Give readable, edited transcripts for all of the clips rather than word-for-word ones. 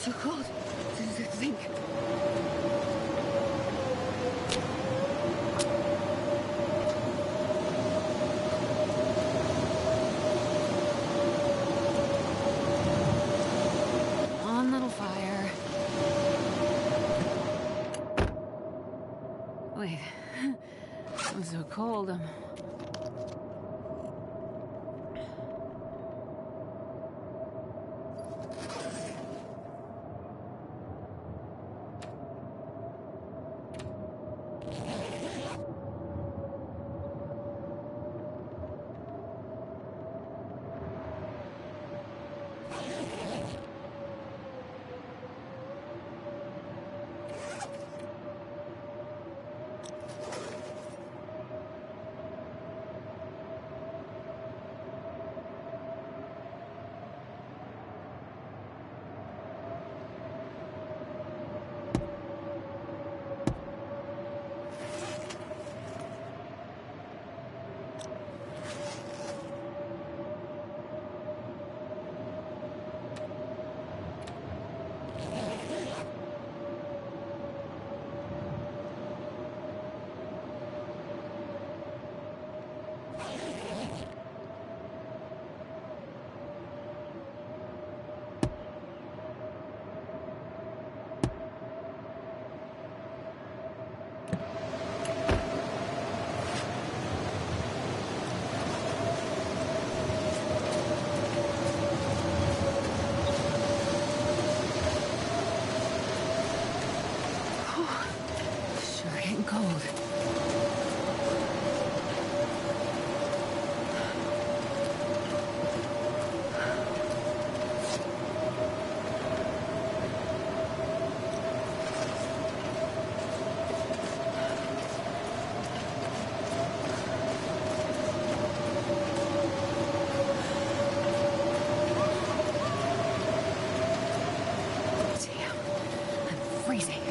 So cold. Think. One little fire. Wait. I'm so cold. Sure getting cold. Damn, I'm freezing.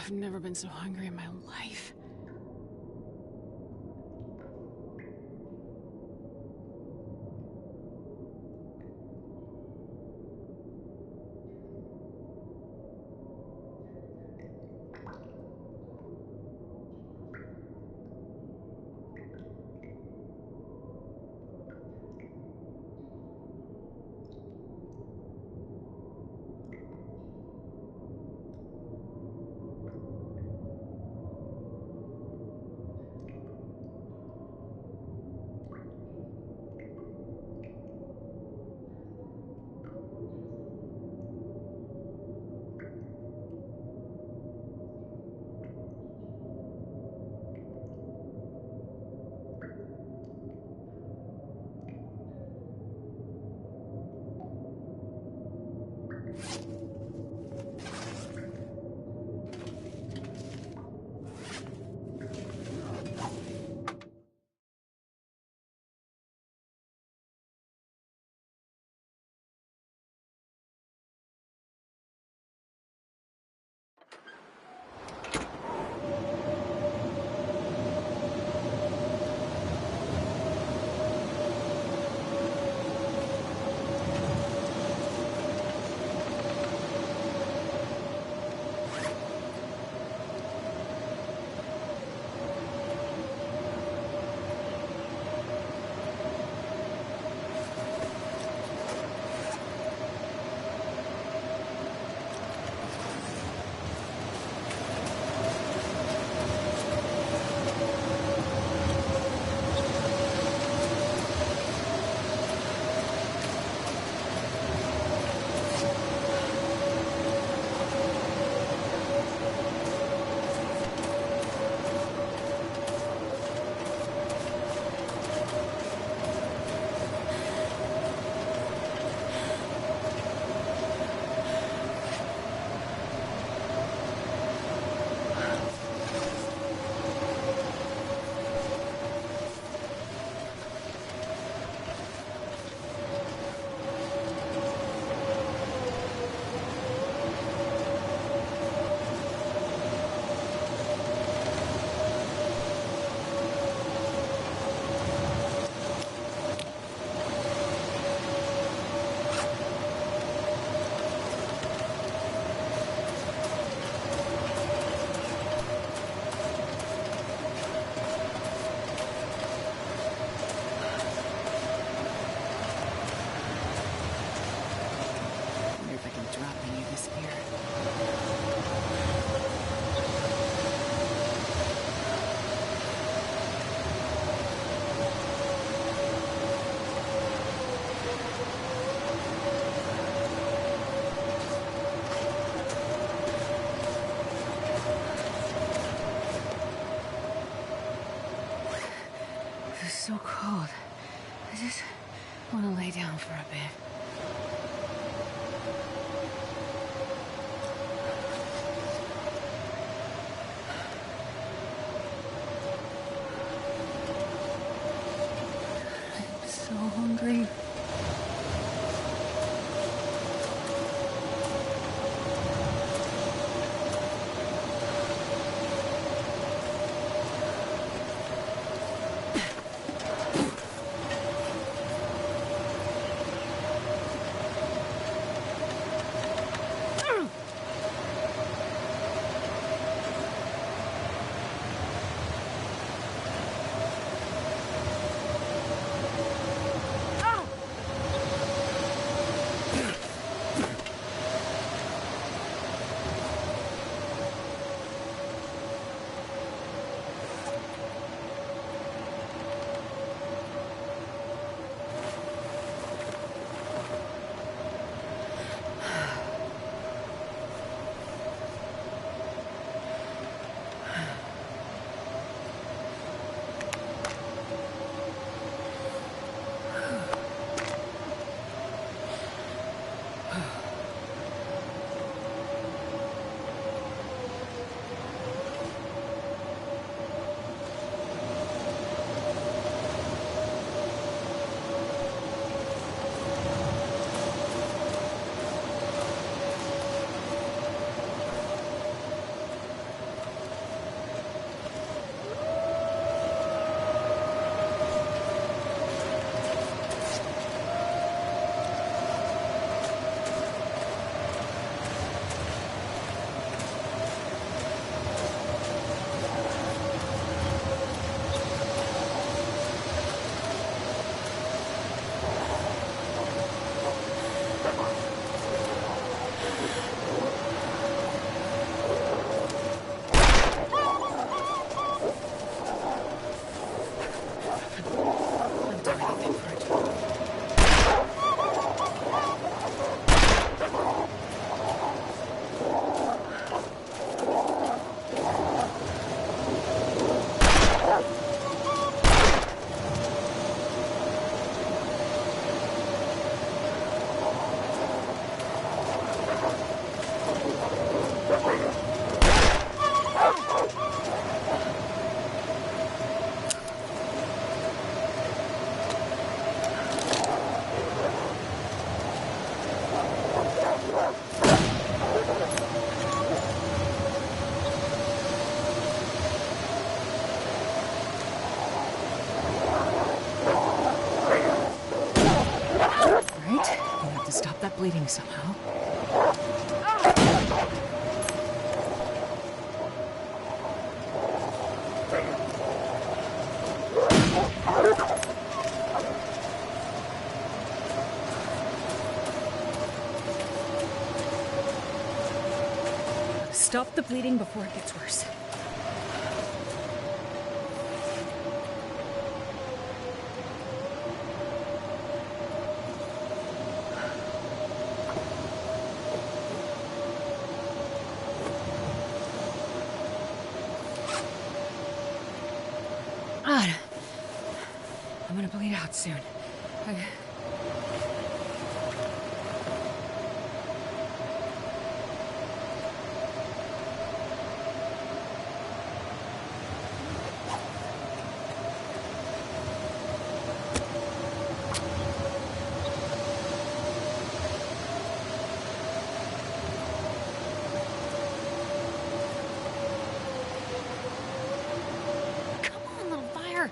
I've never been so hungry in my life. It's so cold. I just want to lay down for a bit. I'm so hungry. bleeding somehow. Stop the bleeding before it gets worse. God, I'm gonna bleed out soon. Come on, little fire.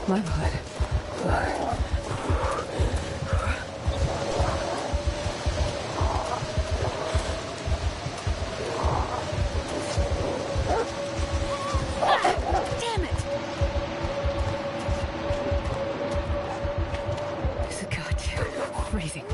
My blood. Damn it! This is goddamn freezing.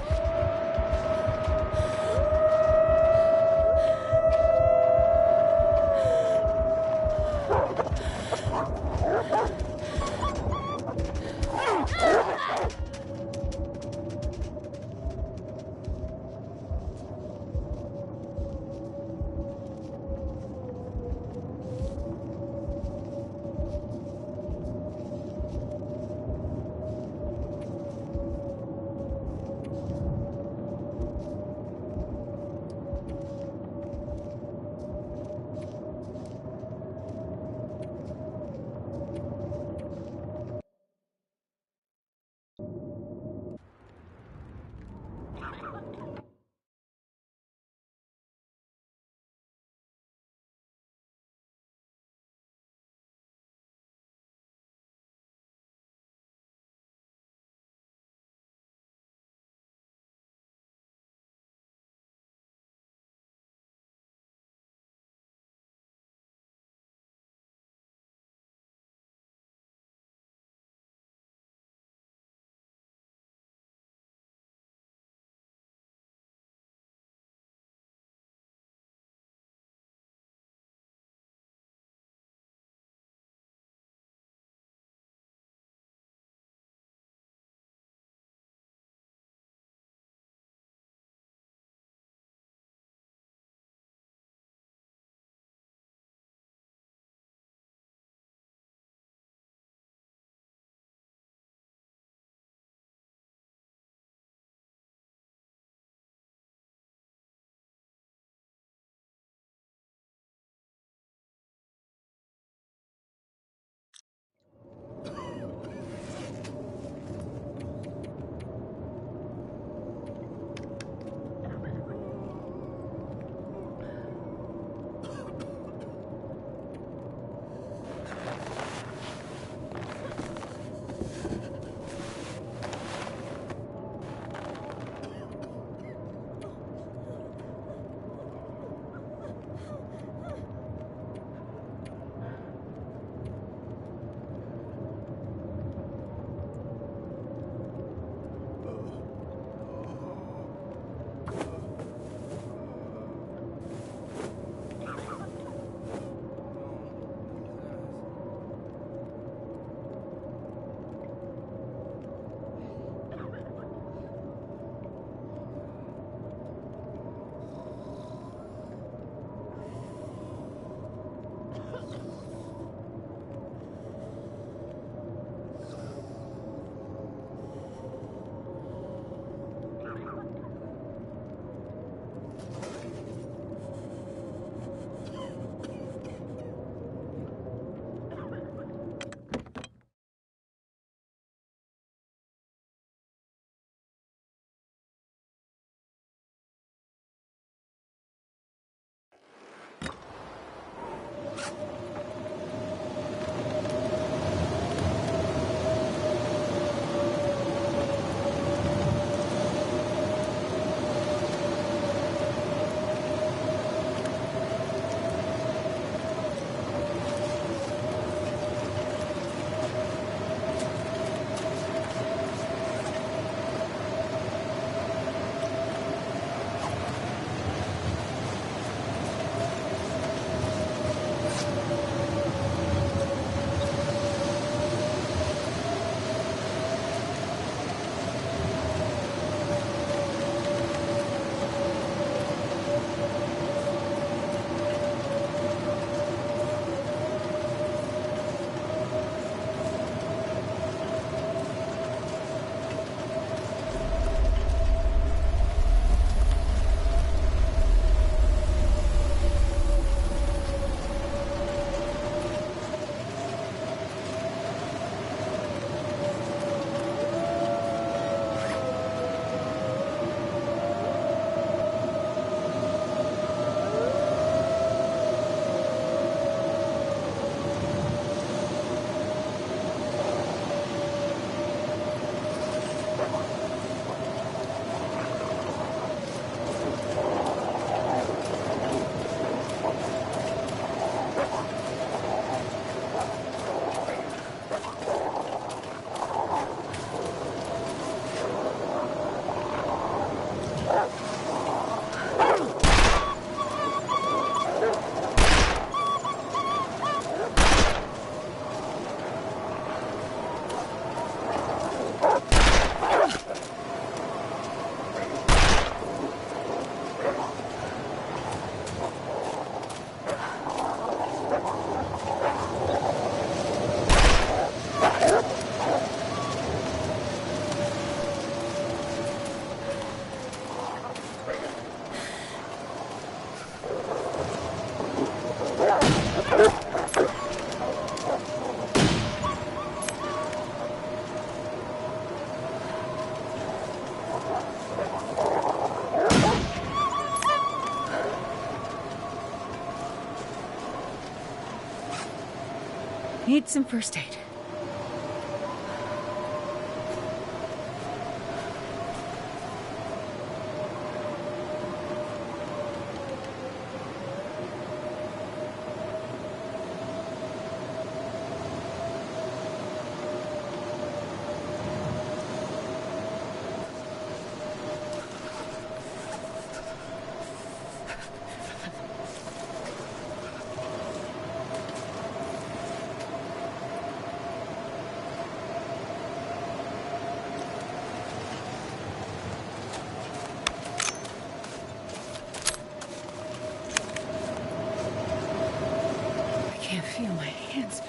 Need some first aid. I can't feel my hands.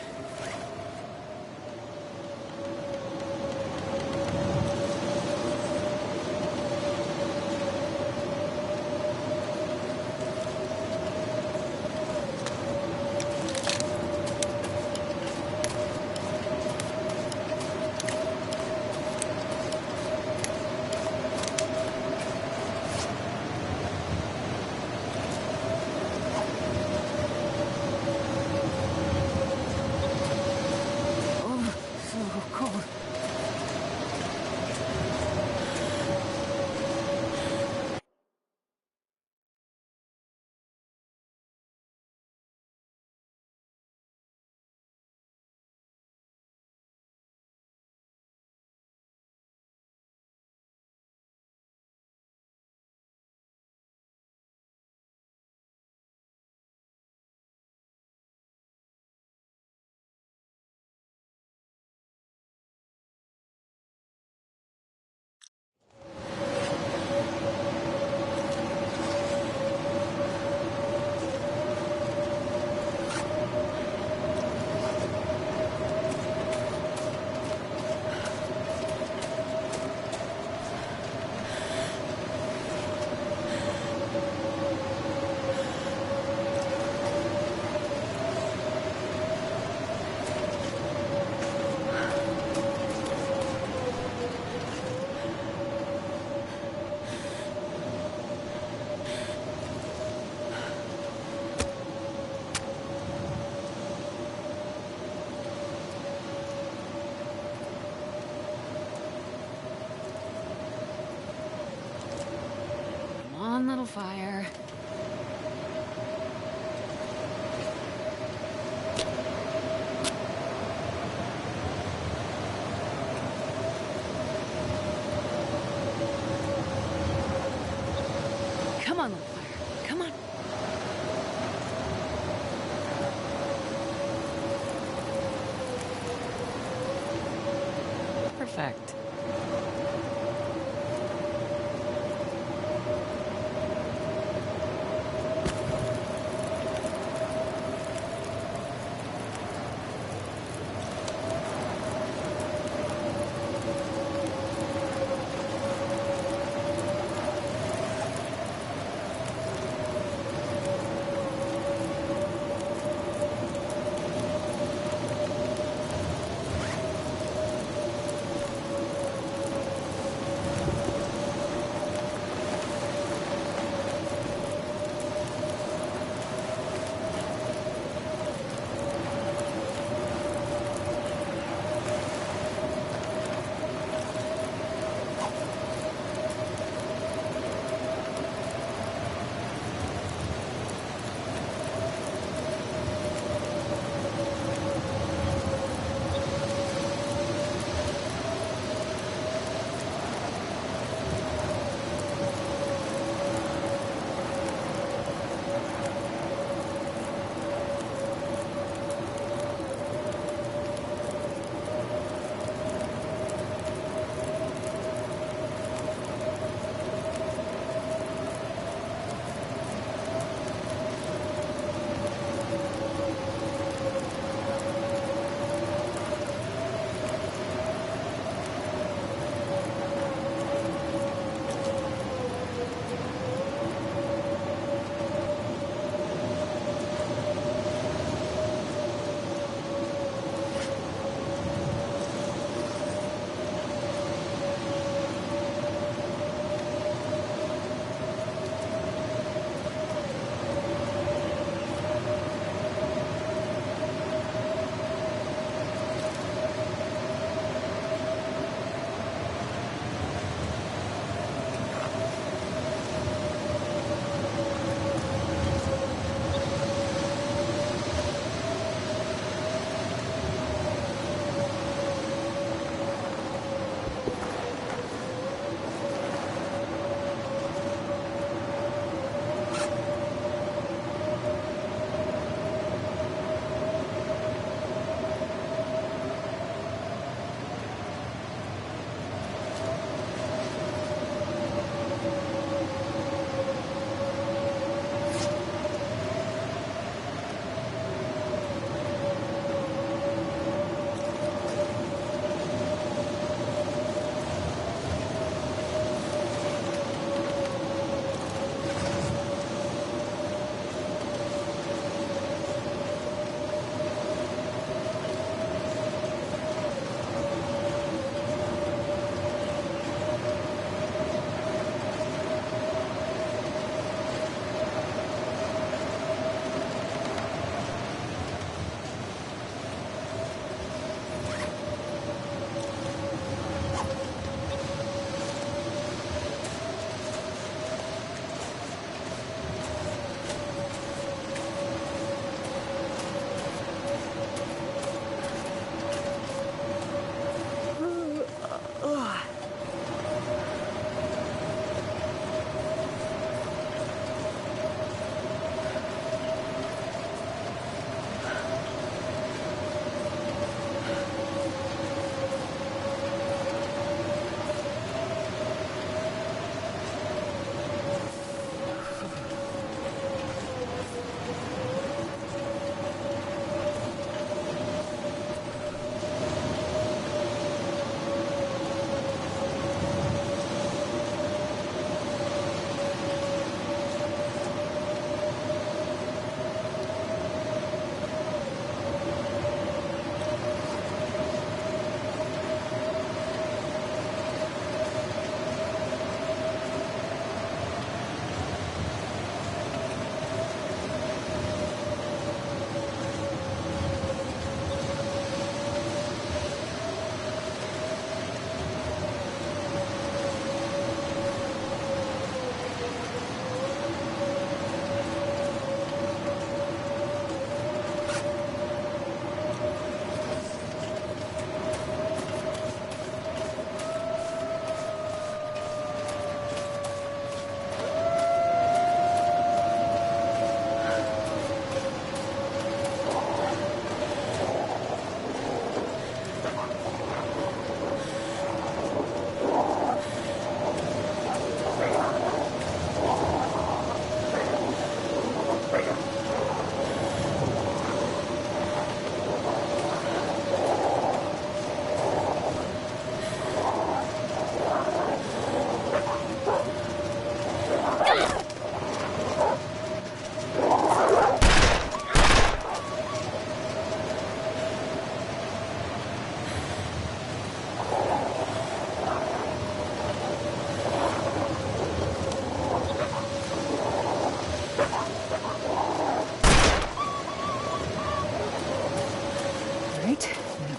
Come on, little fire. Come on, little fire. Come on. Perfect.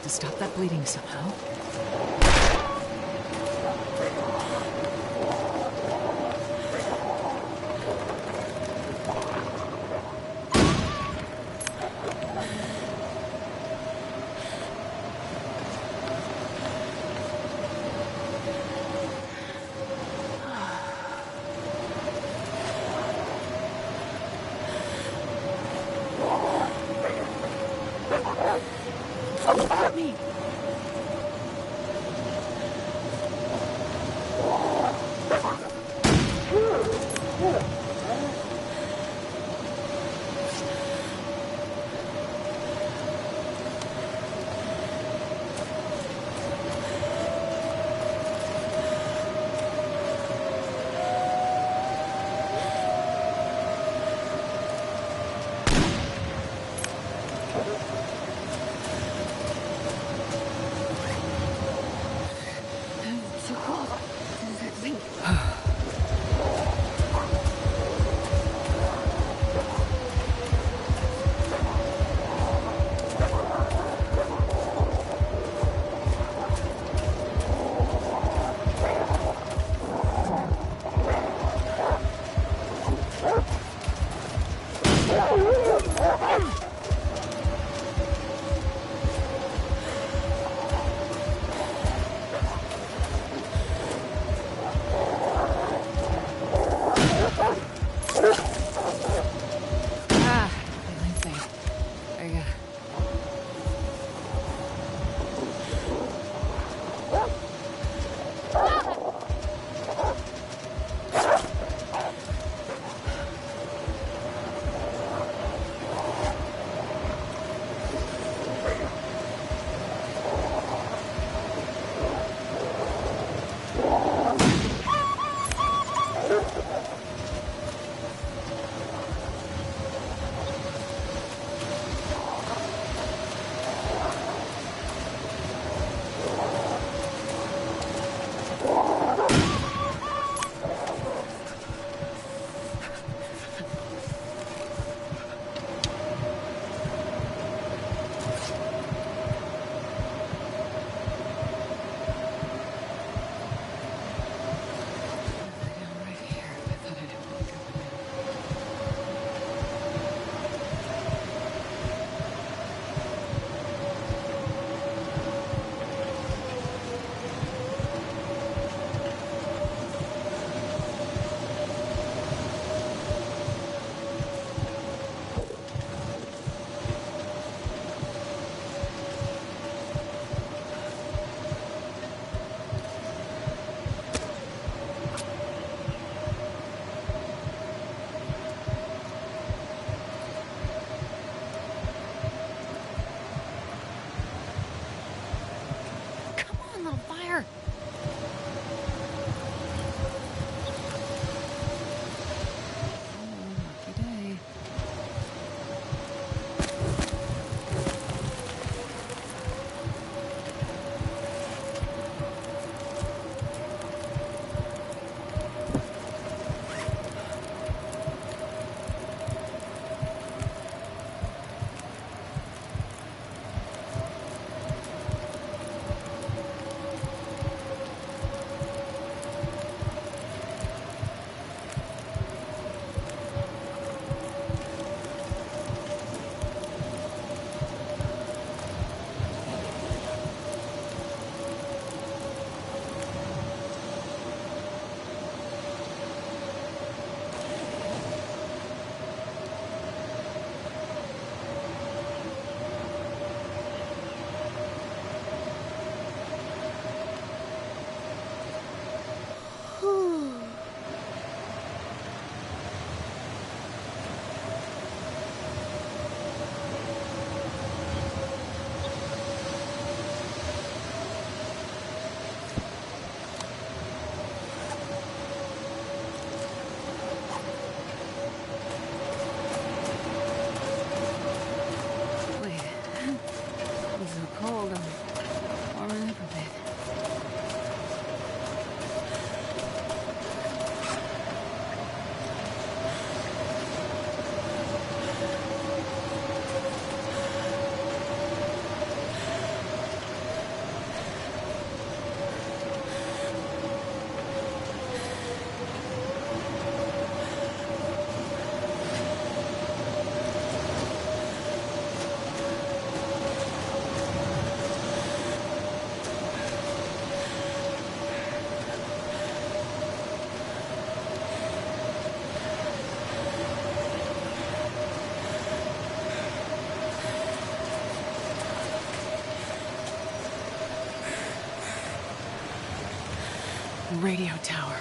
to stop that bleeding somehow. Me. So cold. That thing. Radio tower.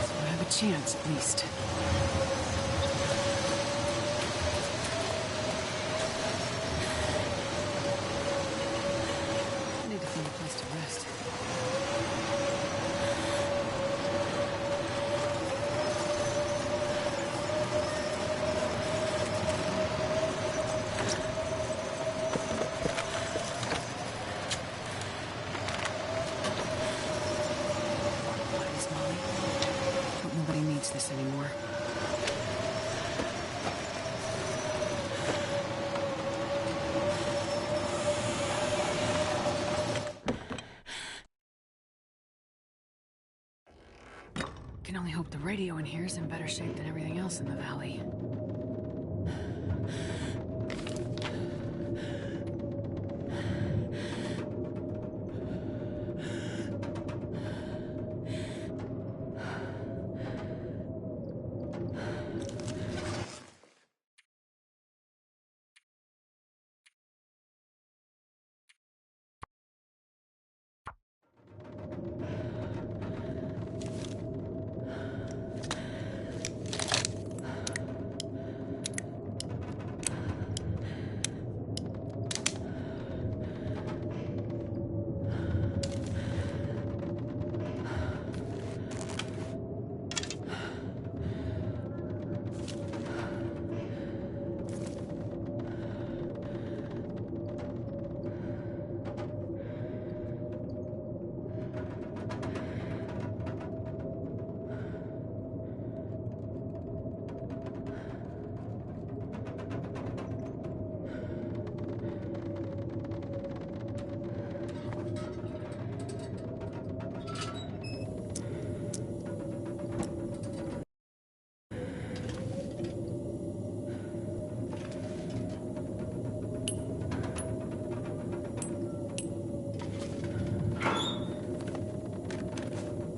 So I have a chance, at least. I need to find a place to rest. This anymore. Can only hope the radio in here is in better shape than everything else in the valley.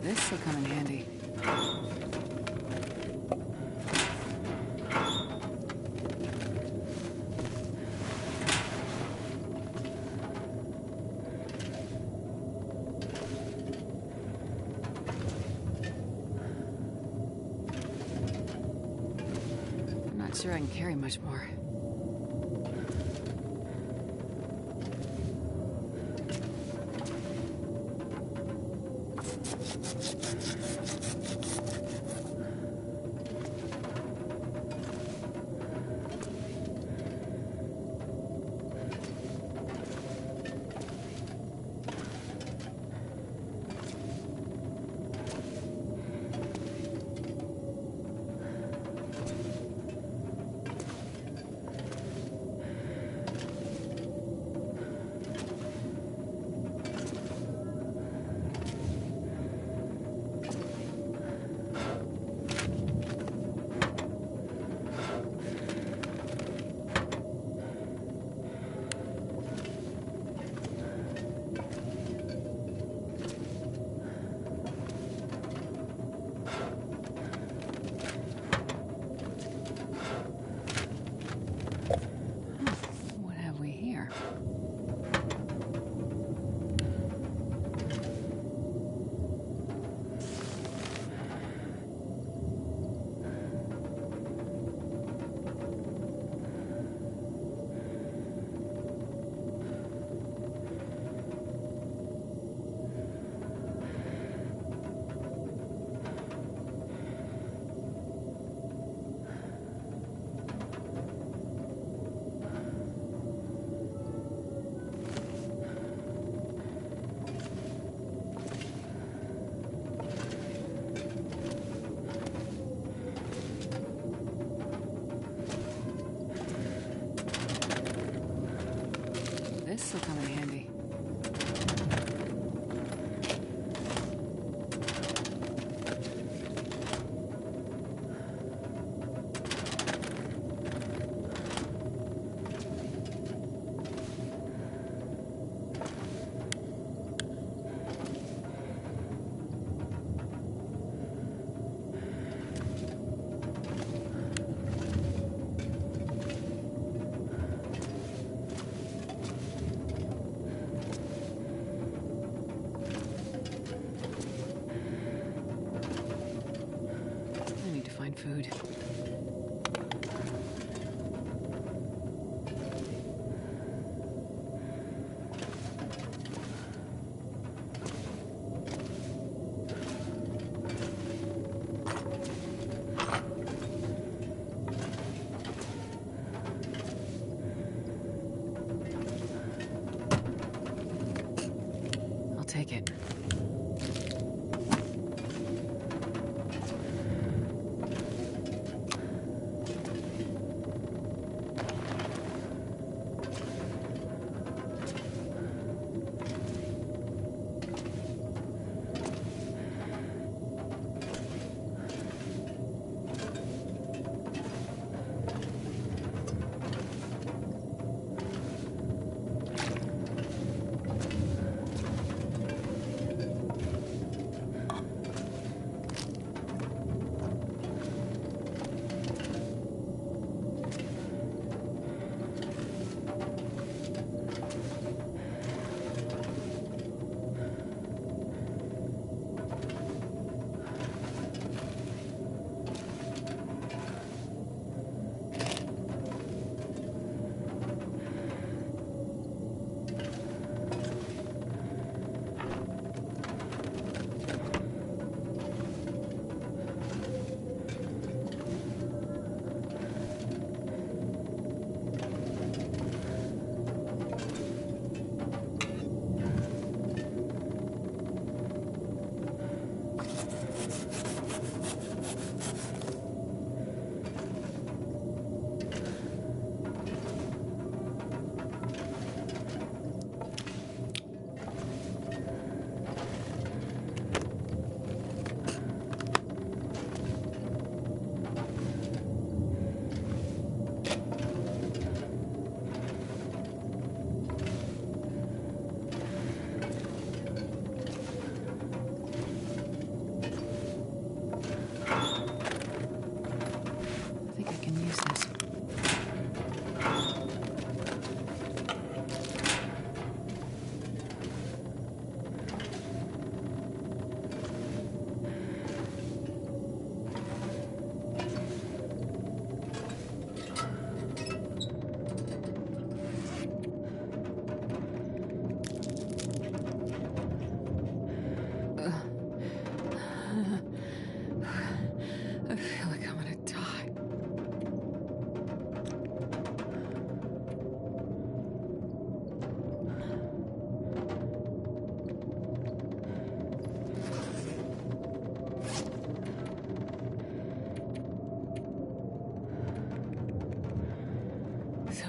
This will come in handy. I'm not sure I can carry much more. This will come in handy. take it. I feel like I'm gonna die. So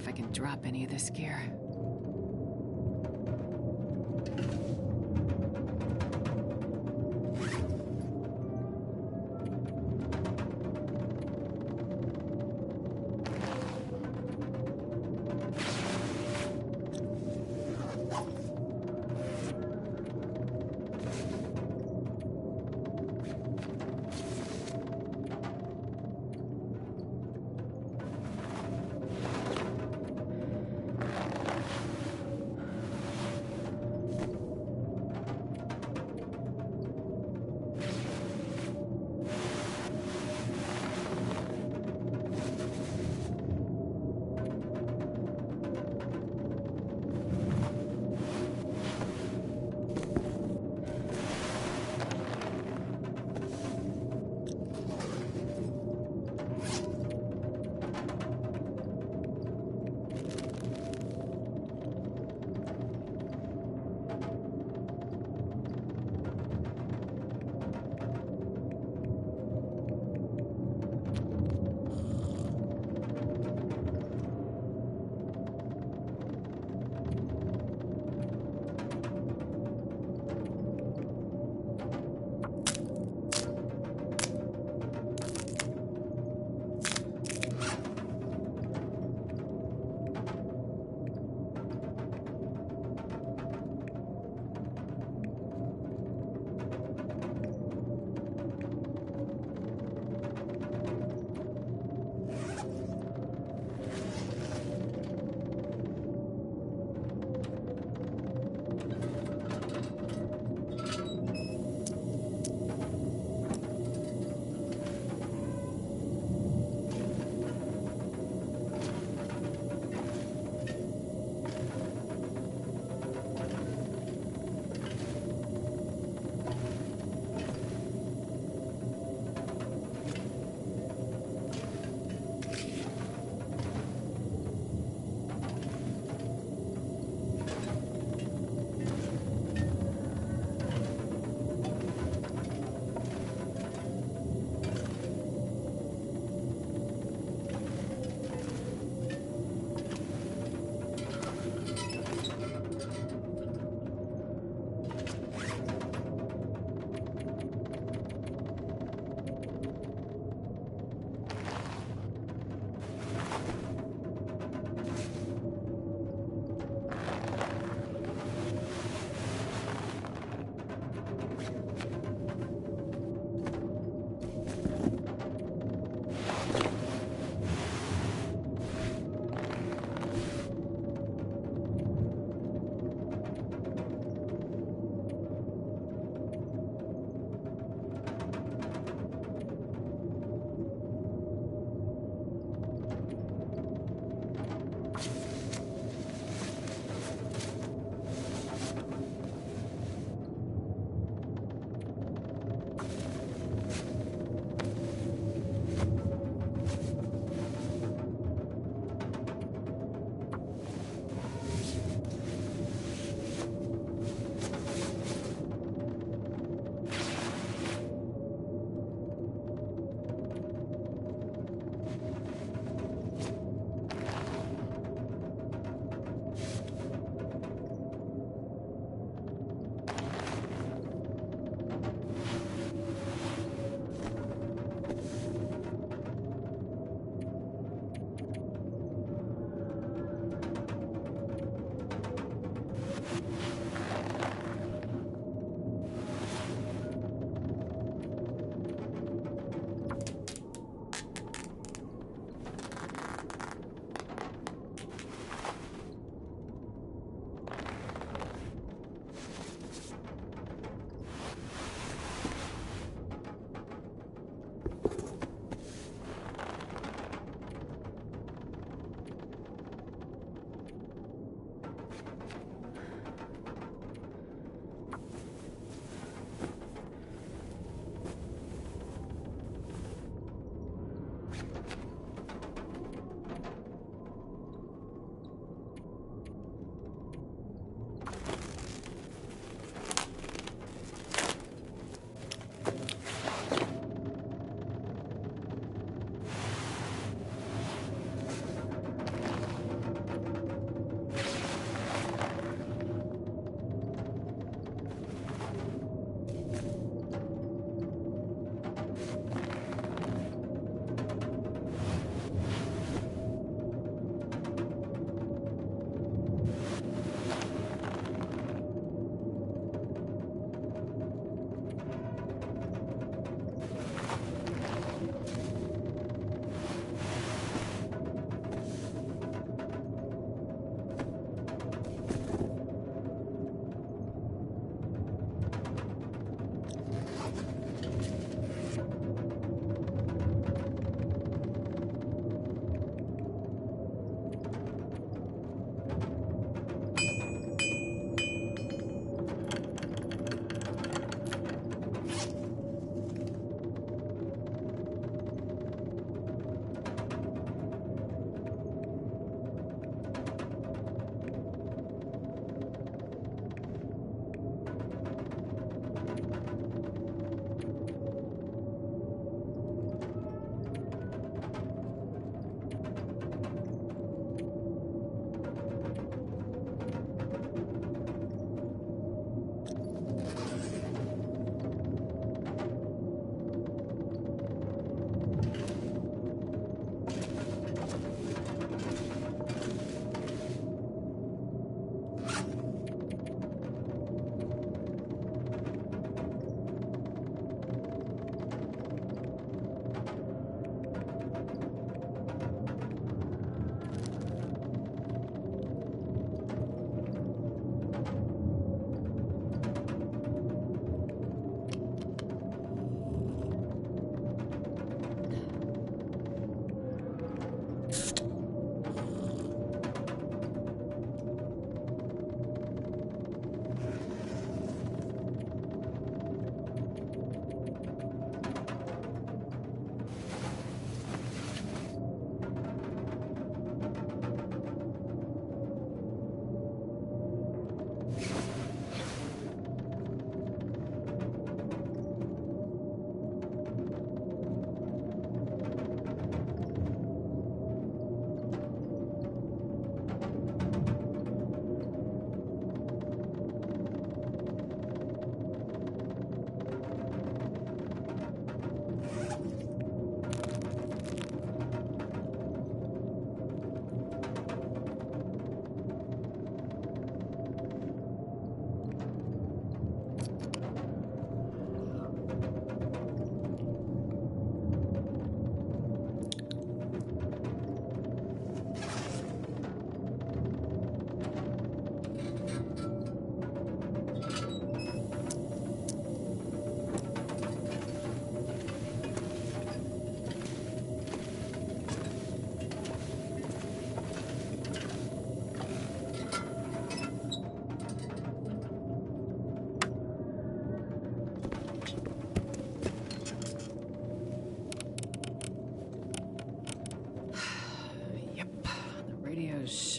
if I can drop any of this gear.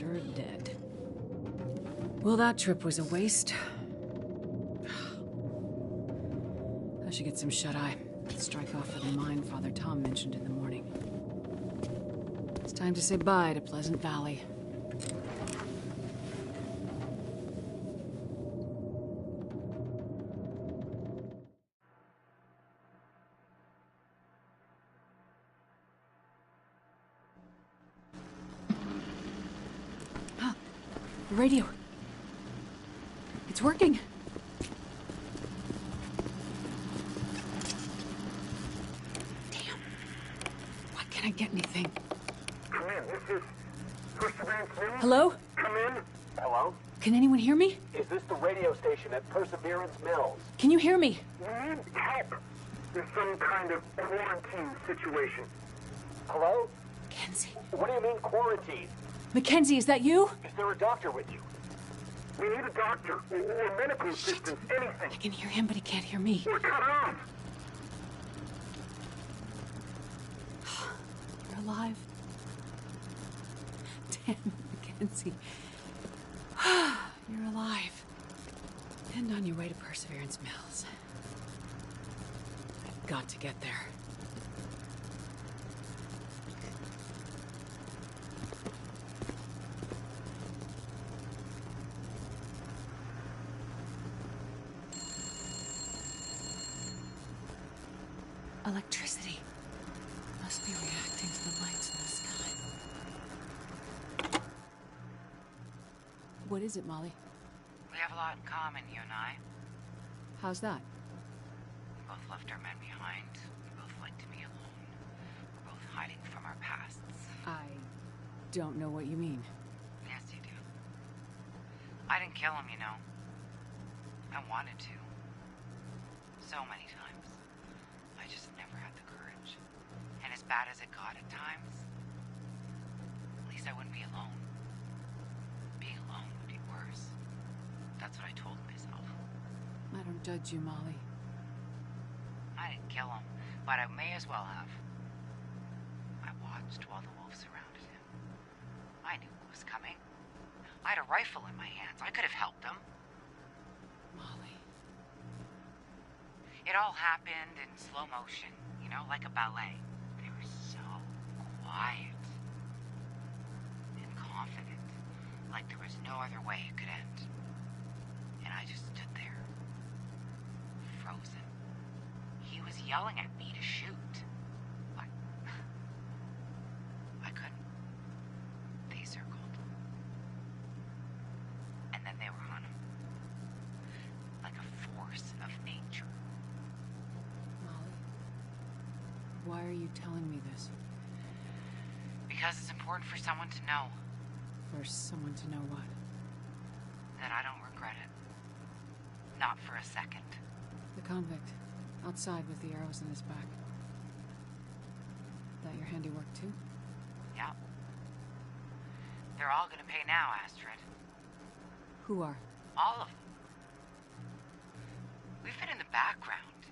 are dead. Well, that trip was a waste. I should get some shut-eye. Strike off for the mine Father Tom mentioned in the morning. It's time to say bye to Pleasant Valley. The radio. It's working. Damn. Why can't I get anything? Come in. This is Perseverance Mills. Hello? Come in. Hello? Can anyone hear me? Is this the radio station at Perseverance Mills? Can you hear me? We need help. There's some kind of quarantine situation. Hello? Mackenzie. What do you mean quarantine? Mackenzie, is that you? Is there a doctor with you? We need a doctor or medical assistance, anything. I can hear him, but he can't hear me. We're cut off. You're alive? Damn, Mackenzie. You're alive. And on your way to Perseverance Mills. I've got to get there. Electricity. Must be reacting to the lights in the sky. What is it, Molly? We have a lot in common, you and I. How's that? We both left our men behind. We both like to be alone. We're both hiding from our pasts. I don't know what you mean. Yes, you do. I didn't kill him, you know. I wanted to. So many times. I just never had the courage. And as bad as it got at times, at least I wouldn't be alone. Being alone would be worse. That's what I told myself. I don't judge you, Molly. I didn't kill him, but I may as well have. I watched while the wolves surrounded him. I knew what was coming. I had a rifle in my hands. I could have helped him. Molly. It all happened in slow motion, you know, like a ballet. They were so quiet and confident, like there was no other way it could end. And I just stood there, frozen. He was yelling at me to shoot, but I couldn't. They circled. And then they were on him, like a force of nature. Why are you telling me this? Because it's important for someone to know. For someone to know what? That I don't regret it. Not for a second. The convict. Outside with the arrows in his back. That your handiwork too? Yeah. They're all gonna pay now, Astrid. Who are? All of them. We've been in the background.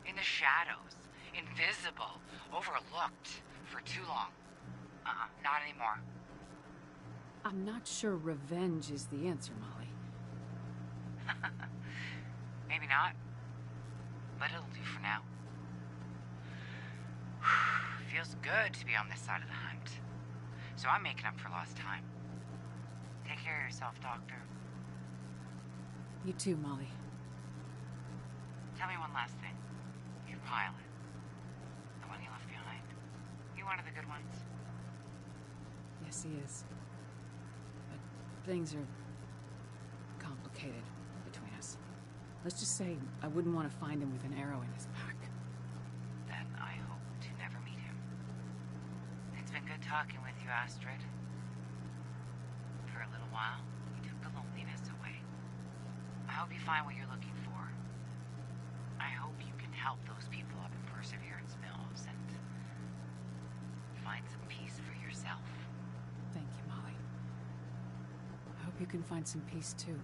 In the shadows. Invisible. Overlooked. For too long. Not anymore. I'm not sure revenge is the answer, Molly. Maybe not. But it'll do for now. Feels good to be on this side of the hunt. So I'm making up for lost time. Take care of yourself, Doctor. You too, Molly. Tell me one last thing. Your pilot. The one you left behind. You one of the good ones? Yes, he is. But things are complicated between us. Let's just say I wouldn't want to find him with an arrow in his back. Then I hope to never meet him. It's been good talking with you, Astrid. For a little while, you took the loneliness away. I hope you find what you're looking for. I hope you can help those people up in Perseverance Mills and find some peace for yourself. Thank you, Molly. I hope you can find some peace too.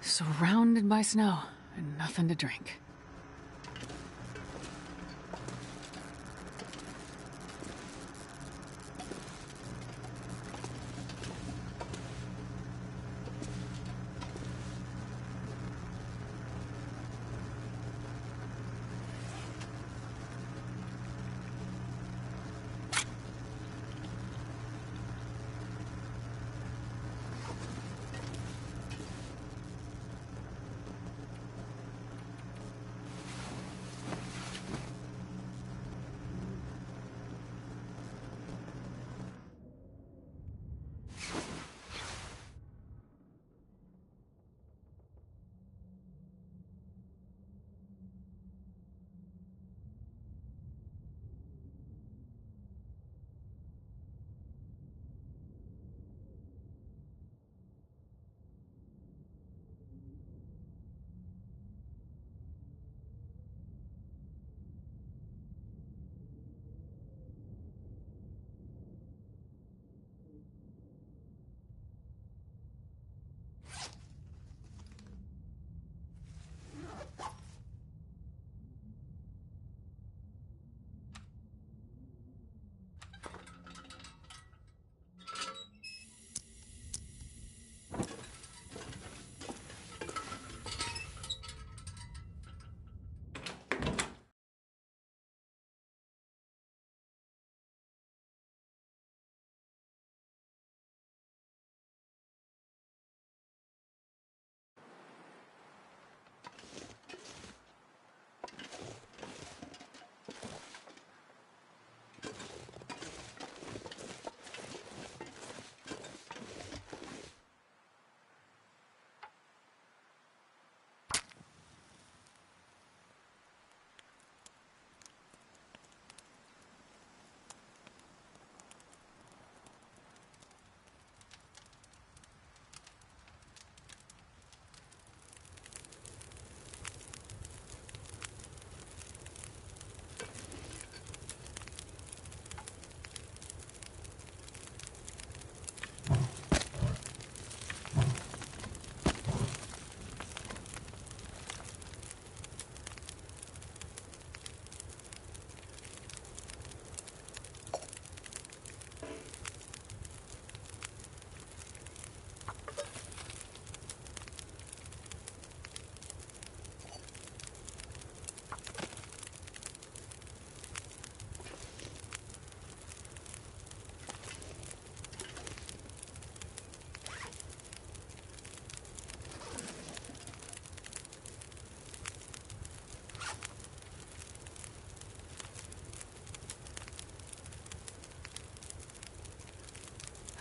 Surrounded by snow and nothing to drink.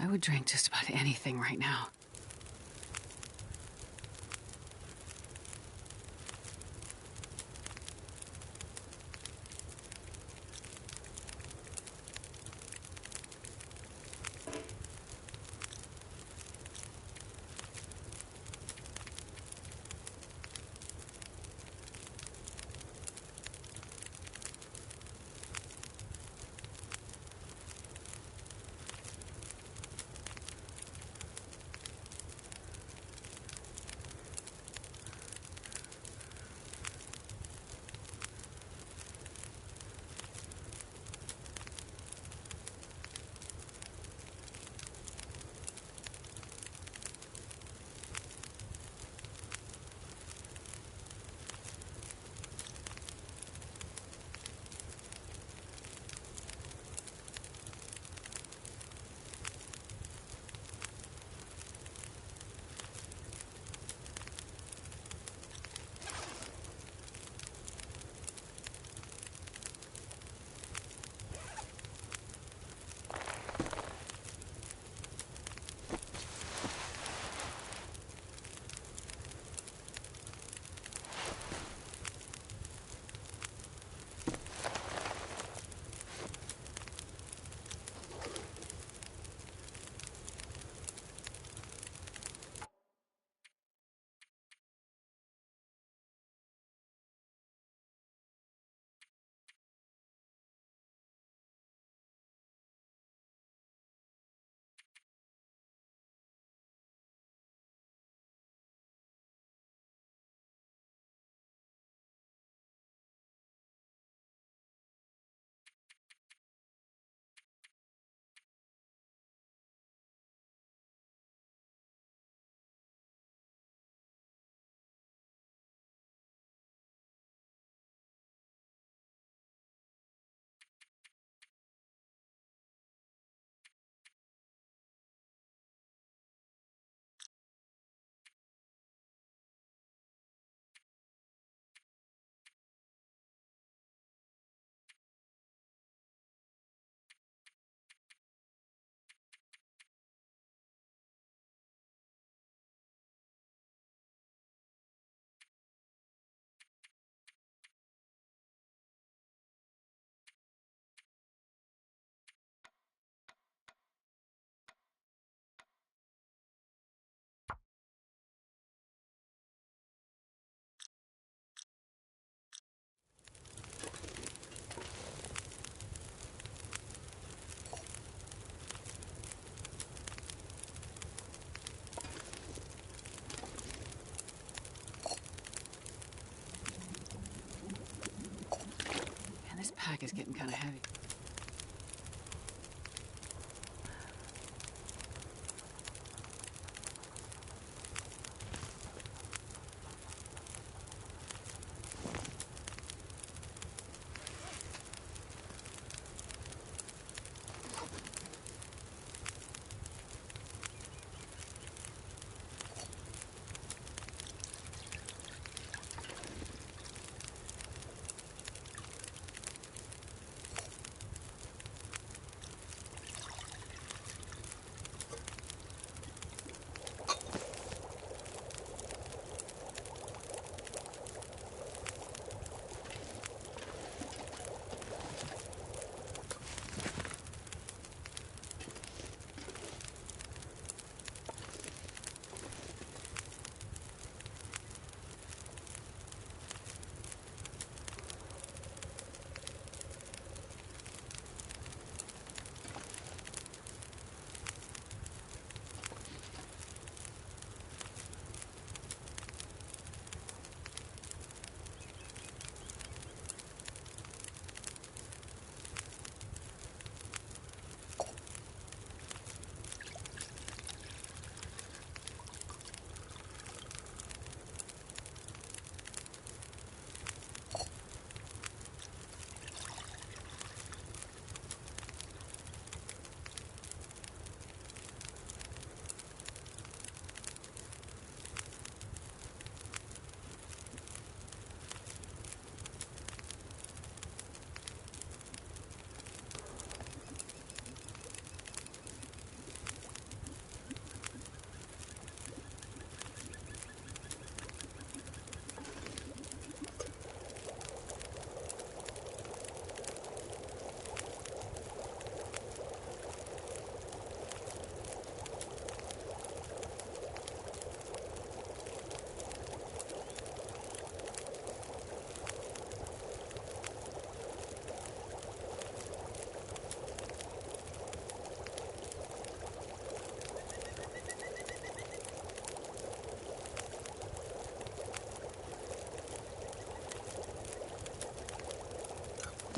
I would drink just about anything right now. pack is getting kind of heavy.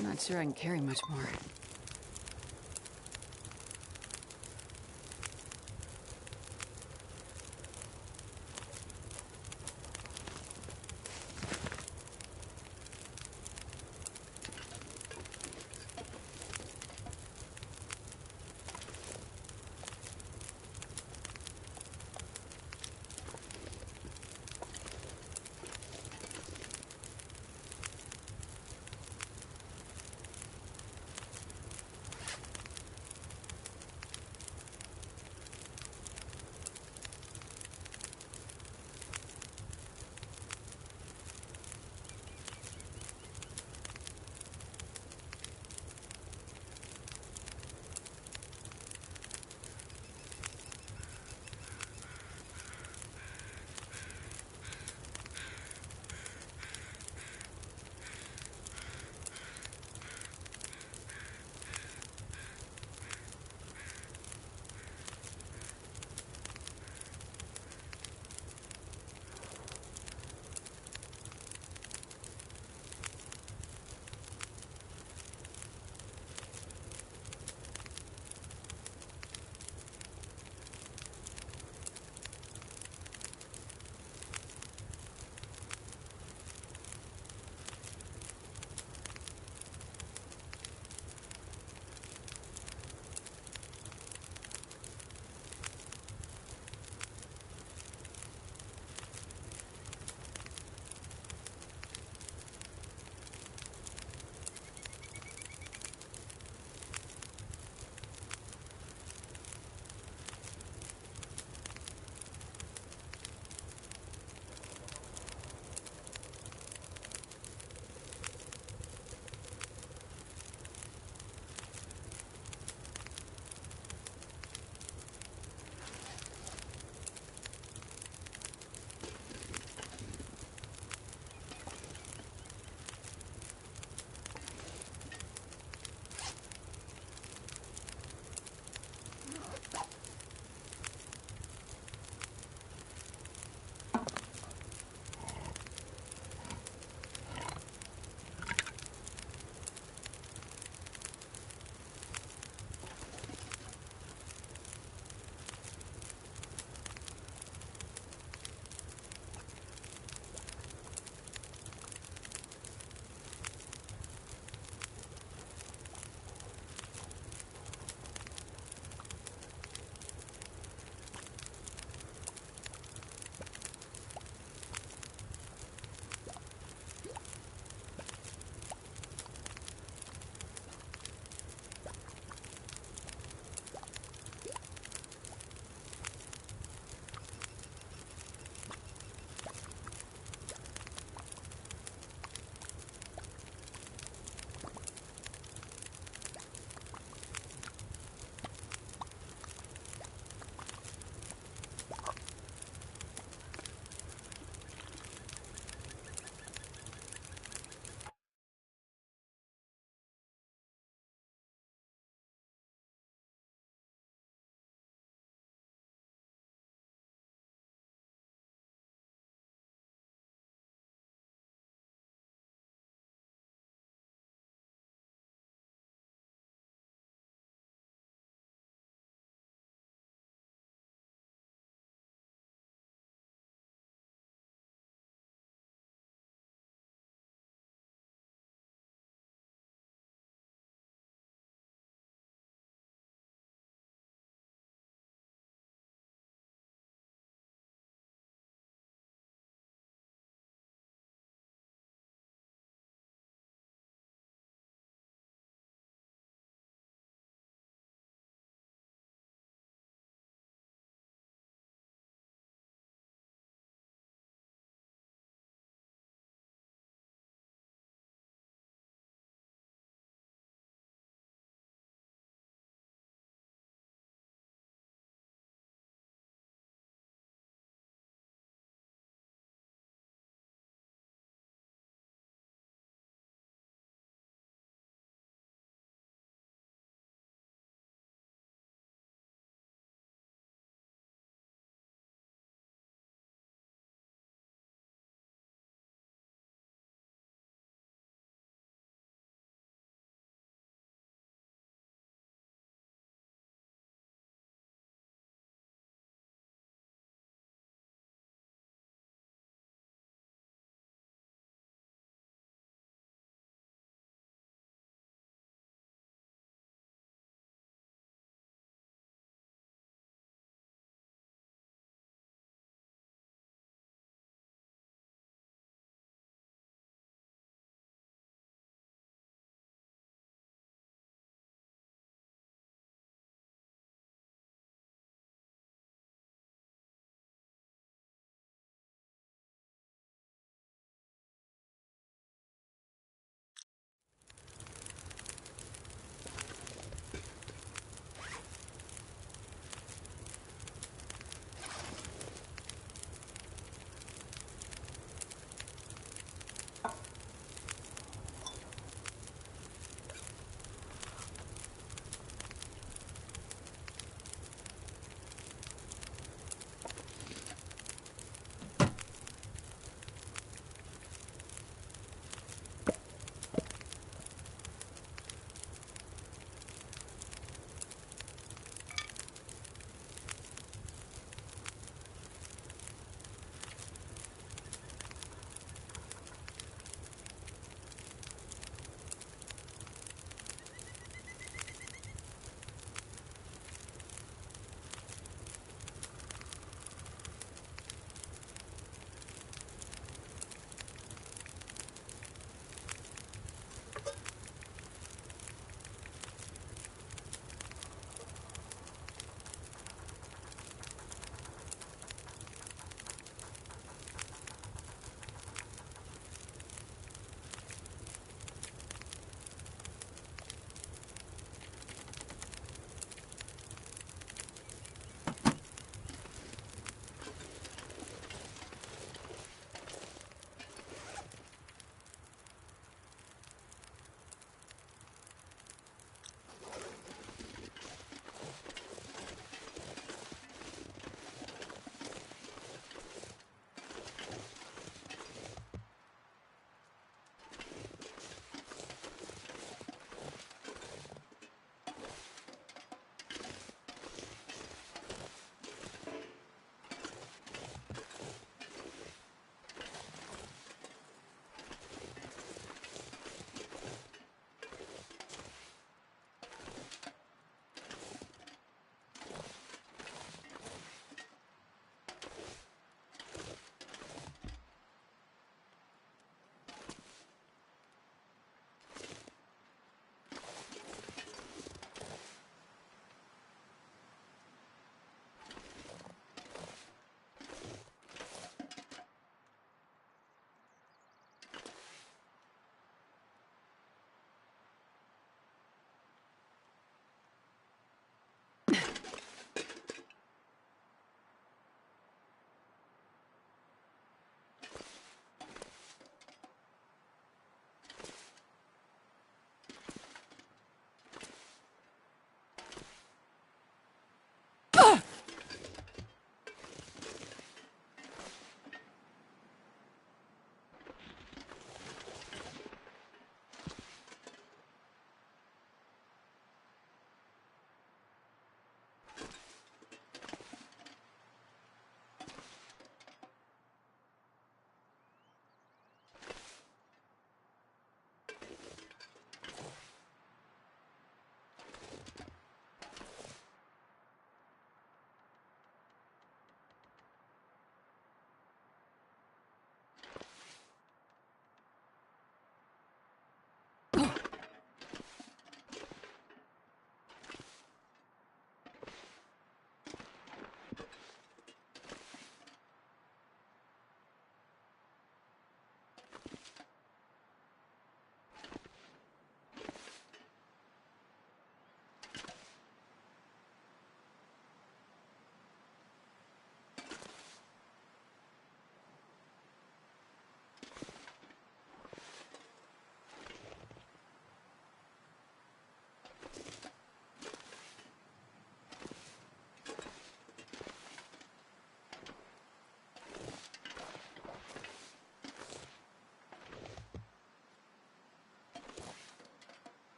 I'm not sure I can carry much more.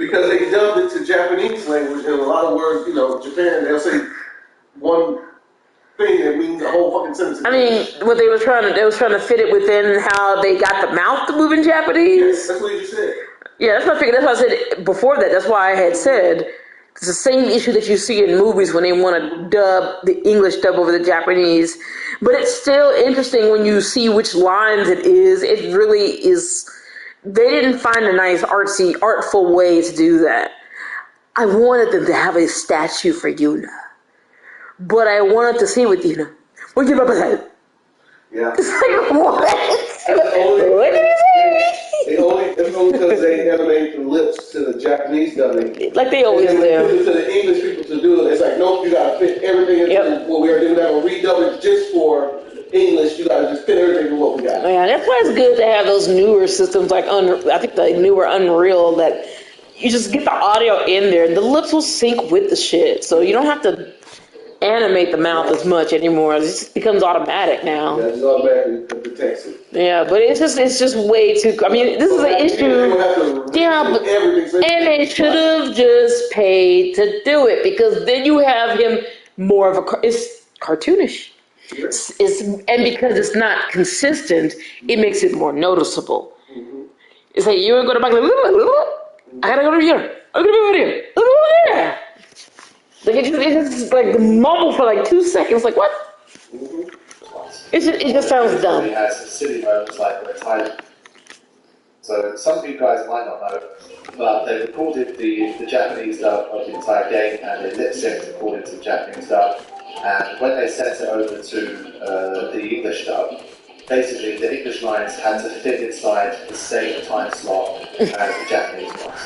because they dubbed it to Japanese language, and a lot of words, you know, Japan, they'll say one thing that means a whole fucking sentence. I mean, what they was trying to fit it within how they got the mouth to move in Japanese. Yes, that's what you just said. Yeah, that's what I figured. That's why I said before that. That's why I had said it's the same issue that you see in movies when they want to dub the English dub over the Japanese. But it's still interesting when you see which lines it is. It really is. They didn't find a nice, artsy, artful way to do that. I wanted them to have a statue for Yuna. But I wanted to see with Yuna. What you about to say? Yeah. It's like, what? What did you say? It's only because they animated the lips to the Japanese dubbing. Like they always do. do. To the English people to do it. It's like, nope, you gotta fit everything into what we are doing. We're not gonna redub it just for English. You gotta just fit everything to what we got. Yeah, that's why it's good to have those newer systems like I think the newer Unreal that you just get the audio in there and the lips will sync with the shit. So you don't have to animate the mouth as much anymore. It just becomes automatic now. Yeah, it's automatically detects it. Yeah, but it's just way too. I mean, this is an issue. Yeah, but and they should have just paid to do it because then you have him more of a. It's cartoonish. It's and because it's not consistent, it makes it more noticeable. It's like you're going to back. I gotta go to here. I'm gonna be here. Yeah. Like it's just like the mumble for like 2 seconds. Like what? It just sounds dumb. It has silly moments like the time. So some of you guys might not know, but they recorded the Japanese dub of the entire game and they lip synced according to the Japanese dub. And when they sent it over to the English dub, basically the English lines had to fit inside the same time slot as the Japanese ones.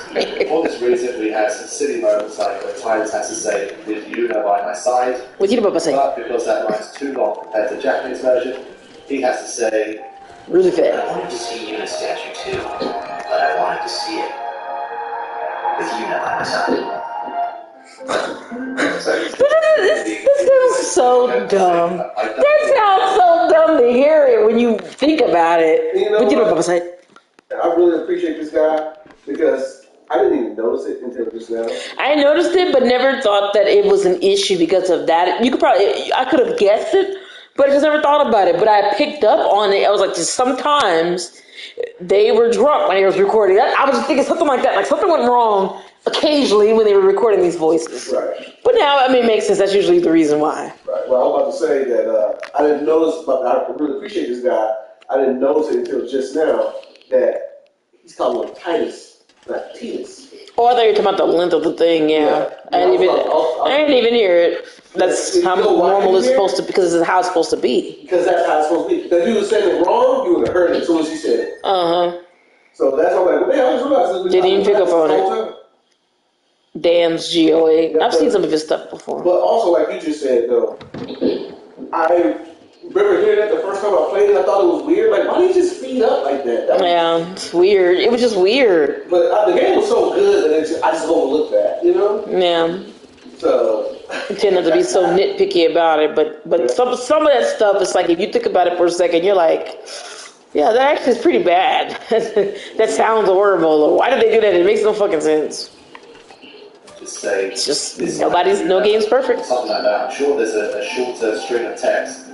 For this reason, we had some silly moments like where Titus has to say, "With Yuna by my side," but because that line's too long compared to the Japanese version, he has to say, really fast. I wanted to see Yuna's statue too, but I wanted to see it with Yuna by my side. This sounds so dumb. That sounds so dumb to hear it when you think about it. You know But you know what? what I'm saying? I really appreciate this guy because I didn't even notice it until just now. I noticed it, but never thought that it was an issue because of that. I could have guessed it, but I just never thought about it. But I picked up on it. I was like, just sometimes they were drunk when they was recording. I was just thinking something like that, like something went wrong occasionally when they were recording these voices. Right. But now, I mean, it makes sense. That's usually the reason why. Right. Well, I'm about to say that I didn't notice, but I really appreciate this guy. I didn't notice it until just now that he's calling him Titus, not Titus. Oh, I thought you were talking about the length of the thing, yeah. I didn't even hear it. That's how normal it's supposed to be, because this is how it's supposed to be. Because that's how it's supposed to be. Because if you were saying it wrong, you would have heard it as soon as he said it. Uh-huh. So that's why I'm like, well, I just realized didn't even pick up on it. Dan's GOA. I've seen some of his stuff before. But also, like you just said, though, I remember hearing that the first time I played it, I thought it was weird. Like, why did he just speed up like that? Yeah, it's weird. It was just weird. But the game was so good that I just overlooked that, you know? Yeah. So I tend not to be so nitpicky about it, but some of that stuff, it's like if you think about it for a second, you're like, yeah, that actually is pretty bad. That sounds horrible. Why did they do that? It makes no fucking sense. Say, it's just no game's perfect. Something like that. I'm sure there's a shorter string of text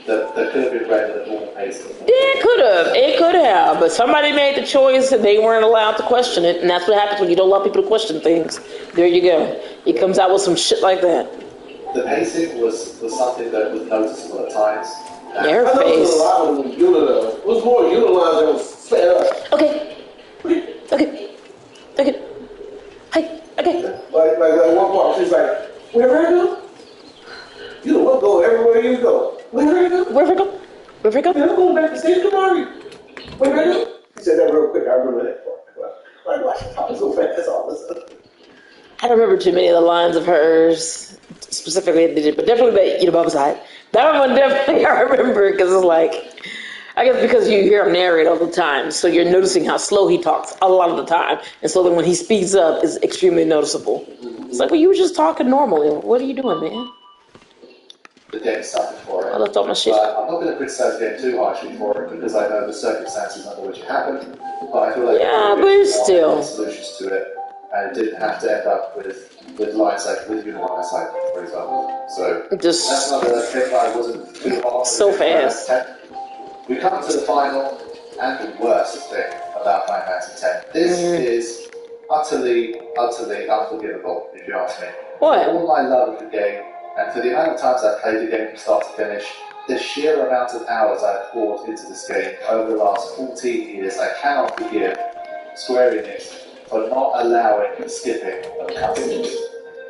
that could have been read with a normal pace. It could have, but somebody made the choice and they weren't allowed to question it, and that's what happens when you don't allow people to question things. There you go. He comes out with some shit like that. The pacing was something that was noticeable at times. Yeah, her face. It was more utilized than was sped up. Okay. Hi. Okay. Like one part, she's like, wherever I go, you will go everywhere you go. Wherever I go. I'm going back to State Kamari. Wherever I go. He said that real quick. I remember that part. Like, why she talking so fast all of a sudden? I don't remember too many of the lines of hers specifically, but definitely that, Bubba side. That one definitely I remember because it's like, I guess because you hear him narrate all the time, so you're noticing how slow he talks a lot of the time, and so then when he speeds up, it's extremely noticeable. It's like, well, you were just talking normally. What are you doing, man? The game suffered for it. I left all my shit. But I'm not going to criticize the game too harshly for it because I know the circumstances under which it happened. But I feel like but still, solutions to it. and it didn't have to end up with lines like with Unicorn Side, for example. So Just that's another thing that I wasn't too on. so fast. We come to the final and the worst thing about Final Fantasy X. This is utterly unforgivable, if you ask me. What? For all my love of the game, and for the amount of times I've played the game from start to finish, the sheer amount of hours I've poured into this game over the last 14 years, I cannot forgive Square Enix for not allowing the skipping of cutscenes.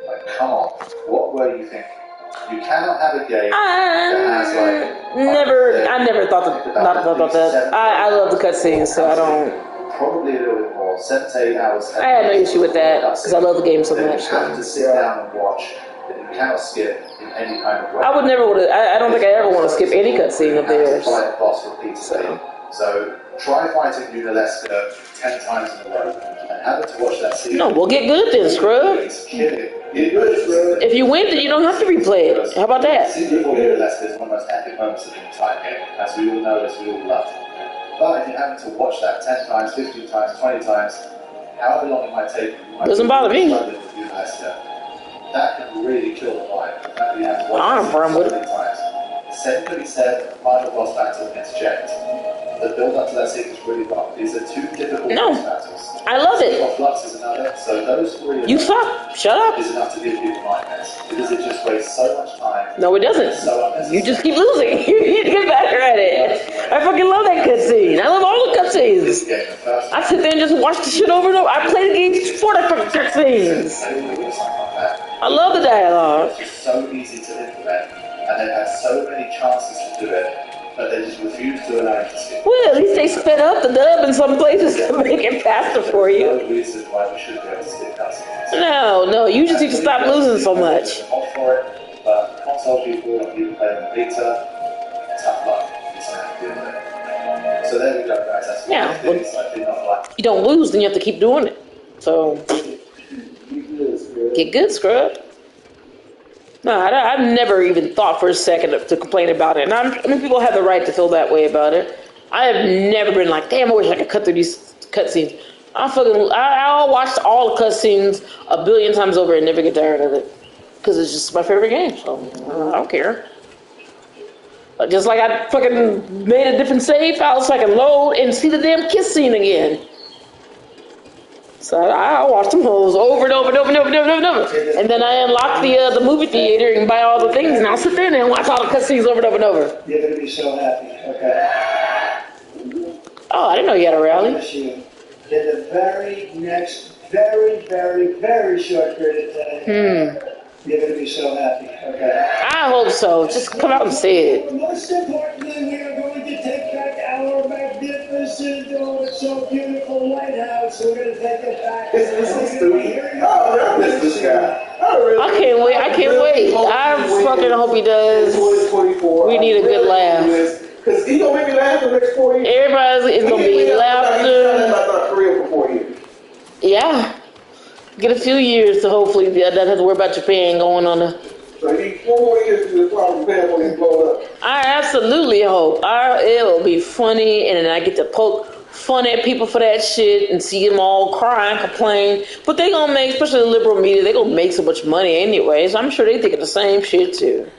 Like, come on, what were you thinking? You cannot have a game that has I never thought about that. I love the cutscenes, so I don't. Probably a little bit more, 7 to 8 hours. I had no issue with that because I love the game so much. You have to sit down and watch. You cannot skip in any kind of way. I would never want to. I don't think I ever want to skip any cutscene of theirs. Fight a boss repeatedly. So try fighting Unalesca 10 times in a row and have to watch that scene. No, we'll get good then, scrub. It's kidding. If you win, then you don't have to replay it. How about that? Season 4 Unalesca is one of the most epic moments of the entire game, as we all know, as we all love. But if you're having to watch that 10 times, 15 times, 20 times, however long it might take, doesn't bother me. That can really kill the vibe. The fact that you have to watch I'm fine with it. times. Same could be said, final boss battle against Jet. The build up to that sequence really well. These are two difficult boss battles. I love it. Flux is another, so those three You suck. Shut up. is enough to give people nightmares because it just wastes so much time. No, it doesn't. You just keep losing. You need to get better at it. I fucking love that cutscene. I love all the cutscenes. I sit there and just watch the shit over and over. I play the game for the fucking cutscenes. I love the dialogue. It's just so easy to implement, and they've had so many chances to do it, but they just refuse to allow you to skip. Well, at least they sped up the dub in some places to make it faster for you. There's no reason why we should be able to skip cutscenes. No, you just need to stop losing so much. I'm not for it, but console people and people playing on beta, tough luck. You just have to deal with it. So there we go, guys. That's what I did not like. You don't lose, then you have to keep doing it. So get good, scrub. No, I've never even thought for a second to complain about it. And I mean, people have the right to feel that way about it. I have never been like, damn, I wish I could cut through these cutscenes. I'll watch all the cutscenes a billion times over and never get tired of it. Because it's just my favorite game, so I don't care. Just like I fucking made a different save file so I can load and see the damn kiss scene again. So I watch them hoes over and over and over and over and over and over. And then I unlock the movie theater and buy all the things, and I'll sit there and watch all the cutscenes over and over and over. You're going to be so happy, okay? Oh, I didn't know you had a rally. Yes, you. In the very next, very, very, very short period of time, you're going to be so happy, okay? I hope so. Just come out and say it. Most importantly, we are going to take back our magnificent, oh, it's so beautiful White House. We're going to take it back. This is stupid. Oh, this guy. I can't wait. I fucking hope he does. We need a good laugh. Because he's going to make me laugh for the next 4 years. Everybody is going to be laughing. Yeah. Get a few years to hopefully not have to worry about Japan going on the... So he need 4 more years to the problem Japan when he's blown up. I absolutely hope. It'll be funny, and then I get to poke fun at people for that shit and see them all cry and complain. But they gonna make, especially the liberal media, they gonna make so much money anyways. I'm sure they think of the same shit too.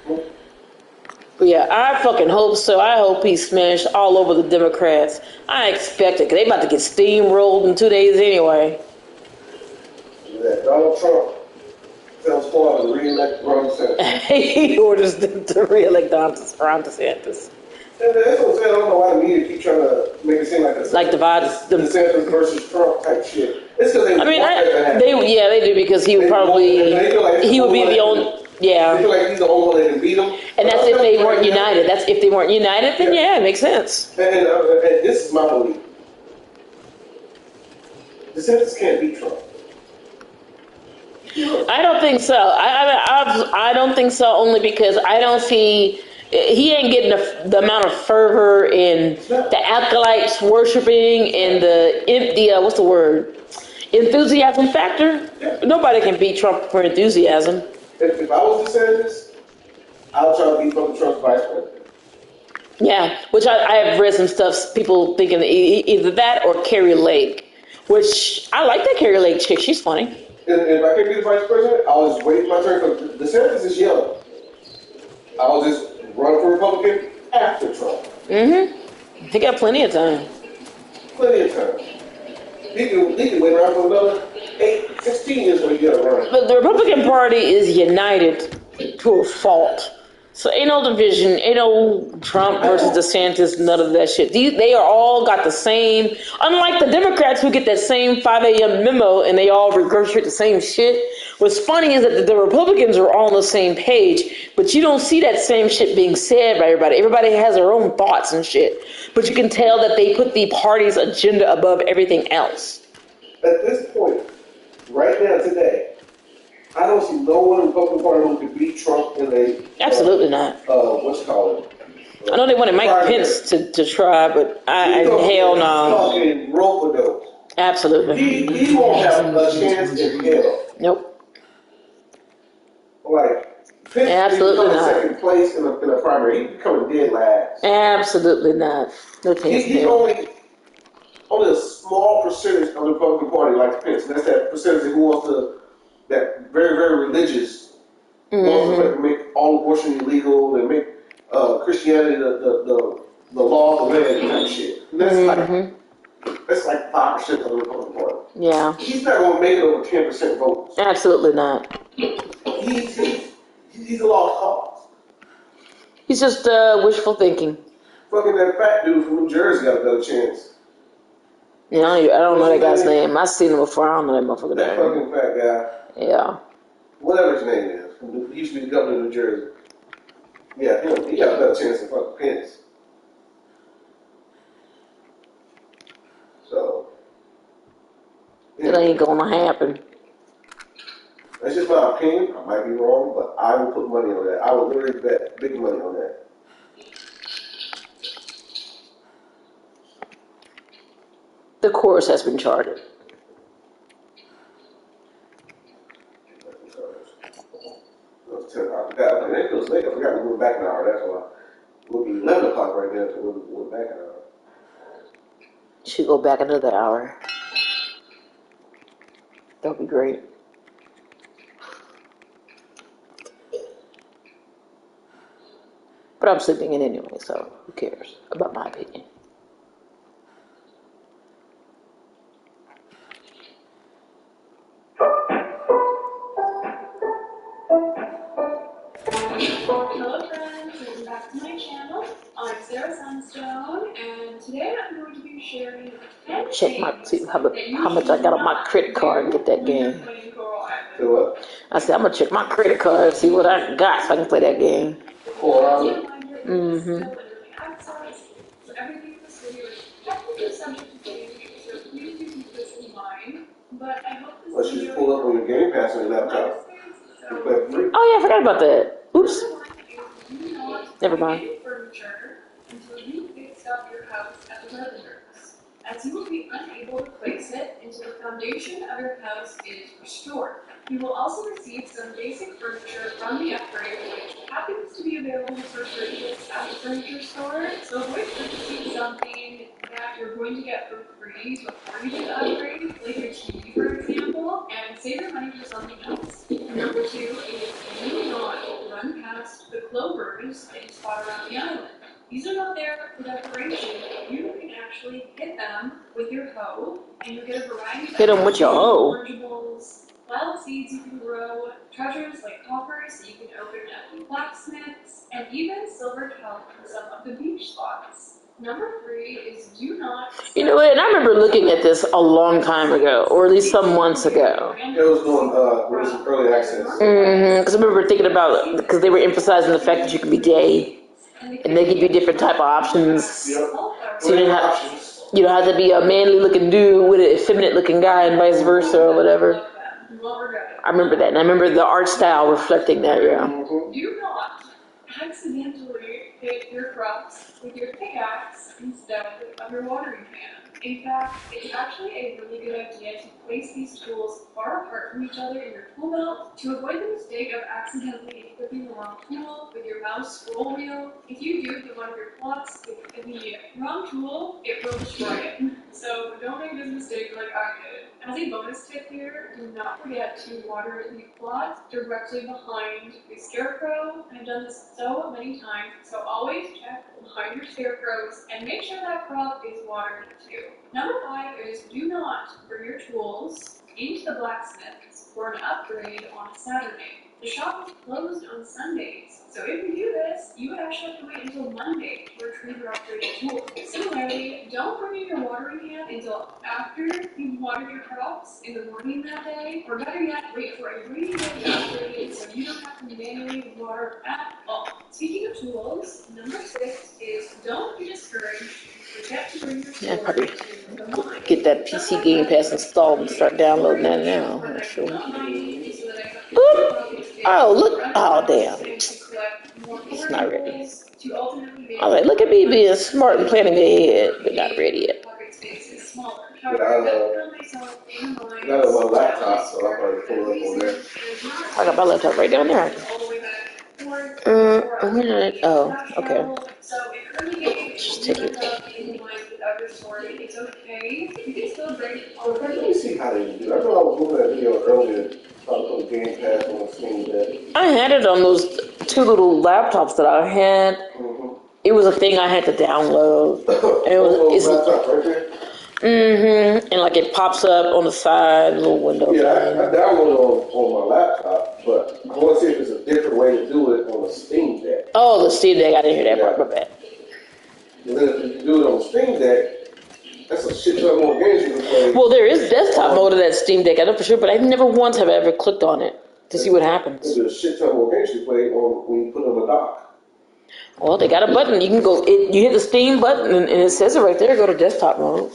But yeah, I fucking hope so. I hope he smashed all over the Democrats. I expect it, because they about to get steamrolled in 2 days anyway. Yeah, Donald Trump tells Florida to re-elect Ron DeSantis. He orders them to re-elect Ron DeSantis. Yeah, that's what I'm saying. I don't know why the media keep trying to make it seem like this. Like divide them. DeSantis versus Trump type shit. It's because they they do, because he would probably, he would be the only, yeah. They feel like he's the only one that can beat them. And that's if they weren't united. That's if they weren't united, then yeah, it makes sense. And this is my belief. DeSantis can't beat Trump. I don't think so. I don't think so, only because I don't see, he ain't getting the amount of fervor in the acolytes worshiping and the what's the word? Enthusiasm factor. Yeah. Nobody can beat Trump for enthusiasm. If I was DeSantis, I would try to beat Trump's vice president. Yeah, which I have read some stuff, people thinking either that or Carrie Lake. Which I like that Carrie Lake chick. She's funny. And if I can't be the vice president, I'll just wait my turn. Because DeSantis is young. I'll just run for Republican after Trump. Mm-hmm. He got plenty of time. Plenty of time. He can wait around for another 16 years when he get around. But the Republican Party is united to a fault. So ain't no division, ain't no Trump versus DeSantis, none of that shit. They are all got the same, unlike the Democrats who get that same 5 a.m. memo and they all regurgitate the same shit. What's funny is that the Republicans are all on the same page, but you don't see that same shit being said by everybody. Everybody has their own thoughts and shit. But you can tell that they put the party's agenda above everything else. At this point, right now, today, I don't see no one in the Republican Party who could beat Trump in a... Absolutely not. What's it called? I know they wanted Mike Pence to try, but hell no. Fucking rope-a-dope. Absolutely. He won't have a chance in hell. Nope. Like, Pence absolutely is not. Second place in a primary. He's becoming dead last. Absolutely not. No chance. He's only a small percentage of the Republican Party likes Pence. And that's that percentage who wants to... that very, very religious wants to make all abortion illegal and make Christianity the law of the land type shit. And that's like 5% of the Republican Party. Yeah. He's not going to make it over 10% votes. Absolutely not. He's a lost cause. He's just wishful thinking. Fucking that fat dude from New Jersey got a better chance. Yeah, I don't know that guy's name. I've seen him before. I don't know that motherfucker. That fucking fat guy. Yeah. Whatever his name is. He used to be the governor of New Jersey. Yeah, he got a better chance than fucking Pence. So. It ain't gonna happen. That's just my opinion. I might be wrong, but I will put money on that. I will literally bet big money on that. The course has been charted. I forgot we went back an hour. That's why. We'll be 11 o'clock right now, so we'll back an hour. Should go back another hour. That'll be great. But I'm sleeping in anyway, so who cares about my opinion? Hello friends, welcome back to my channel. I'm Sarah Sunstone, and today I'm going to be sharing 10 Check see how much I got on my credit card and get that game. I said I'm gonna check my credit card, see what I got so I can play that game. Mm-hmm. So everything in this video is technically subject to change, so please do keep this in mind. But I hope this Let's just pull up on your Game Pass on your laptop. Oh yeah, I forgot about that. Oops. Never mind. Furniture until you fix up your house at the carpenters, as you will be unable to place it until the foundation of your house is restored. You will also receive some basic furniture from the upgrade, which happens to be available for purchase at the furniture store. So avoid purchasing something that you're going to get for free before you do the upgrade, like your TV, for example, and save your money for something else. Number 2 is do not run past the clovers that you spot around the island. These are not there for decoration. You can actually hit them with your hoe, and you get a variety of hit them with your hoe. Incorrigibles, wild seeds you can grow, treasures like coppers that you can open at blacksmiths, and even silver kelp for some of the beach spots. Number 3 is do not... You know what, and I remember looking at this a long time ago, or at least some months ago. It was going, it was early access. Because I remember thinking about, because they were emphasizing the fact that you could be gay, and they give you different type of options. So you don't have to be a manly looking dude with an effeminate looking guy and vice versa or whatever. I remember that, and I remember the art style reflecting that, yeah. Do not accidentally hit your crops with your pickaxe instead of your watering can. In fact, it's actually a really good idea to place these tools far apart from each other in your tool belt to avoid the mistake of accidentally equipping the wrong tool with your mouse scroll wheel. If you do hit one of your plots with the wrong tool, it will destroy it. So don't make this mistake like I As a bonus tip here, do not forget to water the plot directly behind the scarecrow. I've done this so many times, so always check behind your scarecrows and make sure that crop is watered too. Number 5 is do not bring your tools into the blacksmith's for an upgrade on Saturday. The shop is closed on Sundays, so if you do this, you would actually have to wait until Monday to retrieve your upgraded tool. Similarly, don't bring in your watering can until after you've watered your crops in the morning that day, or better yet, wait for a rainy day to upgrade so you don't have to manually water at all. Speaking of tools, number 6 is don't be discouraged. Forget to bring your tools probably to the mine. get that PC Game Pass installed and start downloading that now. I'm sure. Oop. Oh, look. Oh, damn. It's not ready. I was like, look at me being smart and planning ahead, but not ready yet. I got my laptop, so I'll probably pull it up on there. I got my laptop right down there. Where did it? Oh, okay. Just take it. Let me see how they do. I know I was looking at a video earlier about the Game Pass on the Steam Deck. I had it on those 2 little laptops that I had. Mm-hmm. It was a thing I had to download. And it was, laptop right there? and like it pops up on the side, little window. Yeah, I downloaded on my laptop, but I want to see if there's a different way to do it on the Steam Deck. Oh, the Steam Deck. I didn't hear that part. My bad. And then if you do it on the Steam Deck, that's a shit ton more games you can play. Well, there is desktop mode of that Steam Deck, I know for sure, but I never once have ever clicked on it to see what happens. There's a shit ton more games you play when you put it on the dock. Well, they got a button. You can go. You hit the Steam button, and it says it right there. Go to desktop mode.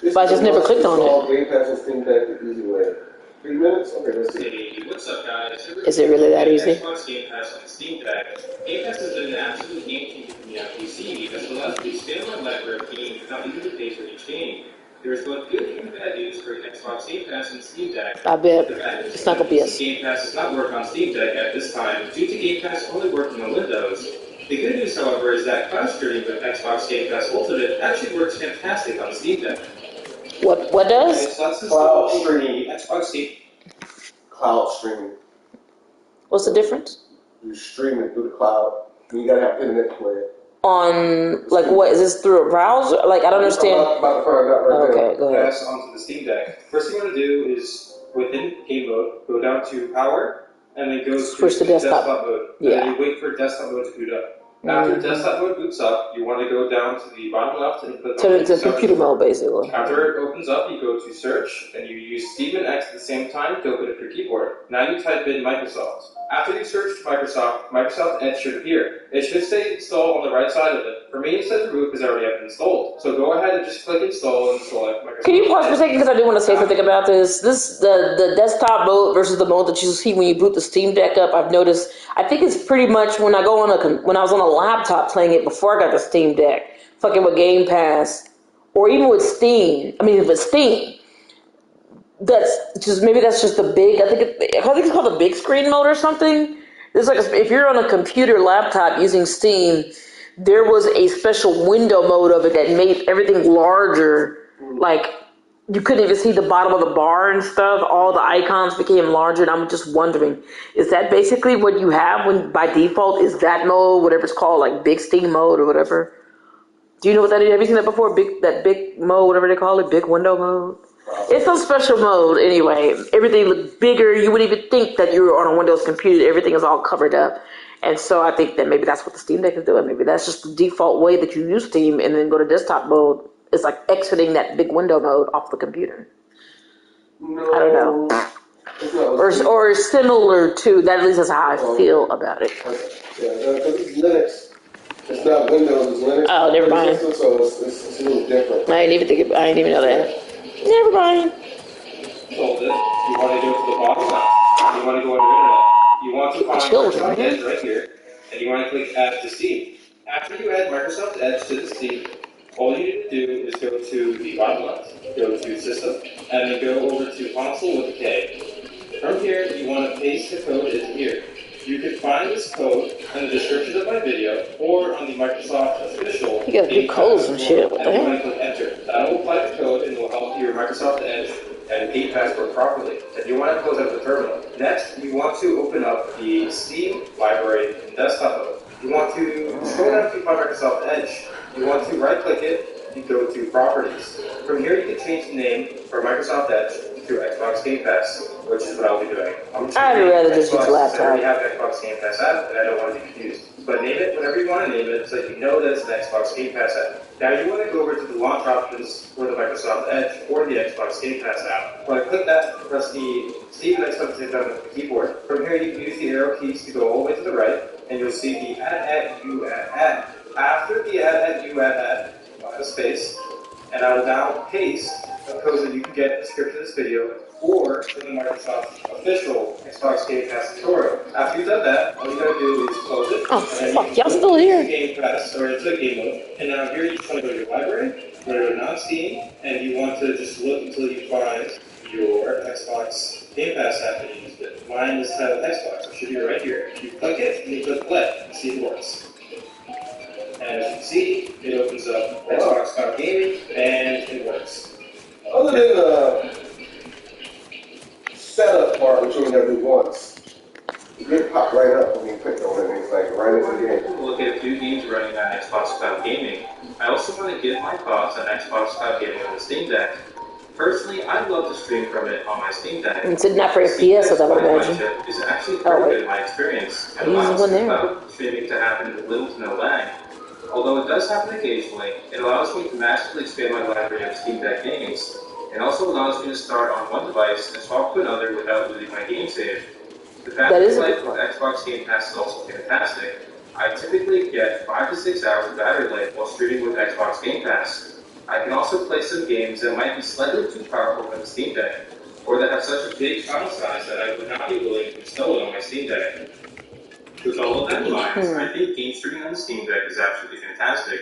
But I just never clicked on it. Game Pass and Steam Deck the easy way. 3 minutes? Okay, let's see. Hey, what's up, guys? Is it really that easy? Xbox Game Pass on Steam Deck. Game Pass has been an absolute game changer for me on PC because it allows me to expand my library of games without needing to pay for each game. There is both good and bad news for Xbox Game Pass and Steam Deck. I bet it's not gonna be us. Game Pass does not work on Steam Deck at this time due to Game Pass only working on Windows. The good news, however, is that cloud streaming with Xbox Game Pass Ultimate actually works fantastic on the Steam Deck. What does? It's not Cloud streaming. Xbox Steam. Cloud streaming. What's the difference? You stream it through the cloud. You gotta have internet to play it. On, like, what, is this through a browser? Like, I don't understand. I'm about to find out right now. Okay, go ahead. Pass onto the Steam Deck. First thing you want to do is, within game mode, go down to power, and then go Switch to to desktop mode. Yeah. And then you wait for desktop mode to boot up. After desktop mode boots up, you want to go down to the bottom left and click on to computer mode, basically. After it opens up, you go to search, and you use Steam and X at the same time to open up your keyboard. Now you type in Microsoft. After you search Microsoft Edge should appear. It should say install on the right side of it. For me, it says root because I already have it installed. So go ahead and just click install and install it. Microsoft. Can you pause for a second because I do want to say something about this. The desktop mode versus the mode that you see when you boot the Steam Deck up. I've noticed. I think it's pretty much when I was on a laptop playing it before I got the Steam Deck, fucking with Game Pass, or even with Steam. I mean, if it's Steam, that's just the big. I think it's called the big screen mode or something. It's like if you're on a computer laptop using Steam, there was a special window mode of it that made everything larger. Like you couldn't even see the bottom of the bar and stuff. All the icons became larger, and I'm just wondering, is that basically what you have when by default is that mode, whatever it's called, like big Steam mode or whatever? Do you know what that is? Have you seen that before? That big mode, whatever they call it, big window mode? It's some special mode anyway. Everything looked bigger. You wouldn't even think that you were on a Windows computer. Everything is all covered up. And so I think that maybe that's what the Steam Deck is doing. Maybe that's just the default way that you use Steam and then go to desktop mode. It's like exiting that big window mode off the computer. No, I don't know. Or similar to that. At least that's how I feel about it. Yeah, because it's Linux. It's not Windows. It's Linux. Oh, never mind. So it's a little different. I didn't even know that. Never mind. Hold it. You want to go to the bottom left. You want to go under internet. You want to find Microsoft Edge right here, and you want to click Add to Steam. After you add Microsoft Edge to the Steam, all you need to do is go to the bottom left, go to System, and then go over to Console with a K. From here, you want to paste the code into here. You can find this code in the description of my video or on the Microsoft official. You gotta do codes and shit. What the and you heck? want to click Enter. That will apply the code and will help your Microsoft Edge and Game Pass work properly. And you want to close out the terminal. Next, you want to open up the Steam library in desktop mode. You want to scroll down to Microsoft Edge. You want to right-click it and go to Properties. From here, you can change the name for Microsoft Edge to Xbox Game Pass, which is what I'll be doing. I'd rather just use laptop. I already have an Xbox Game Pass app, and I don't want to be confused. But name it whatever you want to name it, so that you know that it's an Xbox Game Pass app. Now you want to go over to the launch options for the Microsoft Edge or the Xbox Game Pass app. When I click that, press the Steam and Xbox Game Pass with the keyboard. From here, you can use the arrow keys to go all the way to the right, and you'll see the add. After the add a space, and I will now paste a code that you can get in the description of this video or in the Microsoft official Xbox Game Pass tutorial. After you've done that, all you gotta do is close it. Oh, fuck, y'all still here? Game Pass, or into game mode. And now here you just want to go to your library, go to non-Steam, and you want to just look until you find your Xbox Game Pass app that you used it. Mine is titled Xbox, it should be right here. You click it, and you click play, and see if it works. And as you can see, it opens up Xbox Cloud Gaming, and it works. Other than the setup part, which we never do once, you get popped right up when you click on it, and it's like right into the game. Look at a few games running on Xbox Cloud Gaming. I also want to give my thoughts on Xbox Cloud Gaming on the Steam Deck. Personally, I love to stream from it on my Steam Deck. It's not for your PS, I would imagine. It's actually pretty good in my experience. And allows cloud streaming to happen with little to no lag. Although it does happen occasionally, it allows me to massively expand my library of Steam Deck games. It also allows me to start on one device and swap to another without losing my game save. The battery life with Xbox Game Pass is also fantastic. I typically get 5 to 6 hours of battery life while streaming with Xbox Game Pass. I can also play some games that might be slightly too powerful for the Steam Deck, or that have such a big file size that I would not be willing to install it on my Steam Deck. With all of that in mind, I think game streaming on the Steam Deck is absolutely fantastic.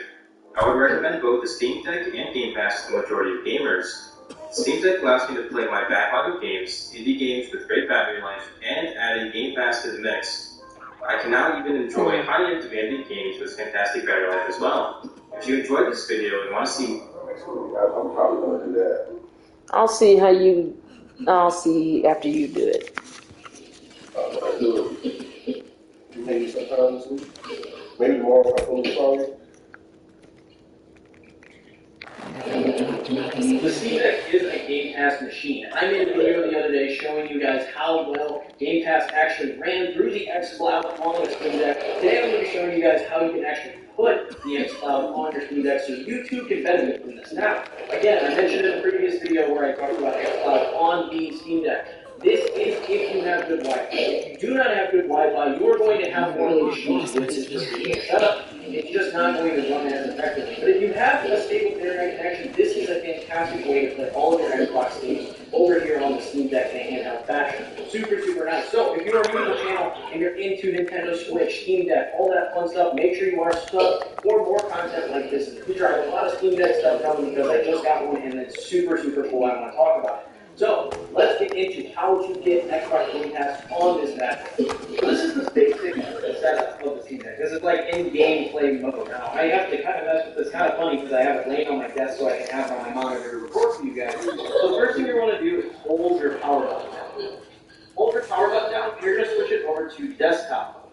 I would recommend both the Steam Deck and Game Pass to the majority of gamers. The Steam Deck allows me to play my backlog of games, indie games with great battery life, and adding Game Pass to the mix. I can now even enjoy high-end demanding games with fantastic battery life as well. If you enjoyed this video and want to see... I'm probably going to do that. I'll see after you do it. Maybe sometime this week. Maybe tomorrow if I finish sorry. The Steam Deck is a Game Pass machine. I made a video the other day showing you guys how well Game Pass actually ran through the xCloud on the Steam Deck. Today I'm going to be showing you guys how you can actually put the xCloud on your Steam Deck so you too can benefit from this. Now, again, I mentioned in a previous video where I talked about xCloud on the Steam Deck. This is if you have good Wi-Fi. If you do not have good Wi-Fi, you are going to have one of these machines which is just being shut up. It's just not going to run as effectively. But if you have a stable internet connection, this is a fantastic way to play all of your Xbox games over here on the Steam Deck in a handheld fashion. Super, super nice. So if you are new to the channel and you're into Nintendo Switch, Steam Deck, all that fun stuff, make sure you are subbed for more content like this in the future. I have a lot of Steam Deck stuff coming because I just got one and it's super, super cool. I want to talk about it. So, let's get into how to get Xbox Game Pass on this map. So this is the basic setup of the Steam Deck. This is like in-game play mode. Now, I have to kind of mess with this. It's kind of funny because I have it laying on my desk so I can have it on my monitor to record for you guys. So the first thing you want to do is hold your power button down. Hold your power button down, you're going to switch it over to desktop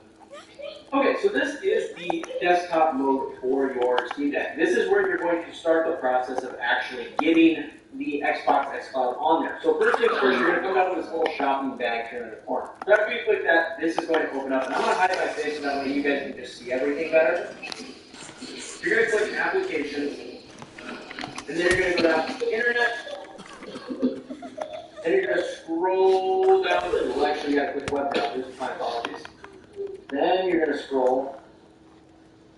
mode. Okay, so this is the desktop mode for your Steam Deck. This is where you're going to start the process of actually getting the Xbox xCloud on there. So first things first, you're going to come out with this little shopping bag here in the corner. So after you click that, this is going to open up, and I'm going to hide my face so that way you guys can just see everything better. You're going to click Applications, and then you're going to go down to Internet, and you're going to scroll down to the actually you got to click Web Browsers, my apologies. Then you're going to scroll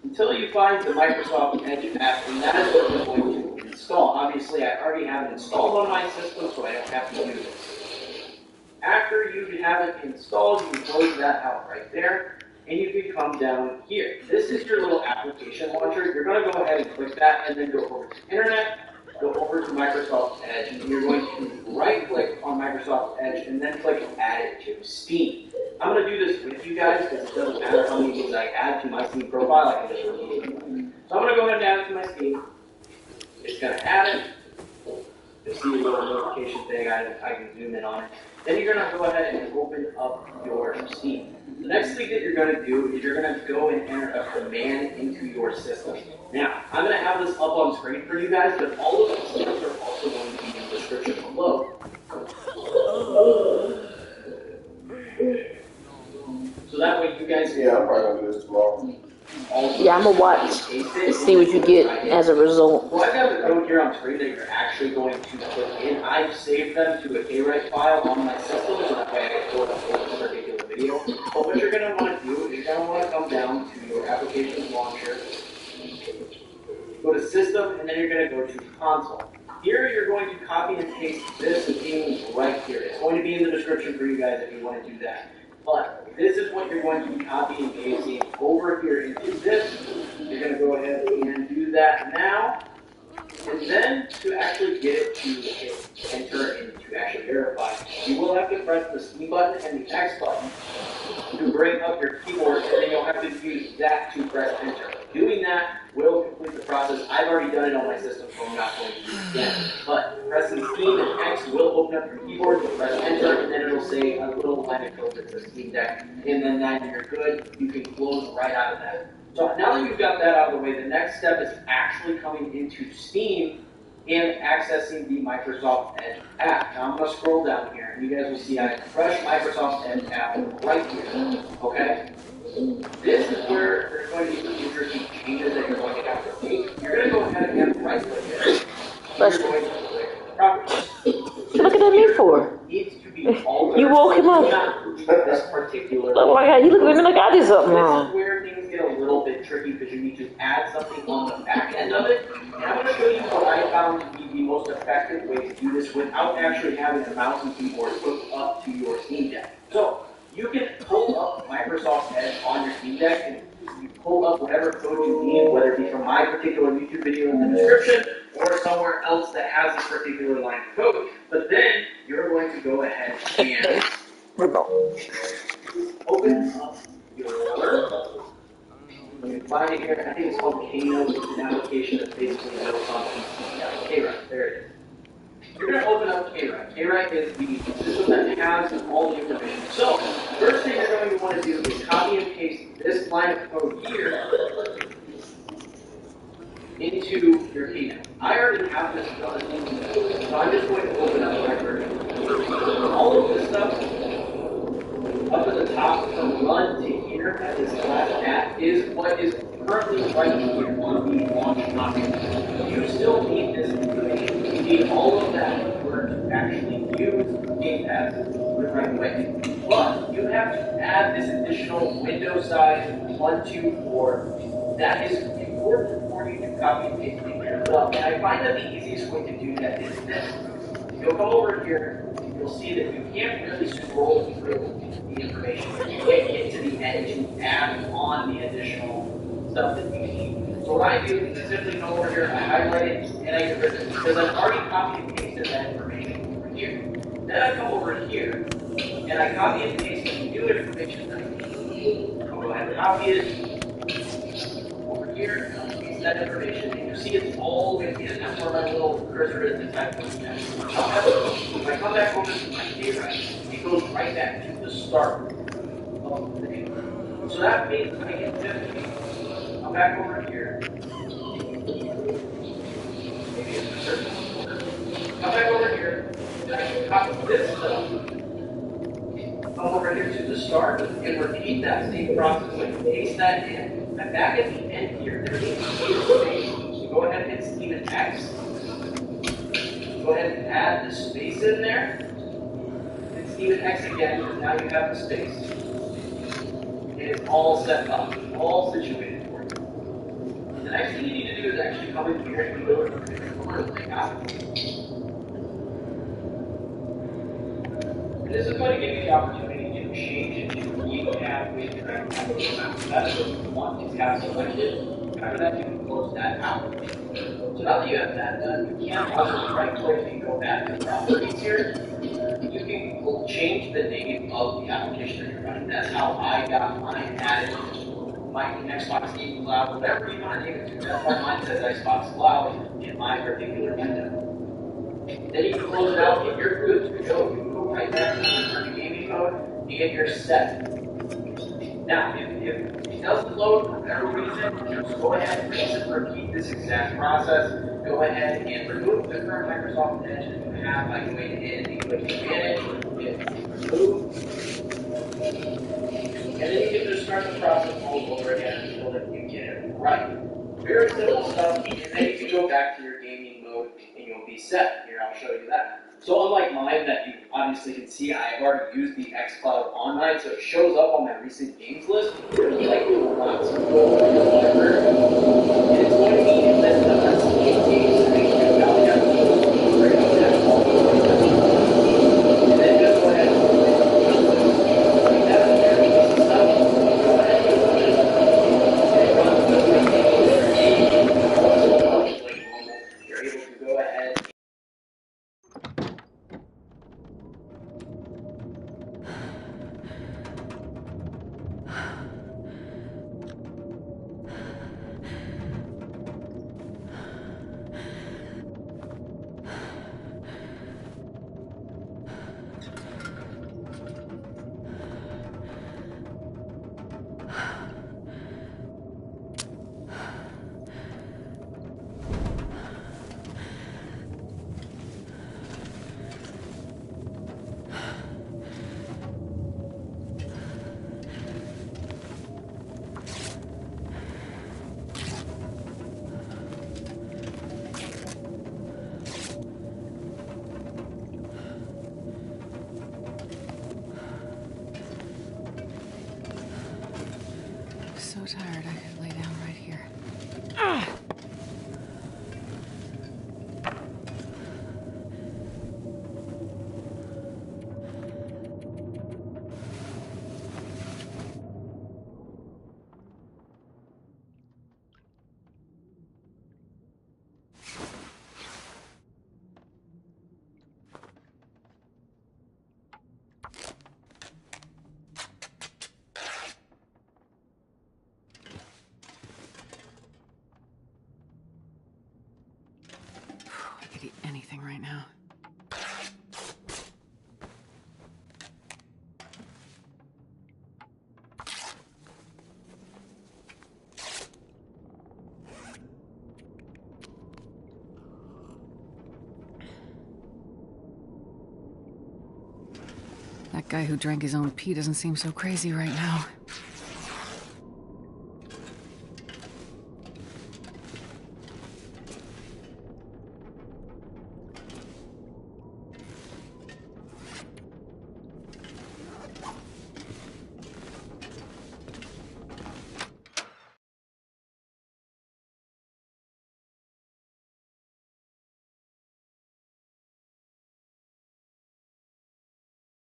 until you find the Microsoft Edge app, and that is what you're going to install. Obviously, I already have it installed on my system, so I don't have to use it. After you have it installed, you can close that out right there, and you can come down here. This is your little application launcher. You're going to go ahead and click that, and then go over to Internet, go over to Microsoft Edge, and you're going to right-click on Microsoft Edge, and then click Add it to Steam. I'm going to do this with you guys, because it doesn't matter how many things I add to my Steam profile, I can just remove them. So I'm going to go ahead and add it to my Steam. It's going to add it. You'll see a little notification thing. I can zoom in on it. Then you're going to go ahead and open up your Steam. The next thing that you're going to do is you're going to go and enter a command into your system. Now, I'm going to have this up on screen for you guys, but all of these things are also going to be in the description below. So that way you guys... Yeah, I'm probably going to do this tomorrow. Yeah, I'm going to watch and see what you get as a result. Well, I've got the code here on screen that you're actually going to put in. I've saved them to a KWrite file on my system, so that way I can pull it up for this particular video. But what you're going to want to do is you're going to want to come down to your applications launcher, go to System, and then you're going to go to Console. Here you're going to copy and paste this theme right here. It's going to be in the description for you guys if you want to do that. But this is what you're going to be copying and pasting over here into this. You're going to go ahead and do that now. And then to actually get it to hit enter and to actually verify, you will have to press the C button and the X button to bring up your keyboard, and then you'll have to use that to press enter. Doing that will complete the process. I've already done it on my system, so I'm not going to do it again. But pressing Steam and X will open up your keyboard, you'll press enter, and then it'll say a little line of code that says Steam Deck, and then that you're good. You can close right out of that. So now that you've got that out of the way, the next step is actually coming into Steam and accessing the Microsoft Edge app. Now I'm going to scroll down here, and you guys will see I have a fresh Microsoft Edge app right here, okay? This is where there's going to be some interesting changes that you're going to have to make. You're going to go ahead and right-click it. You're going to click Properties. What you looking at me for? You woke him up. This particular. Oh my God, you look at me like I did something wrong. This is where things get a little bit tricky because you need to add something on the back end of it. And I'm going to show you what I found to be the most effective way to do this without actually having a mouse and keyboard hooked up to your Steam Deck. So you can pull up Microsoft Edge on your Steam Deck and you pull up whatever code you need, whether it be from my particular YouTube video in the description or somewhere else that has this particular line of code. But then you're going to go ahead and open up your, you can find it here, I think it's called Keynote. It's an application that's basically notes on PC. KWrite, there it is. You're going to open up KWrite. KWrite is the system that has all the information. So, first thing you're going to want to do is copy and paste this line of code here into your Keynote. I already have this done, so I'm just going to open up my version. All of this stuff up at the top from run to here at this last tab is what is currently right here on the launch document. You still need this information. You need all of that in order to actually use Game Pass the right way. But you have to add this additional window size 124 that is important for you to copy and paste in here. And I find that the easiest way to do that is this. You'll come over here, you'll see that you can't really scroll through the information. You can't get to the end to add on the additional stuff that you need. So what I do is simply come over here, I highlight it, and I get rid of it. Because I've already copied and pasted that information over here. Then I come over here, and I copy and paste the new information that I need. I'll go ahead and copy it over here, and I'll paste that information, and you see it's all the way in. That's where my little cursor is to type of that. If I come back over to my KWrite, it goes right back to the start of the thing. So that means I can just come back over here. Maybe it's a certain order. Come back over here, and I can copy this stuff. Come over here to the start and repeat that same process. I can paste that in. And back at the end here, there needs to be a space. So go ahead and hit Steam and X. Go ahead and add the space in there. Hit Steam and X again, and now you have the space. And it's all set up, all situated for you. The next thing you need to do is actually come in here and go to the corner of the copy. And this is going to give you the opportunity to change it to each tab with your amount. That's what you want to have selected. After that, you can close that out. So now that you have that done, you can also right click and go back to properties here. You can change the name of the application that you're running. That's how I got mine added. My Xbox Game Cloud, whatever you want to name it to. That's why mine says Xbox Cloud in my particular window. Then you can close it out, and you're good to go. You can go right back to the gaming mode, and you're set. Now, if it doesn't load for whatever reason, just go ahead and repeat this exact process. Go ahead and remove the current Microsoft Edge that you have by going in and clicking Manage, hit Remove, and then you can just start the process all over again until that you get it right. Very simple stuff, and then you can go back to your gaming mode and you'll be set. Here, I'll show you that. So unlike mine that you obviously can see, I've already used the xCloud Online, so it shows up on my recent games list. You're going to likely want to go over your library, and it's going to be in the games that you now have right on that wall. And then just go ahead and like that there, stuff. Go ahead and run it. And it runs the you're able to go ahead. So tired I could lay down right here. I could eat anything right now. That guy who drank his own pee doesn't seem so crazy right now.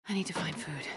I need to find food.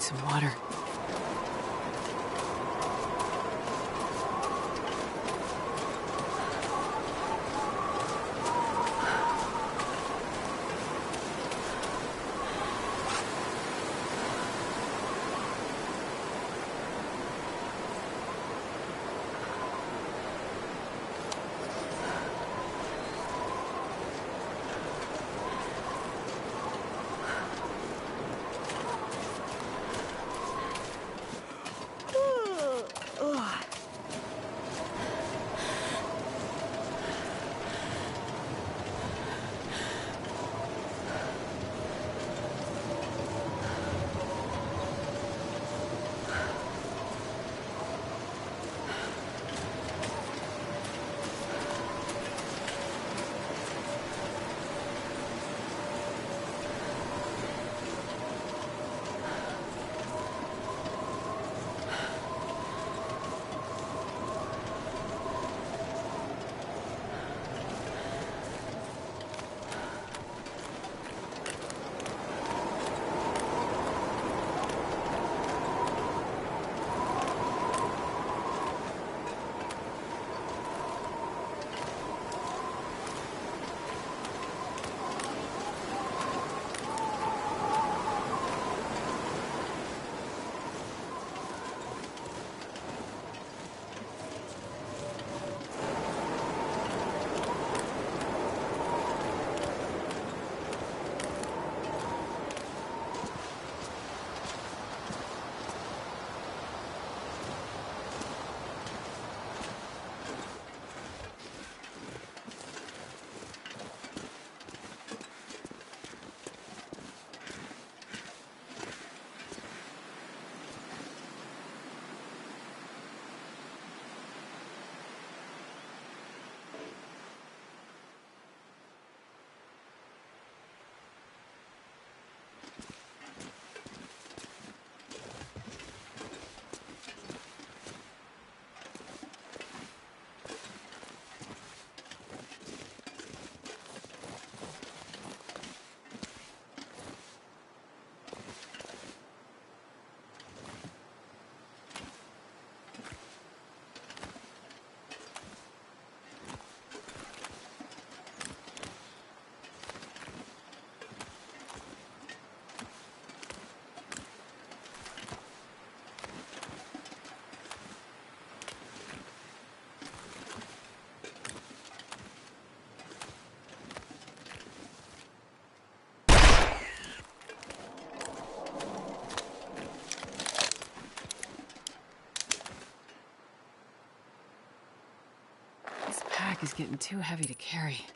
some water. This pack is getting too heavy to carry.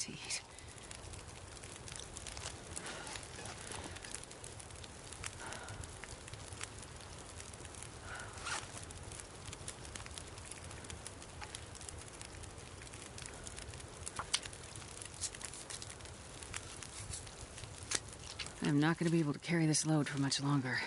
to eat. I'm not going to be able to carry this load for much longer.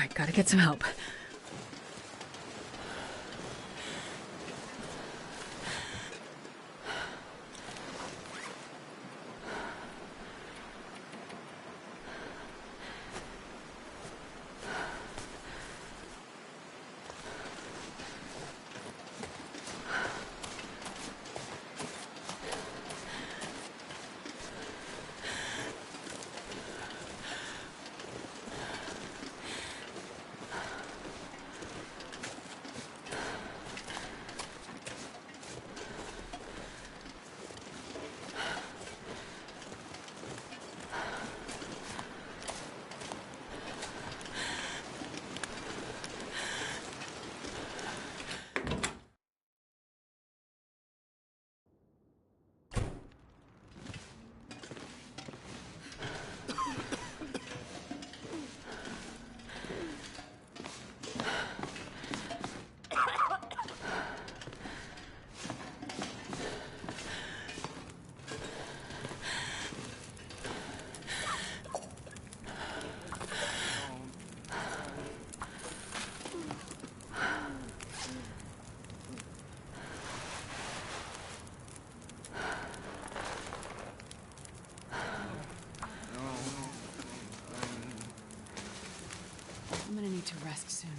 right, gotta get some help. I'm gonna need to rest soon.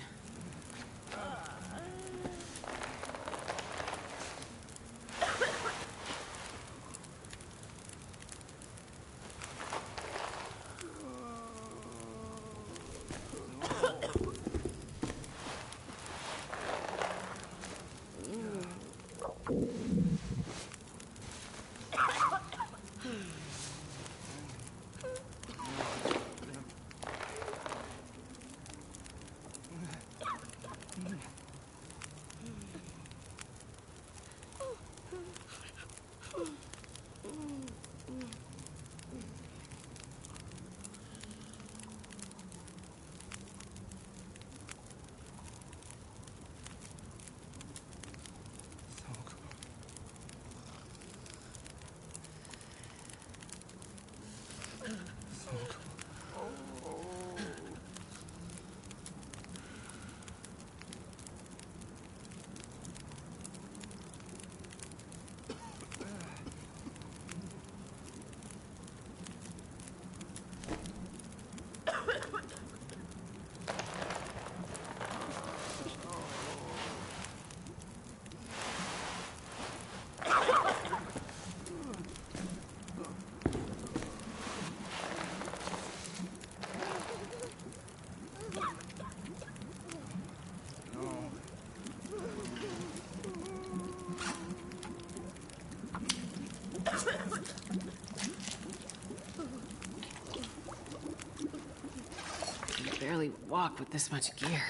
I can barely walk with this much gear.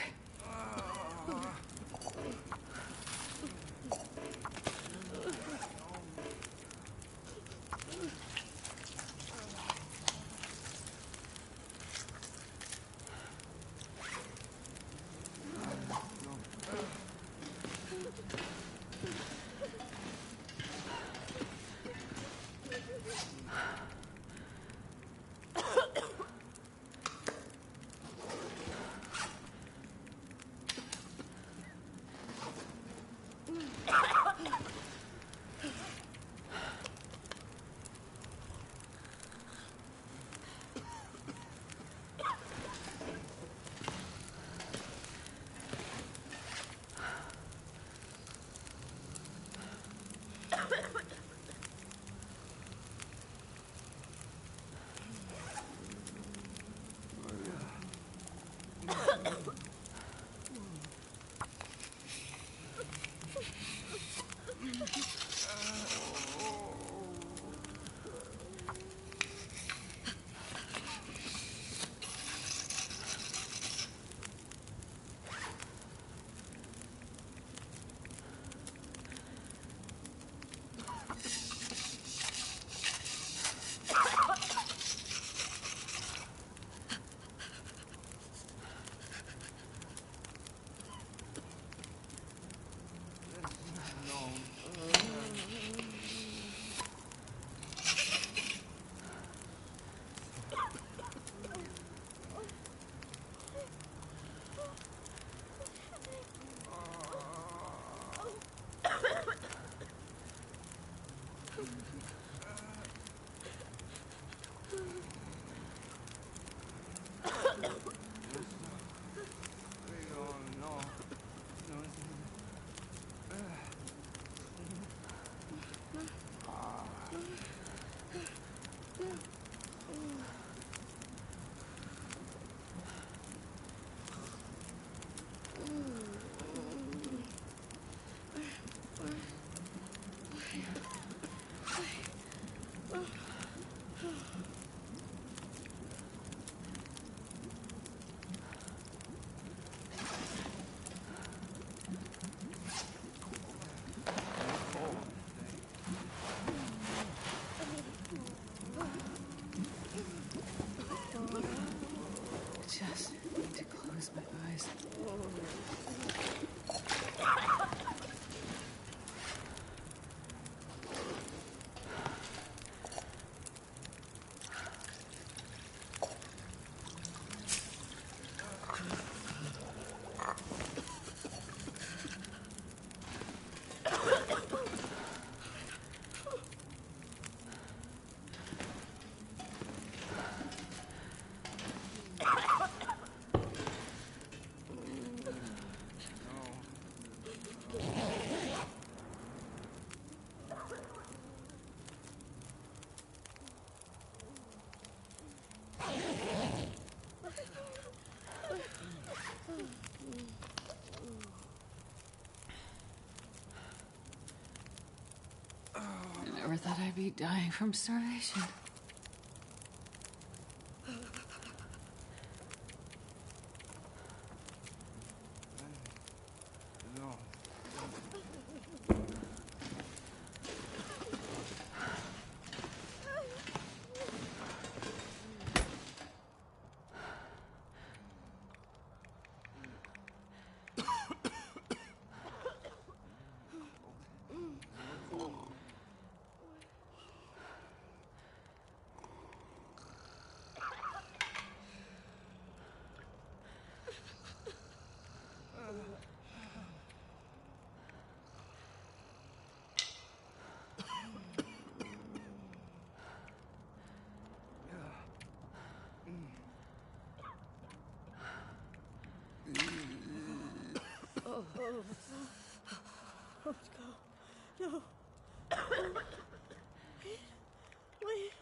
just need to close my eyes. I never thought I'd be dying from starvation. Let's go. No. Wait.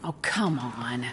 Oh, come on.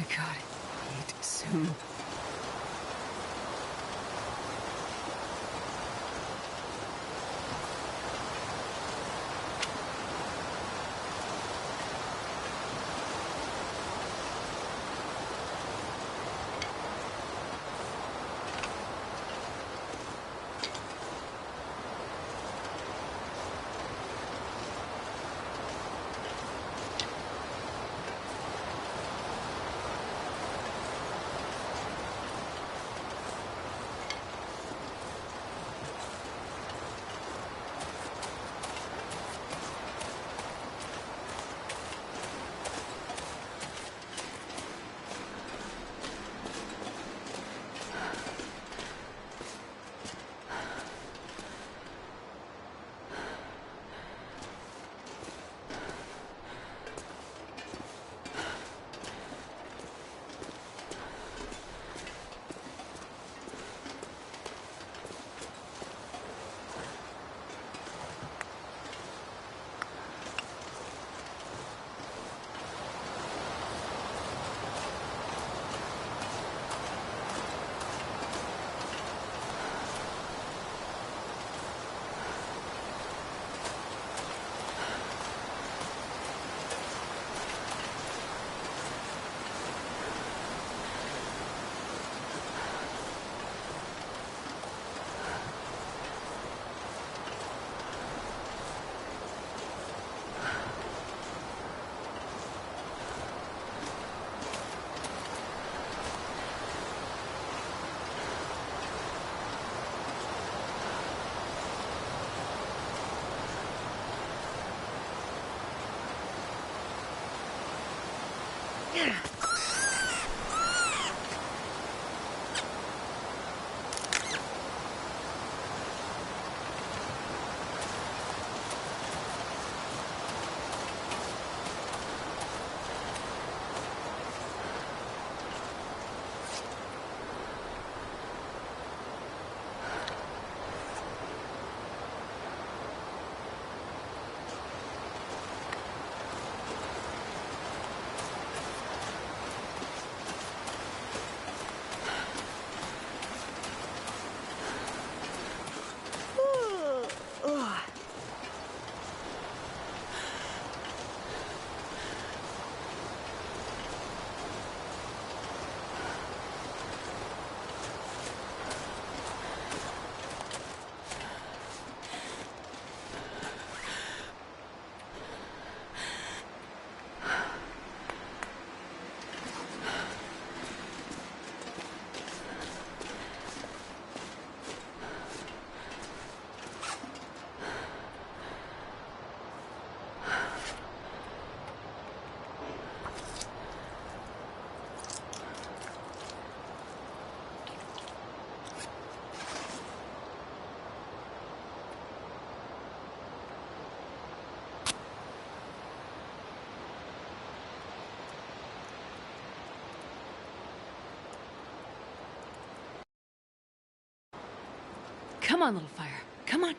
I gotta eat soon. Come on, little fire. Come on.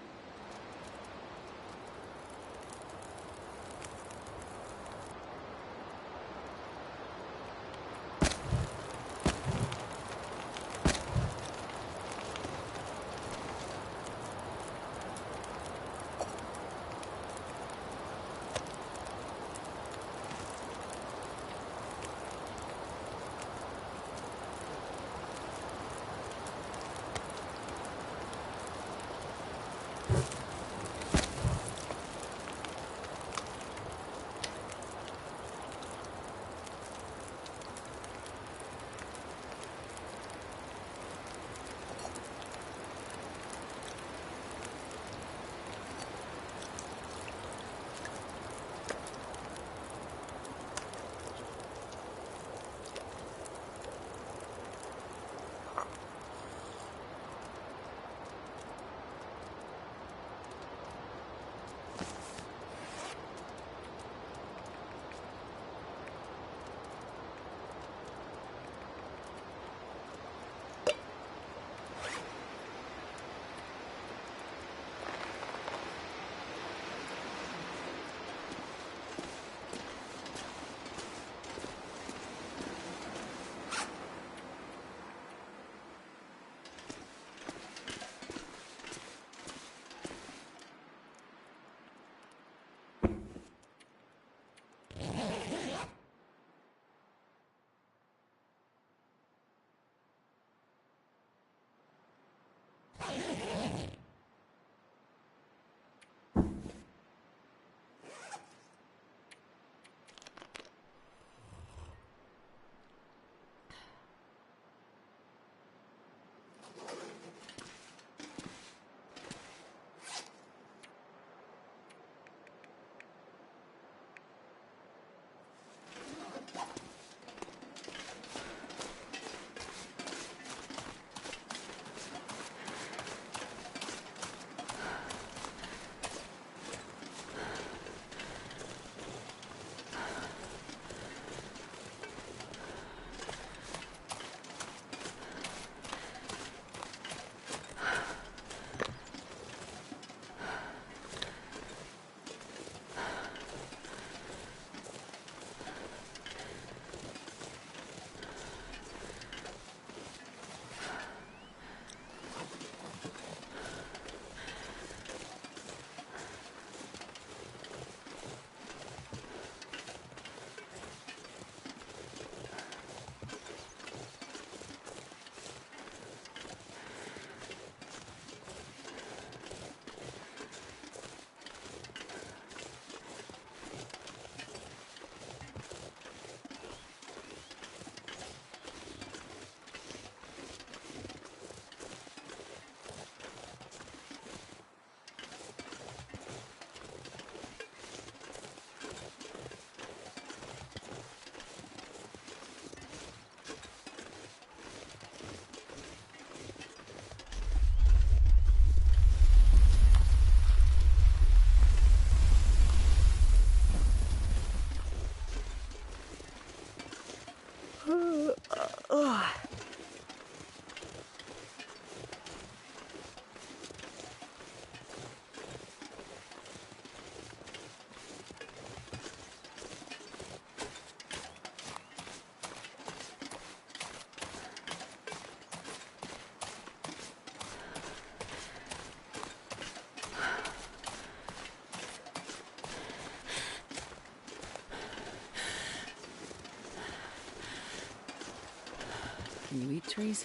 Can you eat trees?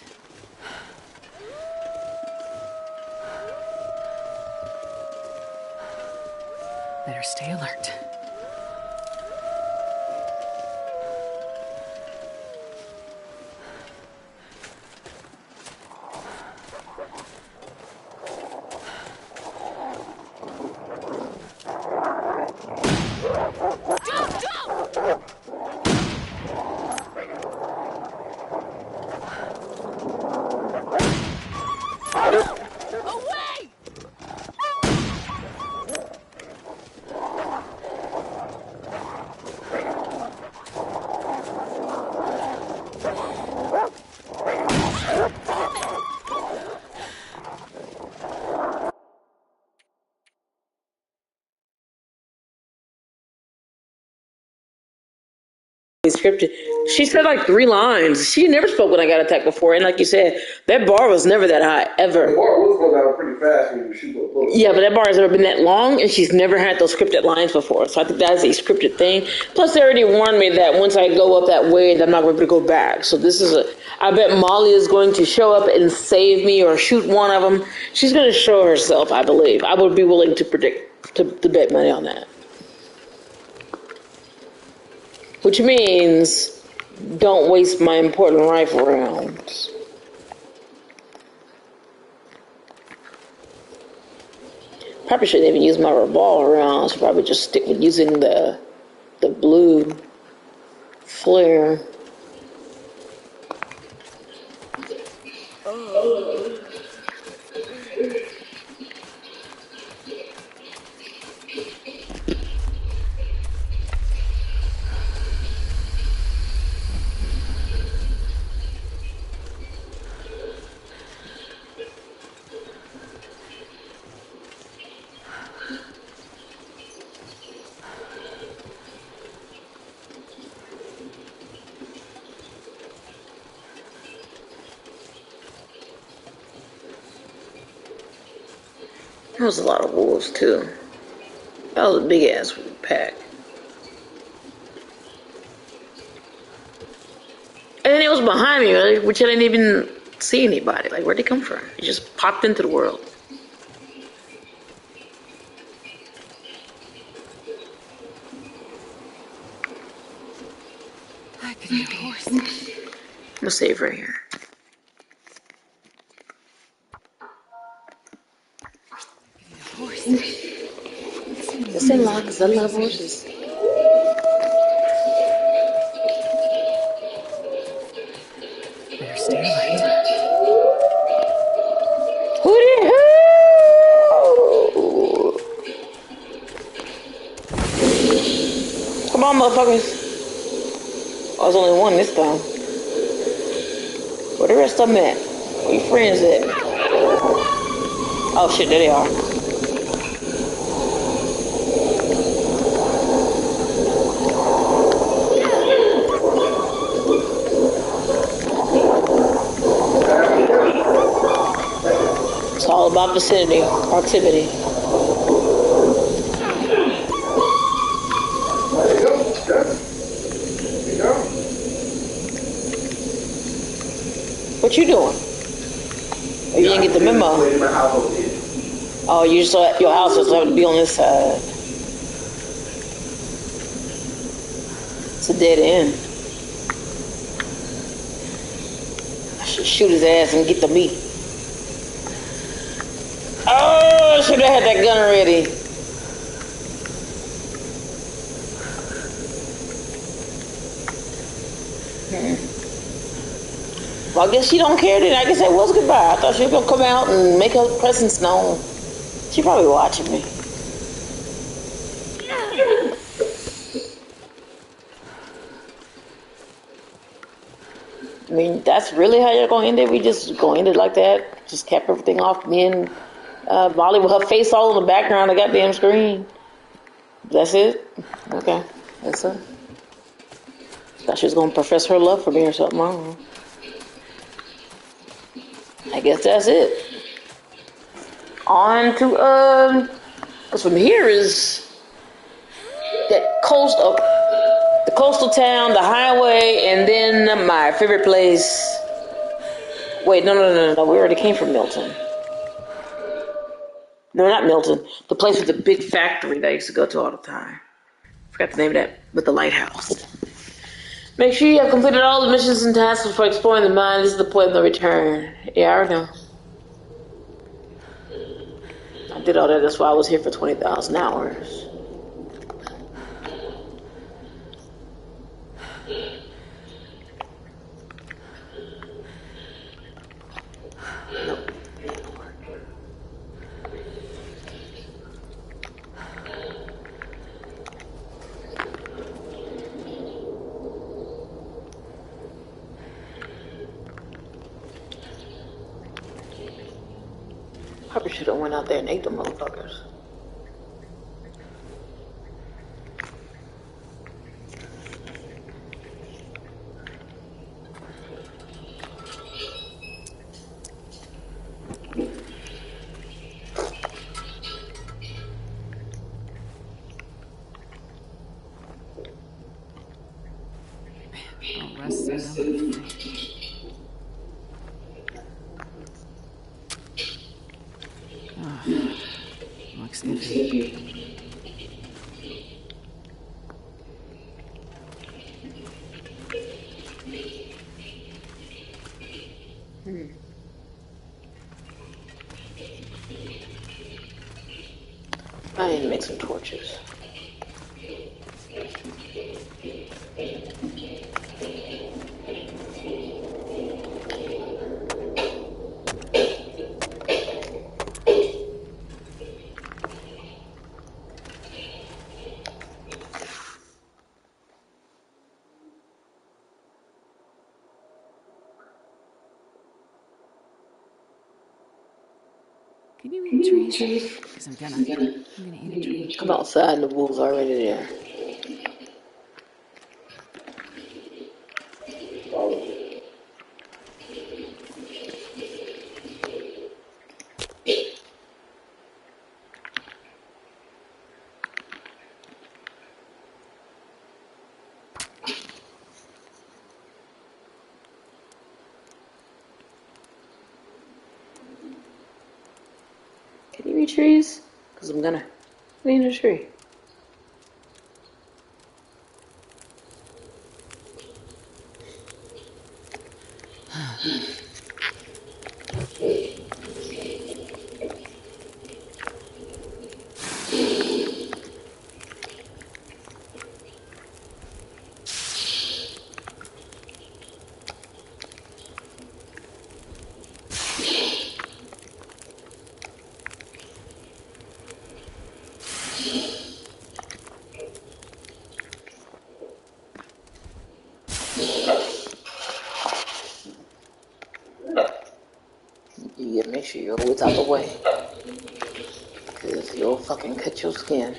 Better stay alert. Scripted. She said like 3 lines. She never spoke when I got attacked before, and like you said, that bar was never that high ever. The bar was going down pretty fast when you shoot those bullets. Yeah, but that bar has never been that long, and she's never had those scripted lines before. So I think that's a scripted thing. Plus, they already warned me that once I go up that way, that I'm not going to be able to go back. So this is I bet Molly is going to show up and save me or shoot one of them. She's going to show herself, I believe. I would be willing to to bet money on that. Which means, don't waste my important rifle rounds. Probably shouldn't even use my revolver rounds. Should probably just stick with using the blue flare. There was a lot of wolves too. That was a big ass pack. And then it was behind me, right? Which I didn't even see anybody. Like, where'd they come from? It just popped into the world. I could eat a horse. I'm gonna save right here. This ain't locked because I love horses. Better stay alert. Hootie hoo! Come on, motherfuckers. Oh, there's only one this time. Where the rest of them at? Where your friends at? Oh shit, there they are. It's all about vicinity, proximity. What you doing? Oh, you didn't get the memo. Oh, you just at your house just have to be on this side. It's a dead end. I should shoot his ass and get the meat. Oh, I should have had that gun ready. Well, I guess she don't care then. I guess that was goodbye. I thought she was going to come out and make her presence known. She probably watching me. I mean, that's really how you're going to end it? We just going to end it like that? Just kept everything off me and Molly with her face all in the background of the goddamn screen. That's it? Okay. That's it. Thought she was going to profess her love for me or something. I don't know. I guess that's it. On to, because from here is that the coastal town, the highway, and then my favorite place, Wait, no. We already came from Milton. No, not Milton. The place with the big factory that I used to go to all the time. Forgot the name of that, with the lighthouse. Make sure you have completed all the missions and tasks before exploring the mine. This is the point of no return. Yeah, I already know. I did all that. That's why I was here for 20,000 hours. Nope. Probably should have went out there and ate them motherfuckers. I'll rest soon. Looks iffy. I need to make some torches. Can you eat trees? Because I'm gonna eat a tree. Come outside and the wolves are already there. Can you eat trees? Because I'm gonna eat a tree. You gotta make sure your wood's out the way. Because you'll fucking cut your skin.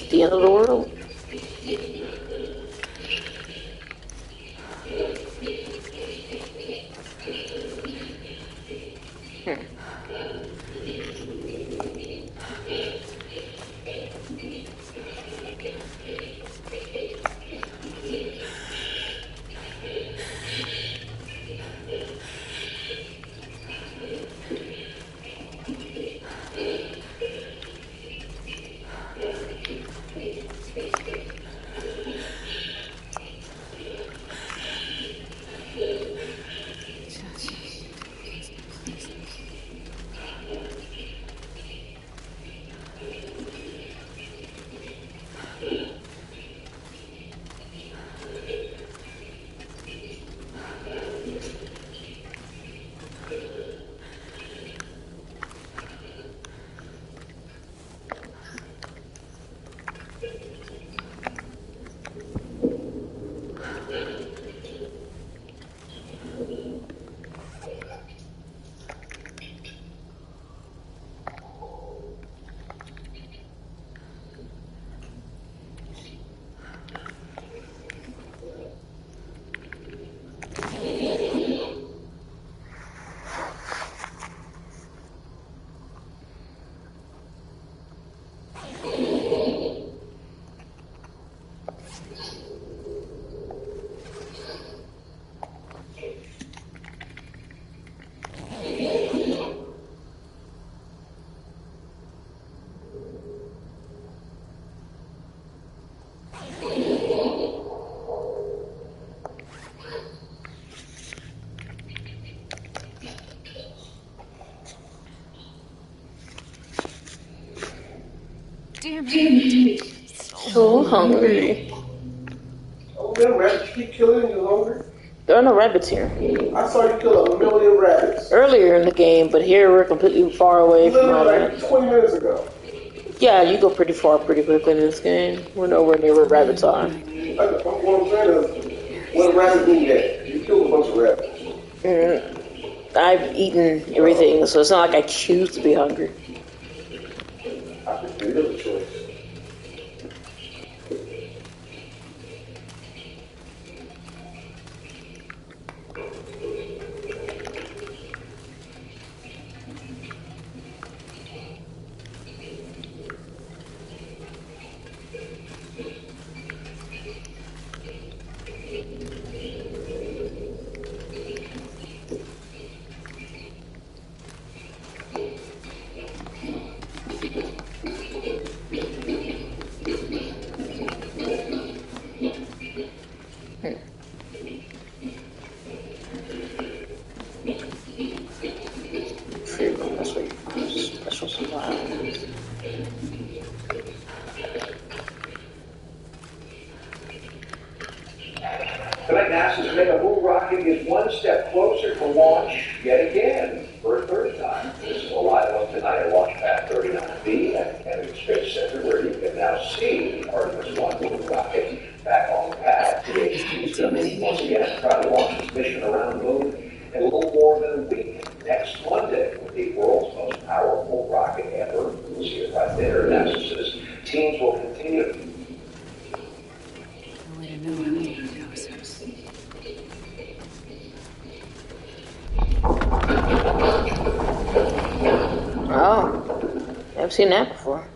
The end of the world. I'm hungry. So hungry. Oh, them rabbits keep killing you hungry? There are no rabbits here. I saw you kill 1 million rabbits. Earlier in the game, but here we're completely far away from all Literally that. like 20 minutes ago. Yeah, you go pretty far pretty quickly in this game. We're nowhere near where rabbits are. What I'm saying is, what a rabbit do get? You killed a bunch of rabbits. I've eaten everything, so it's not like I choose to be hungry. I could do the other choice. Special supplies. Tonight, NASA's Mega Moon rocket is one step closer to launch yet again for a third time. This is a live one tonight at Launch Pad 39B at the Kennedy Space Center, where you can now see the Artemis 1 moon rocket back on the pad. The agency is going to once again try to launch its mission around the moon in a little more than a week. Next Monday, with the world's most powerful rocket ever. You'll see it right there. NASA says teams will continue. No way to know how many it goes. Oh, I've seen that before.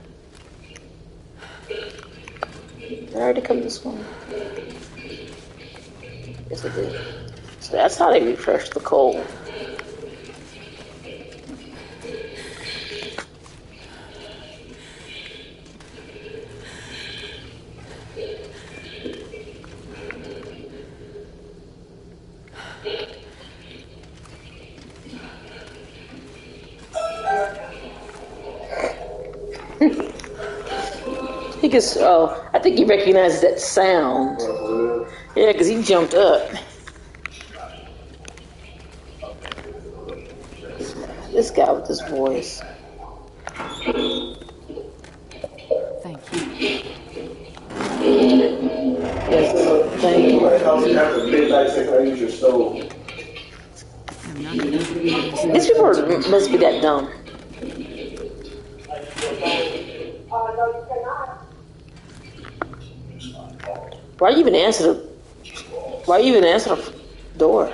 Did I already come this one? Yes, I did. So that's how they refresh the coal. He gets, I think he recognizes that sound. Yeah, because he jumped up. This guy with his voice. Thank you. Yes, thank you. After midnight, say, can I use your stove? I'm not gonna do These people must be that dumb. Why you even answer the door?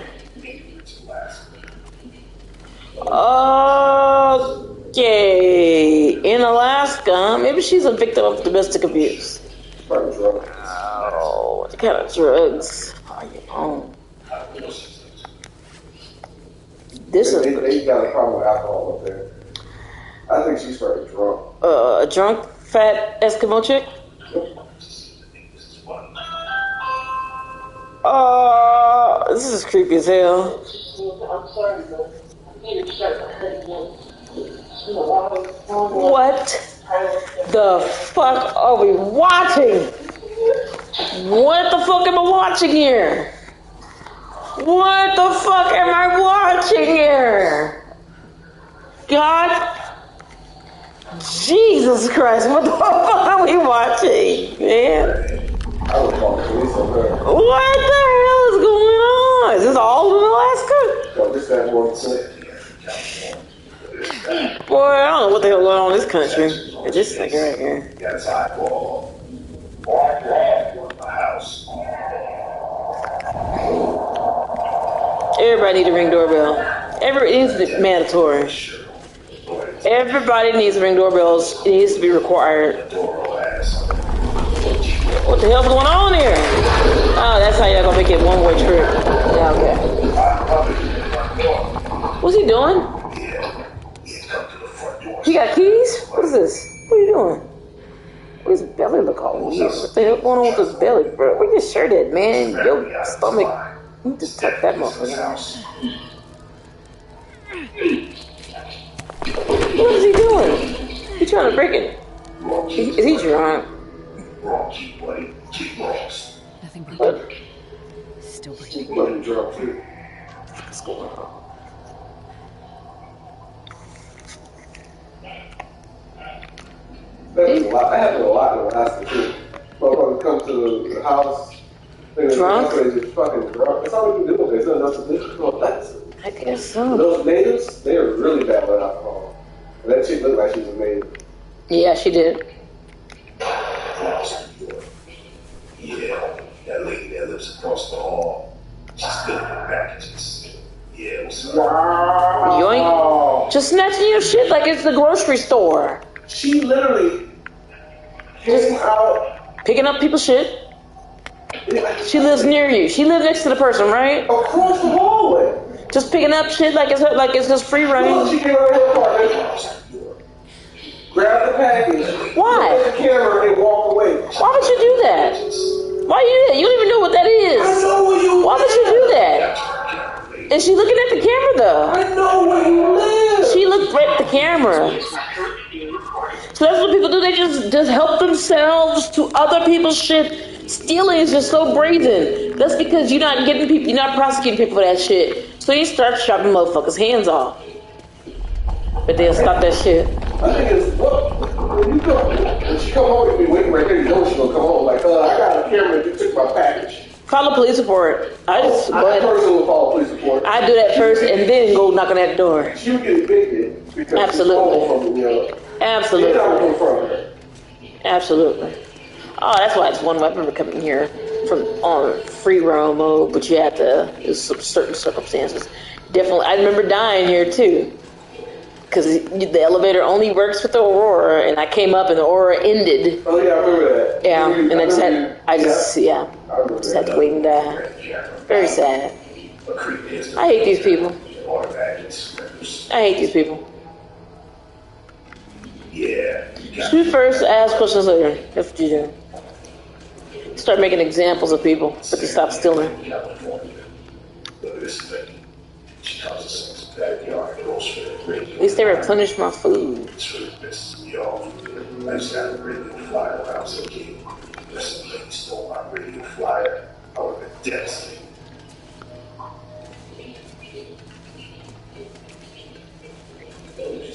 Okay, in Alaska, maybe she's a victim of domestic abuse. Oh, what kind of drugs are you on? They got a problem with alcohol up there. I think she's started drunk. A drunk, fat Eskimo chick? This is creepy as hell. What the fuck are we watching? What the fuck am I watching here? What the fuck am I watching here? God, Jesus Christ, what the fuck are we watching, man? What the hell is going on? Is this all in Alaska? No, this that one. Boy, I don't know what the hell going on in this country. It's this thing right here. Everybody needs a Ring doorbell. It's mandatory. Everybody needs Ring doorbells. It needs to be required. What the hell's going on here? Oh, that's how y'all gonna make it one-way trip. Yeah, okay. What's he doing? He got keys? What is this? What are you doing? What's his belly look all weird? What the hell going on with his belly, bro? Where your shirt at, man? Your stomach. You just tuck that motherfucker out. What is he doing? He trying to break it. Is he drunk? Nothing breaking. Still breathing. Drunk too. What's going on? That happened a lot in Alaska too. Motherfuckers come to the house. Drunk? Just fucking drunk. That's all we can do. There's nothing else to do. I guess so. Those natives, they are really bad with alcohol. And that chick looked like she was a native. Yeah, she did. Yeah, that lady that lives across the hall. She's good at packages. Yeah, what's up? Wow. Yoink. Just snatching your shit like it's the grocery store. She literally came out. Picking up people's shit. She lives near you. She lives next to the person, right? Across the hallway. Just picking up shit like it's just free reign. She came out of her apartment, grabbed the package, Why? put the camera, and walked away. Why would you do that? Why you do that? You don't even know what that is. I know where you Why would you do that? Is she looking at the camera though? I know where you live. She looked right at the camera. So that's what people do. They just help themselves to other people's shit. Stealing is just so brazen. That's because you're not prosecuting people for that shit. So you start chopping motherfuckers' hands off. But they'll stop that shit. I think it's when she come home with me waiting right there, you know she's gonna come home. Like, I got a camera, you took my package. Call a police report. I personally will call a police report. I do that first and then go knock on that door. She would get evicted because Absolutely. she's home from Absolutely. Absolutely. Absolutely. Oh, that's why it's one way I remember coming here on free roam mode, but you had to, in certain circumstances. Definitely, I remember dying here too. Because the elevator only works with the Aurora, and I came up and the Aurora ended. Oh yeah, I remember that. Yeah, and I just had to wait and die. Very sad. I hate these people. I hate these people. Yeah. Shoot first, ask questions later. That's what you do. Start making examples of people, but you stop stealing. At least they replenish my food. I just had a radio flyer when I was a kid. Listen, they stole my radio flyer. I would have been devastated.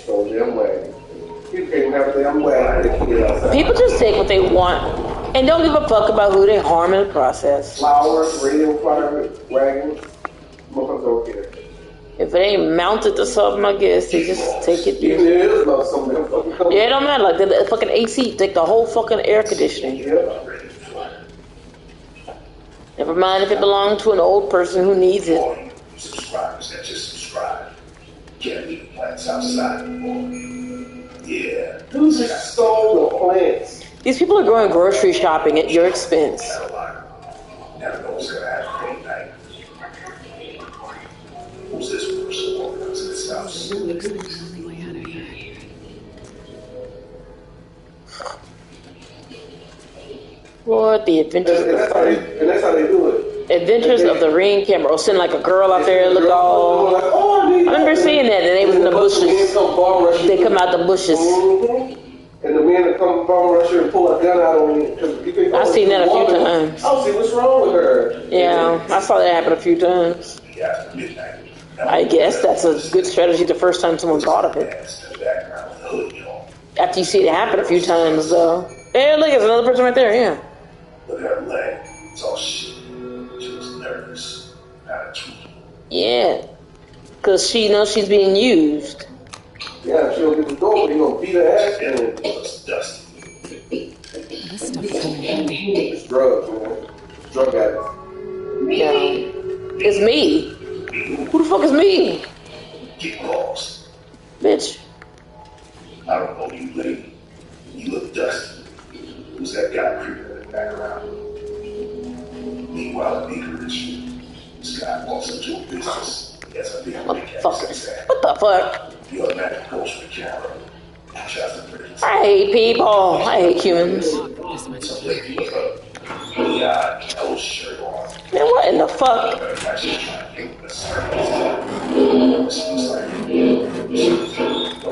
So damn way. People can't have their own way. People just take what they want and don't give a fuck about who they harm in the process. Flowers, radio flyer, wagons, motherfuckers don't care. If it ain't mounted to something, I guess they just take it. Even if it is about something, yeah, it don't matter. Like the fucking AC, take the whole fucking air conditioning. Yeah. Never mind if it belonged to an old person who needs it. Subscribers that just subscribe. Can't leave the plants outside anymore. Yeah. Who just stole the plants? These people are going grocery shopping at your expense. Never know what's gonna happen any night. Who's this person walking up to this house? Looks like the only way out of here. What the adventures? And that's how they do it. Adventures of the Ring camera. Or send like a girl out there and look all. I remember seeing that, and they was in the bushes. They come out the bushes. And the men that come from Russia and pull a gun out on me. I've seen that a few times. I'll see what's wrong with her. Yeah, I saw that happen a few times. I guess that's a good strategy the first time someone thought of it. After you see it happen a few times, though. Hey, look, there's another person right there, yeah. Look at her leg. It's all shit. She was nervous. Not a tweet. Yeah. Because she knows she's being used. Yeah, she'll get the door, but you're going to beat her ass. And it's dusty. This stuff is coming handy. It's drugs, man. Drug addicts. Yeah. It's me. Who the fuck is me? Get lost. Bitch. I don't know you, lady. You look dusty. Who's that guy creeping in the background? Meanwhile, in Anchorage, this guy walks into a business. He has a big Motherfuckers. What the fuck? You're a man that goes for the camera. I hate people. I hate humans. Some lady with a blue-eyed, no shirt on. Man, what in the fuck?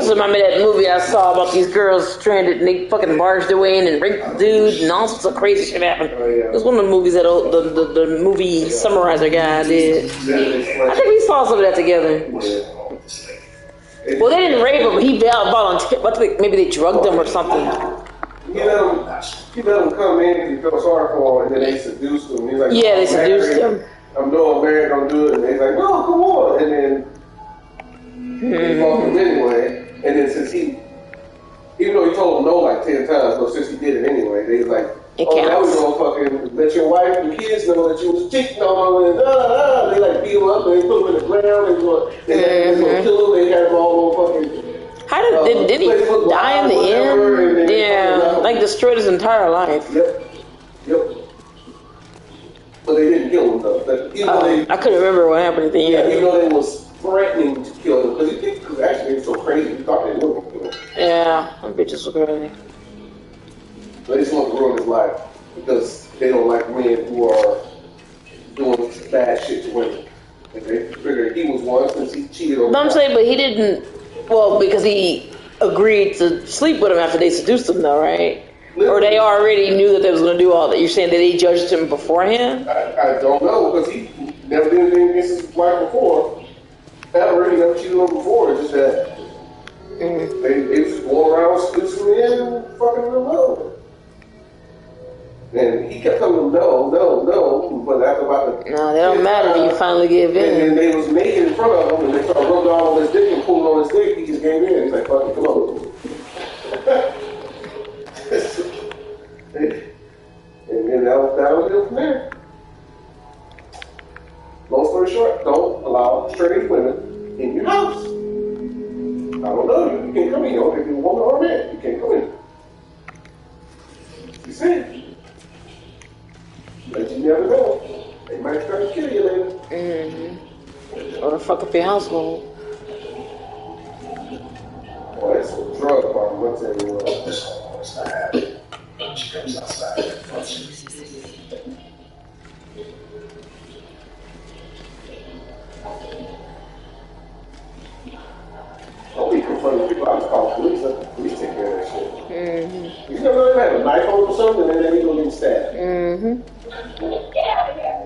This reminded me of that movie I saw about these girls stranded and they fucking barged their way in and raped the dude and all sorts of crazy shit happened. It was one of the movies that the movie summarizer guy did. I think we saw some of that together. Well, they didn't rape him, but he volunteered. Maybe they drugged him or something. He let him come in and he felt sorry for him, and then they seduced him. He's like, yeah, they seduced him. I'm married, don't do it. And he's like, no, come on. And then they fucked him anyway. And then since even though he told him no like 10 times, but since he did it anyway, they was like, now we gonna fucking let your wife and kids know that you was cheating on them. And they like beat him up and they put him in the ground. They gonna kill him. They had him all fucking. How did he die in the end? Yeah, like destroyed his entire life. Yep. But they didn't kill him though. I couldn't remember what happened at the end. Yeah, even though they was threatening to kill him because actually they were so crazy. He thought they wouldn't kill him. Yeah, them bitches were crazy. They just want to ruin his life because they don't like men who are doing bad shit to women. And they figured he was one since he cheated on. No, I'm saying, but he didn't. Well, because he agreed to sleep with him after they seduced him, though, right? Or they already knew that they was going to do all that. You're saying that they judged him beforehand? I don't know because he never did anything against his wife before. Ever, he never cheated on him before. It's just that they just go around seducing men and fucking them up. And he kept telling them no, but after about the... No, they don't matter when you finally give in. And they was naked in front of him, and they started rubbing all on his dick and pulling on his dick. He just gave in. He's like, fuck it, come on. And then that was it from there. Long story short, don't allow straight women in your house. I don't know you. You can't come in. You don't have to be a woman or a man. You can't come in. You see? But you never know. They might try to kill you later. Or fuck up your household. Boy, that's a drug problem. What's everywhere? This almost not happening. She comes outside and functions. Don't be confronting people. I just call police. Let the police take care of that shit. You never know they have a knife on or something, and then they go get stabbed. Get out of here.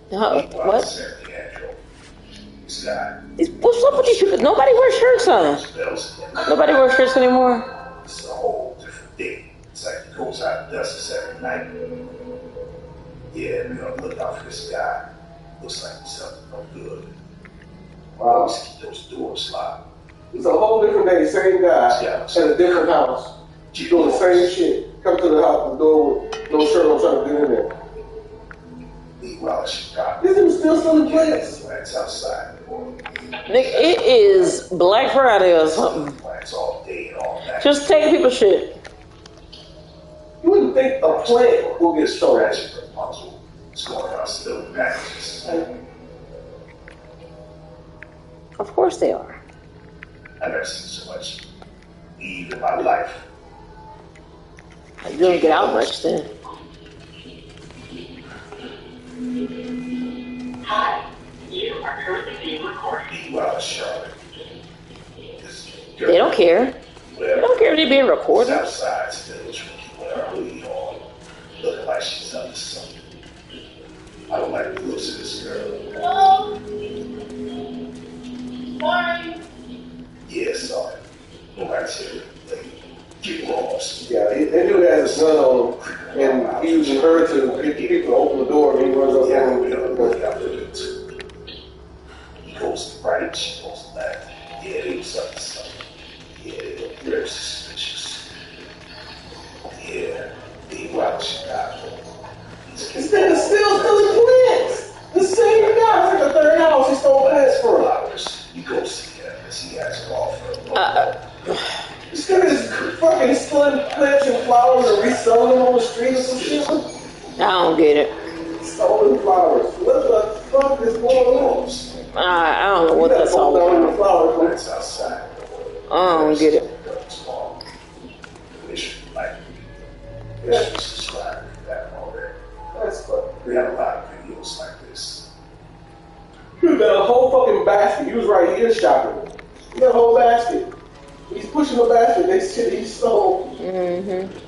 What? What's up with these people? Nobody wears shirts on. Nobody wears shirts anymore. It's a whole different thing. It's like he goes out and does this every night. Yeah, we're gonna look out for this guy. Looks like he's up no good. Always keep those doors locked. It's a whole different day, same guy at a different house. You doing the same shit. Come to the house, the door with no shirt on, trying to get in there. Meanwhile, Chicago. This is still selling plants. Plants outside. Nick, it is Black Friday or something. Plants all day and all night. Just take people's shit. You wouldn't think a plant will get stolen. It's going around still packages. Of course they are. I've never seen so much weed in my life. You don't get out much then. Hi, you are currently being recorded. Meanwhile, Charlotte. They don't care. They don't care if they're being recorded. Outside, still drinking with her hoodie on, looking like she's up to something. I don't like the looks of this girl. Hello? Sorry. Yeah, sorry. Nobody's here. Get lost. Yeah, that dude has a gun on him, and he using her to get people to open the door, and he runs up on him. He goes right, she goes left. Yeah, they was up to something. Yeah, they look very suspicious. Yeah, they wild Chicago. This nigga's still stealing plants. The same guy. It's like the third house he stole plants for. He goes to him as he has to offer. This nigga is fucking stealing plants and flowers and reselling them on the street or some shit. I don't get it. Stolen flowers. What the fuck is going on? I don't know what that's all about. I don't get it. That's funny. We have a lot of videos like this. You got a whole a basket. You was right. He is shopping. He got a whole basket. He's pushing the basket. They said he sold. Mm-hmm.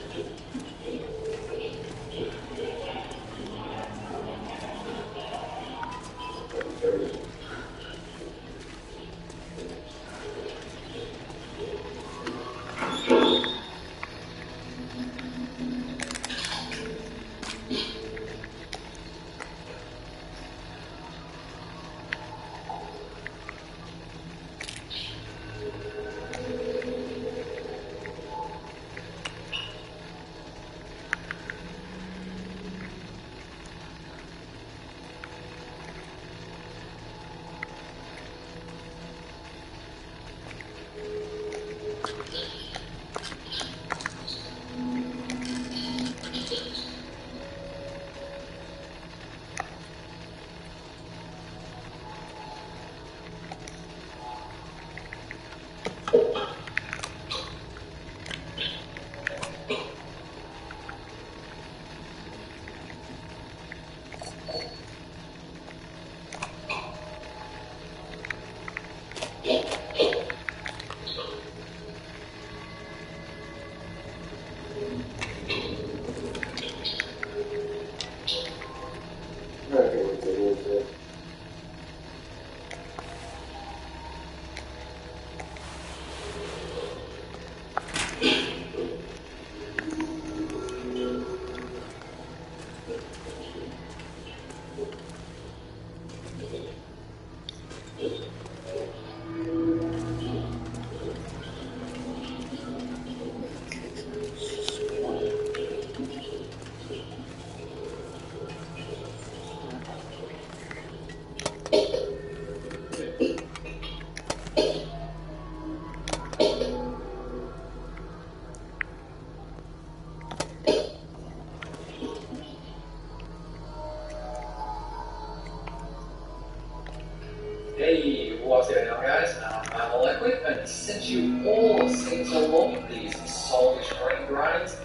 Hey, what's going on, guys? I'm Liquid, and since you all seem to love these soulish brain grinds,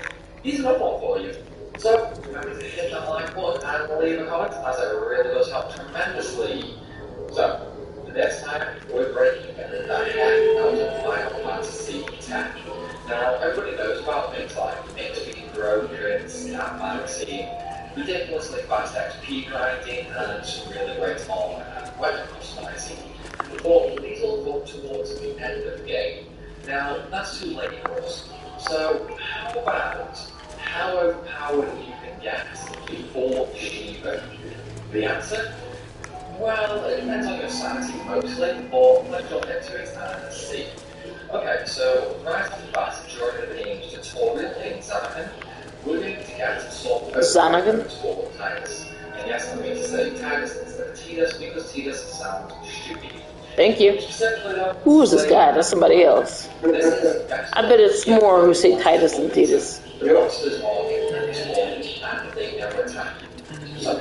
here's another one for you. So, remember to hit that like button and leave a comment, as it really does help tremendously. So, the next time, we're breaking the heck out of Final Fantasy X. Now, everybody knows about things like XP growth rates, tap magazine, ridiculously fast XP grinding, and some really great small weapon customizing. But these all go towards the end of the game. Now, that's too late for us. So, how about how overpowered you can get before Shiva? The answer? Well, it depends on your sanity mostly, but let's jump into it and see. Okay, so right off the bat, during the game's tutorial in Xanagan, we're going to get some Xanagan? for Titus. And yes, I'm going to say Titus instead of Titus because Titus sounds stupid. Thank you. Who is this guy? That's somebody else. I bet it's more who say Titus than Titus. The monsters are inexplored and they never attack. So,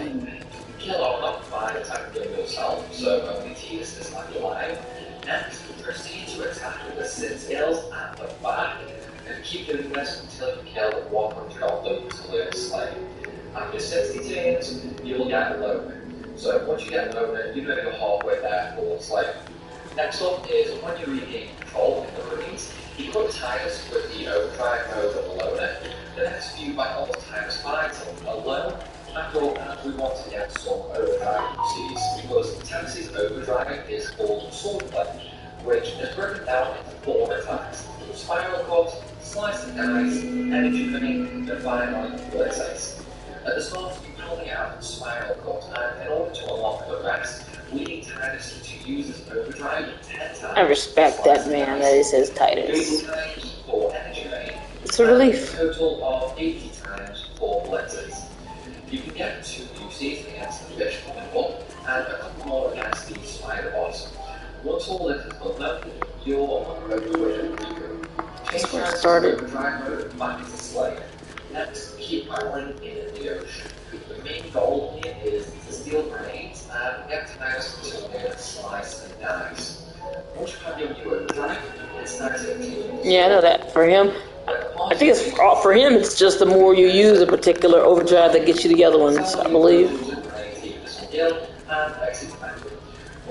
kill off not by attacking them yourself, so only Titus is left alive. Next, proceed to attack with the Sith skills at the back, and keep doing this until you kill 100 of them to learn Slay. After 60 turns, you will get a loner. So once you get a loner, you're going to go halfway there for Slay. Next up is when you regain control in the Marines, equip Titus with the overdrive mode of the loner. The next few battles times 5 alone. After all, we want to get some overdrive uses, because Tennessee overdrive is called swordplay, which is broken down into 4 attacks: spiral cut, slice and dice, energy drain, and finally blitzes. At the start, you only have spiral cut, and in order to unlock the rest, we need Titus to use his overdrive 10 times. I respect that man that he says Titus. For energy drain. It's a relief. A total of 80 times for blitzes. You can get 2 uses against the fish and bull, and a couple more against the spider boss. Once all this is done, you're on the road to win. That's where it started. Drive mode back into Slay. Next, keep battling in the ocean. The main goal here is to steal grenades and get Titus to win slice and dice. Once you have your new overdrive, it's time to continue. Yeah, I know that. For him, I think it's for him. It's just the more you use a particular overdrive that gets you the other ones, I believe.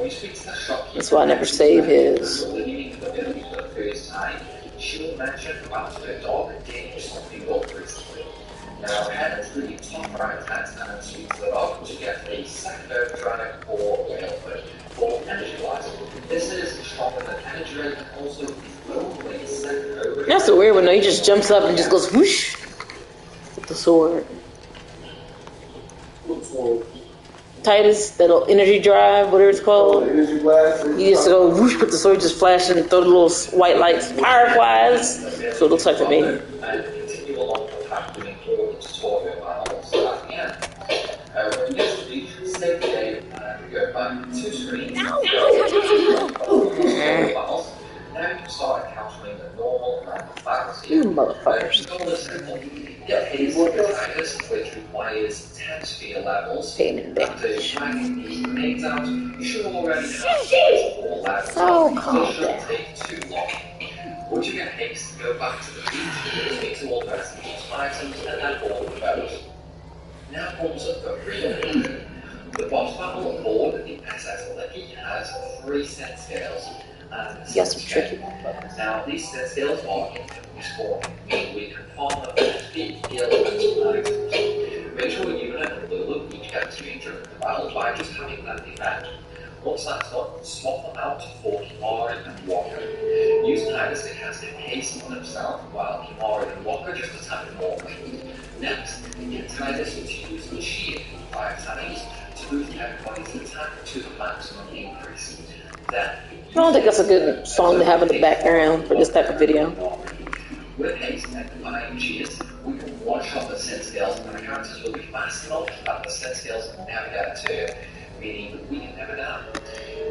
When you speak to the shopkeeper, That's why I never save his. living in the village for the first time, she will mention about her dog getting something up recently. Now, head to the top right hand and speak to the dog to get a second overdrive or railford for energy wise. This is stronger than energy rate and also the only second overdrive. That's a weird one though. He just jumps up and just goes whoosh with the sword. Titus, that little energy drive, whatever it's called. Energy blast. He used to go whoosh with the sword, just flashing and throw the little white lights, fireflies. So it looks like to me. And continue along the path doing all the tutorial battles at the end. When you get to the beach, save the game and go back to screen. Battles. Now you can start encountering the normal and the fantasy. You motherfuckers. The goal is simple. Get haste with Titus, which requires 10 speed levels. Pain in the After smacking these grenades out, you should already have 4 levels. So It calm shouldn't down. take too long. Once you get haste, go back to the beach, speak to all the rest of these items, and then all the boats. Now comes the real. The boss battle aboard the SS Licky has 3 set scales. Yes, I'm tricky. Now, these set scales are infinitely scoring, meaning we can farm up XP, heal, and items. Make sure Unit and Lulu each get 2 during the battle by just having that defend. Once that's done, swap them out for Kimari and Walker. Use Titus to cast haste on himself, while Kimari and Walker just attack him normally. Next, get Titus to use the shield 5 times to boost everybody's attack to the maximum increase. Then, I don't think that's a good song to have in the background for this type of video. with haste and combined cheers, we can one-shot the set scales and our characters will be fast enough that the set scales never get a turn, meaning we can never die.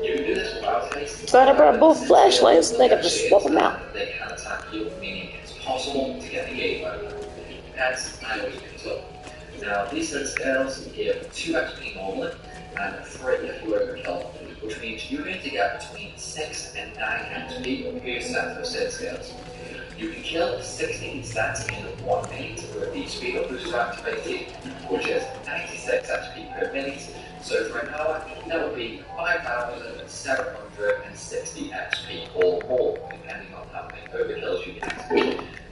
You can do this without haste. So I brought both flashlights, they can just swap them out. They can attack you, meaning it's possible to get the game over. Hence, I always pick it up. Now, these set scales give 2 XP normally, and 3 if you overkill, which means you're going to get between 6 and 9 XP per set of set scales. You can kill 16 sets in 1 minute with the speed up booster activated, which is 96 XP per minute. So for an hour, that would be 5,760 XP or more, depending on how many overkills you get.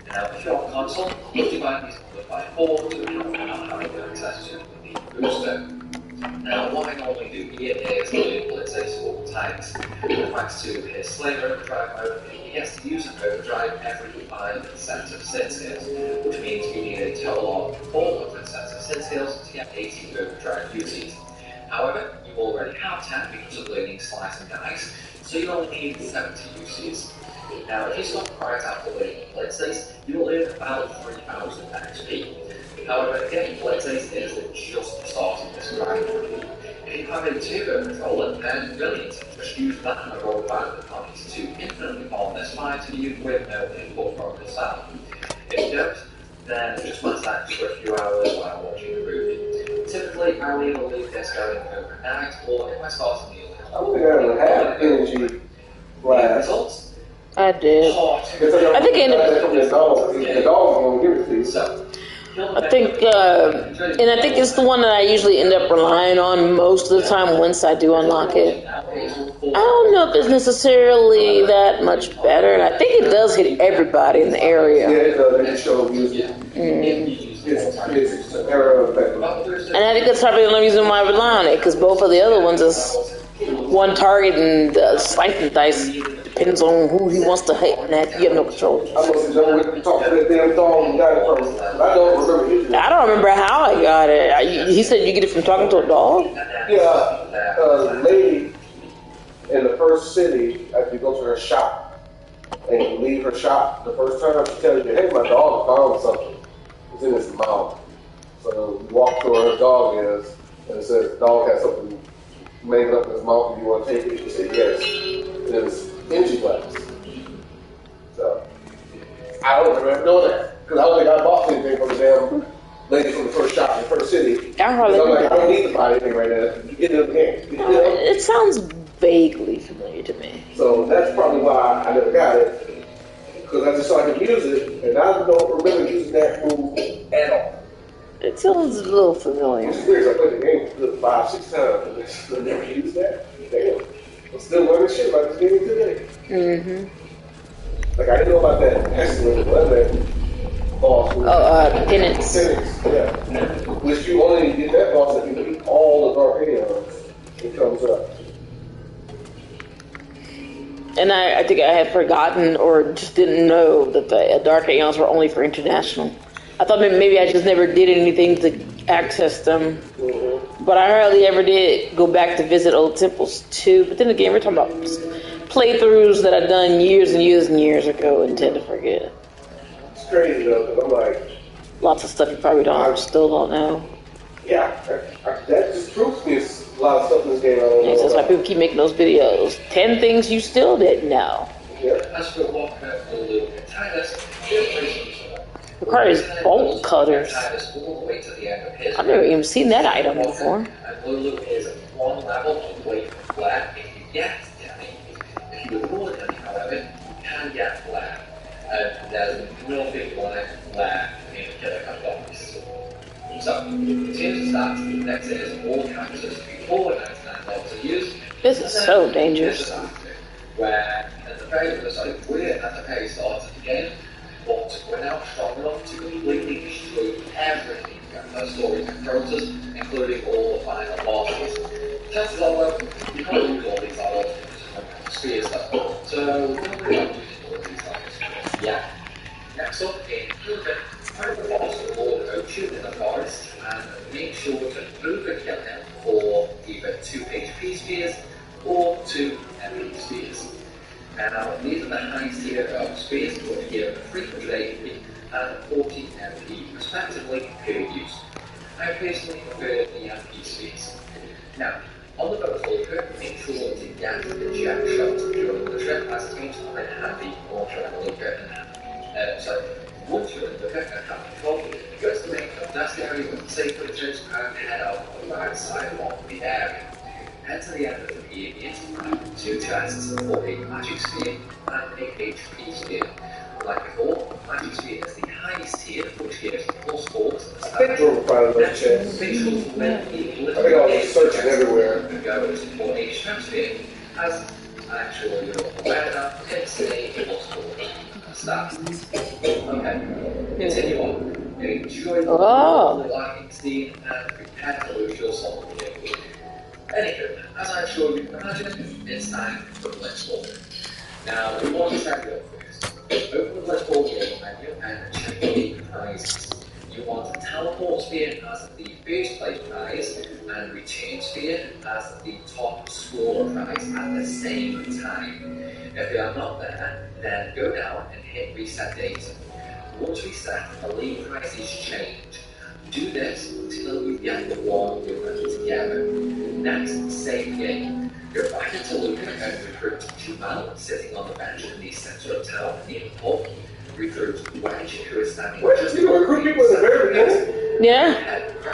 Now, if you're on console, you divide these numbers by 4 to account for having access to the booster. Now, what I normally do here is do, let's say, small times. Thanks to his slave overdrive mode, he gets to use an overdrive every 5 sets of set skills, which means you need a total of 400 sets of set skills to get 80 overdrive uses. However, you already have 10 because of learning slice and dice, so you only need 70 uses. Now, if you start right after learning Blitz Ace, you'll earn about 3,000 XP. However, getting Blitz Ace is just the start of this grind. If you have a turbo controller, then brilliant. Just use that and roll back the points to infinitely farm this fight to you with no input from yourself. If you don't, then just massage for a few hours while watching the movie. Typically, I'll either leave this going overnight, or if I start a meal, I don't think I ever had energy blast. Results? I did. I think in the dog won't give it to you. So, I think, and I think it's the one that I usually end up relying on most of the time once I do unlock it. I don't know if it's necessarily that much better, and I think it does hit everybody in the area. Yeah, it does. They just show music. It's an error effect. And I think that's probably the only reason why I rely on it, because both of the other ones is one target, and the slice and dice depends on who he wants to hit, and that you have no control. I must have done with talk to that damn dog and got it from. I don't remember using it. I don't remember how I got it. He said you get it from talking to a dog? Yeah, a lady in the first city, after you go to her shop, and you leave her shop the first time, she tells you, hey, my dog found something. It's in his mouth. So you walk to where her dog is, and it says the dog has something made up in his mouth, and you want to take it? She said, yes. And it was energy blast. So, I don't remember doing that, because I don't think I bought anything from the damn lady from the first shop in the first city. I hardly I'm like, I don't need to buy anything right now. Get it up again. It sounds vaguely familiar to me. So that's probably why I never got it, because I just saw I could use it, and I don't remember using that move at all. It sounds a little familiar. It's weird, I played the game 5-6 times, and I never used that. Damn. I'm still learning shit about this game today. Like, I didn't know about that pestilent lemon boss. Penance. Yeah. Which you only get that boss if you beat all the Dark Aeons. It comes up. And I think I had forgotten or just didn't know that the Dark Aeons were only for international. I thought maybe I just never did anything to access them. But I hardly ever did go back to visit old temples too. But then again, we're talking about playthroughs that I've done years and years and years ago and tend to forget. It's crazy though, because I'm like... Lots of stuff you probably still don't know. Yeah, that just proves me a lot of stuff in this game I don't know. That's why people keep making those videos. 10 things you still didn't know. As for Warcraft, requires bolt cutters. I've never even seen that item before. And Lulu is one level away from blaack. If you get Danny, if you avoid Danny, however, you can get blaack. And there's no big blaack in Killer Box. So, in terms of stats, next is all characters before 99 levels are used. This is so dangerous. Where at the very we're at the very start of the game, but we're now strong enough to completely destroy everything from those stories and characters, including all the final bosses. Chances are, though, you can't use all these items because spear stuff. So, we're not really using all of these items. Yeah. Next up, in Ruben, find the boss Lord Ocean in the forest and make sure to Ruben kill him for either 2 HP spears or 2 MP spears. Now, these are the highest tier of spears, which give 300 HP and 40 MP respectively per use. I personally prefer the MP spears. Now, on the boat Volker, make sure to get the jet shot during the trip as it means I'm in handy once you're in the Luca so, once you're in the Luca and have control, go to the main fantastic area with the safe entrance and head out on the right side of the area. Head to the end of the period, 2 chests for a magic spear and a HP spear. Like before, magic spear is the highest tier, which gives +4 to the stat. I think we're proud of those chests. I think I was searching everywhere. And go for a strap spear, as actually you're aware of, it's a +4 stat. Okay, continue on. Enjoy the lightning steam and prepare to lose your soul. Anywho, as I'm sure you can imagine, it's time for the Let's Ball. Now, we want to start you up first. Open the Let's Ball game menu and check the prizes. You want the Teleport Spear as the first place prize and Return Spear as the top scorer prize at the same time. If they are not there, then go down and hit Reset Data. Once reset, the league prices change. Do this until you get the one you're running together. Next, save game. Go back into Luca and recruit Jumal sitting on the bench in the center of town near the pub. Recruit Wedge, who is standing just recruit people in the very beginning? Yeah.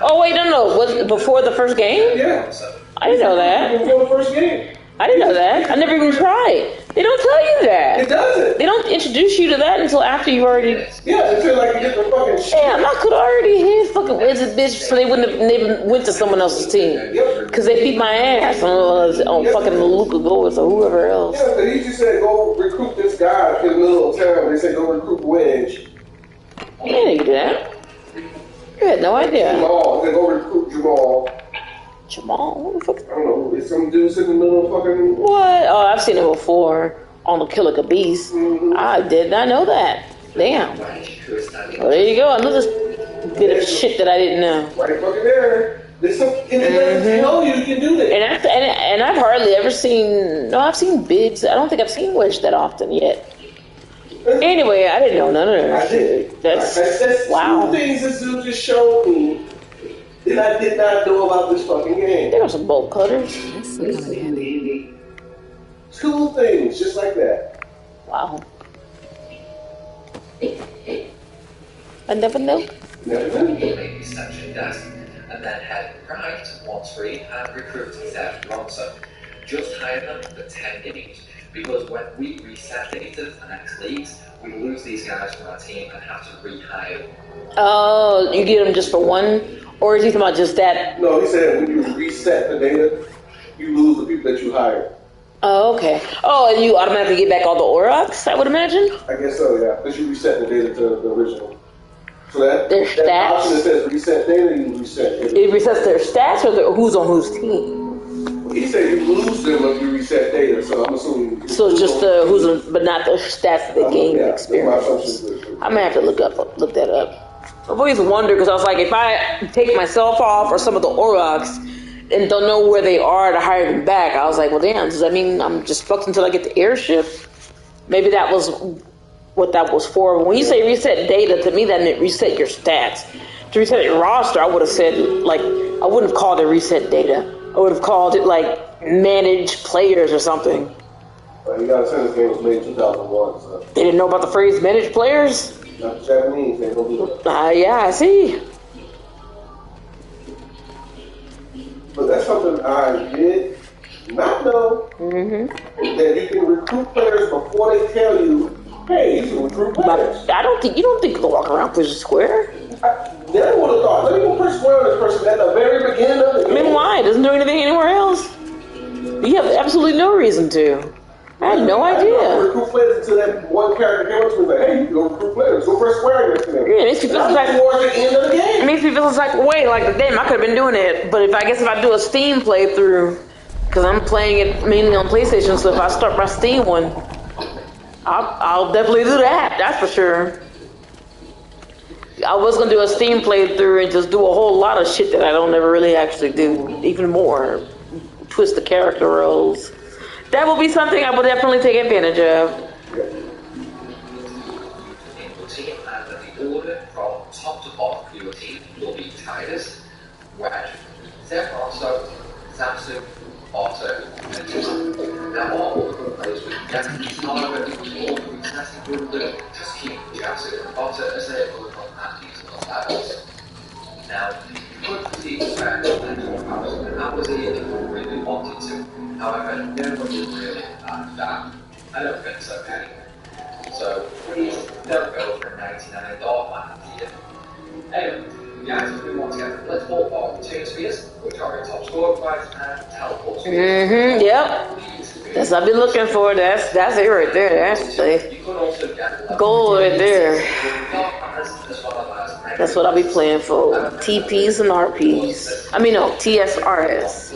Oh wait, no. Was it before the first game? Yeah. I didn't know that. Before the first game. I didn't know that. I never even tried. They don't tell you that. It doesn't. They don't introduce you to that until after you already. Yeah, until like you get the fucking shit. Damn, I could already hit fucking Wizard bitch, so they wouldn't have never went to someone else's team. Yep. Cause they beat my ass on fucking Luca Goers or whoever else. Yeah, he just said go recruit this guy in the middle of town. They said go recruit Wedge. I didn't do that. You had no idea. Jamal. They go recruit Jamal. Jamal? What the fuck? I don't know. It's some dude sitting in the middle of fucking. What? Oh, I've seen it before on the Kill Like a Beast. Mm-hmm. I did not know that. Damn. Well, there you go. Another bit of shit that I didn't know. Right fucking there. There's some. And it doesn't tell you can do that. And I've hardly ever seen. No, I've seen Biggs. I don't think I've seen Wedge that often yet. Anyway, I didn't know none of that shit. That's wow. 2 things this dude just showed me that I did not know about this fucking game. There were some bolt cutters. That's kind of handy. 2 things, just like that. Wow. I never knew. Never knew. Make reception desk, and then head right once free and recruit Zeph Ronson. Just hire them for 10 games. Because when we reset data to the next leagues, we lose these guys from our team and have to rehire them. Oh, you get them just for one? Or is he talking about just that? No, he said when you reset the data, you lose the people that you hired. Oh, okay. Oh, and you automatically get back all the Aurochs, I would imagine? I guess so, yeah. Because you reset the data to the original. So that stats? Option that says reset data, you reset data. It resets their stats or who's on whose team? Well, he said you lose them if you reset data, so I'm assuming... So it's just the who's on, but not the stats that they gain experience. I'm going to have to look that up. I've always wondered, because I was like, if I take myself off or some of the Aurochs and don't know where they are to hire them back, I was like, well, damn, does that mean I'm just fucked until I get the airship? Maybe that was what that was for. When you say reset data, to me that meant reset your stats. To reset your roster, I would have said, like, I wouldn't have called it reset data. I would have called it, like, manage players or something. You gotta say this game was made in 2001, so... They didn't know about the phrase manage players? Not the Japanese, they don't do that. Yeah, I see. But that's something I did not know, that you can recruit players before they tell you, hey, you can recruit players. But you don't think they'll walk around push square? Never would have thought. Let me go push square on this person at the very beginning of the game. I mean, why? It doesn't do anything anywhere else. You have absolutely no reason to. I had no idea. Recruit players until that one character came up to me and was like, hey, you can go recruit players. Go press square next to them. Yeah, it makes me feel like towards the end of the game. It makes me feel like, wait, like, damn, I could have been doing it. But if I do a Steam playthrough, because I'm playing it mainly on PlayStation, so if I start my Steam one, I'll definitely do that. That's for sure. I was gonna do a Steam playthrough and just do a whole lot of shit that I don't ever really actually do. Even more, twist the character roles. That will be something I will definitely take advantage of. Team and the order from top to bottom for your team will be Titus, Wedge, Zephyr, Samsung, Otto, and Tucson. Now all order players with Japanese, however, all will be testing your look. Just keep Jackson and Otto as they are both on these levels. Now, you could proceed to spend and talk house, and that was a year that you really wanted to. However, nobody really that. I don't think so anyway. So please don't go for a $99 plan here. Anyway, the items we want to get from Blitzball are Return Spheres, which are your top score prize, and Teleport Spheres. Yep. That's what I've been looking for. That's it right there. That's the goal right there. That's what I'll be playing for. TPs and RPs. I mean, no, TSRS.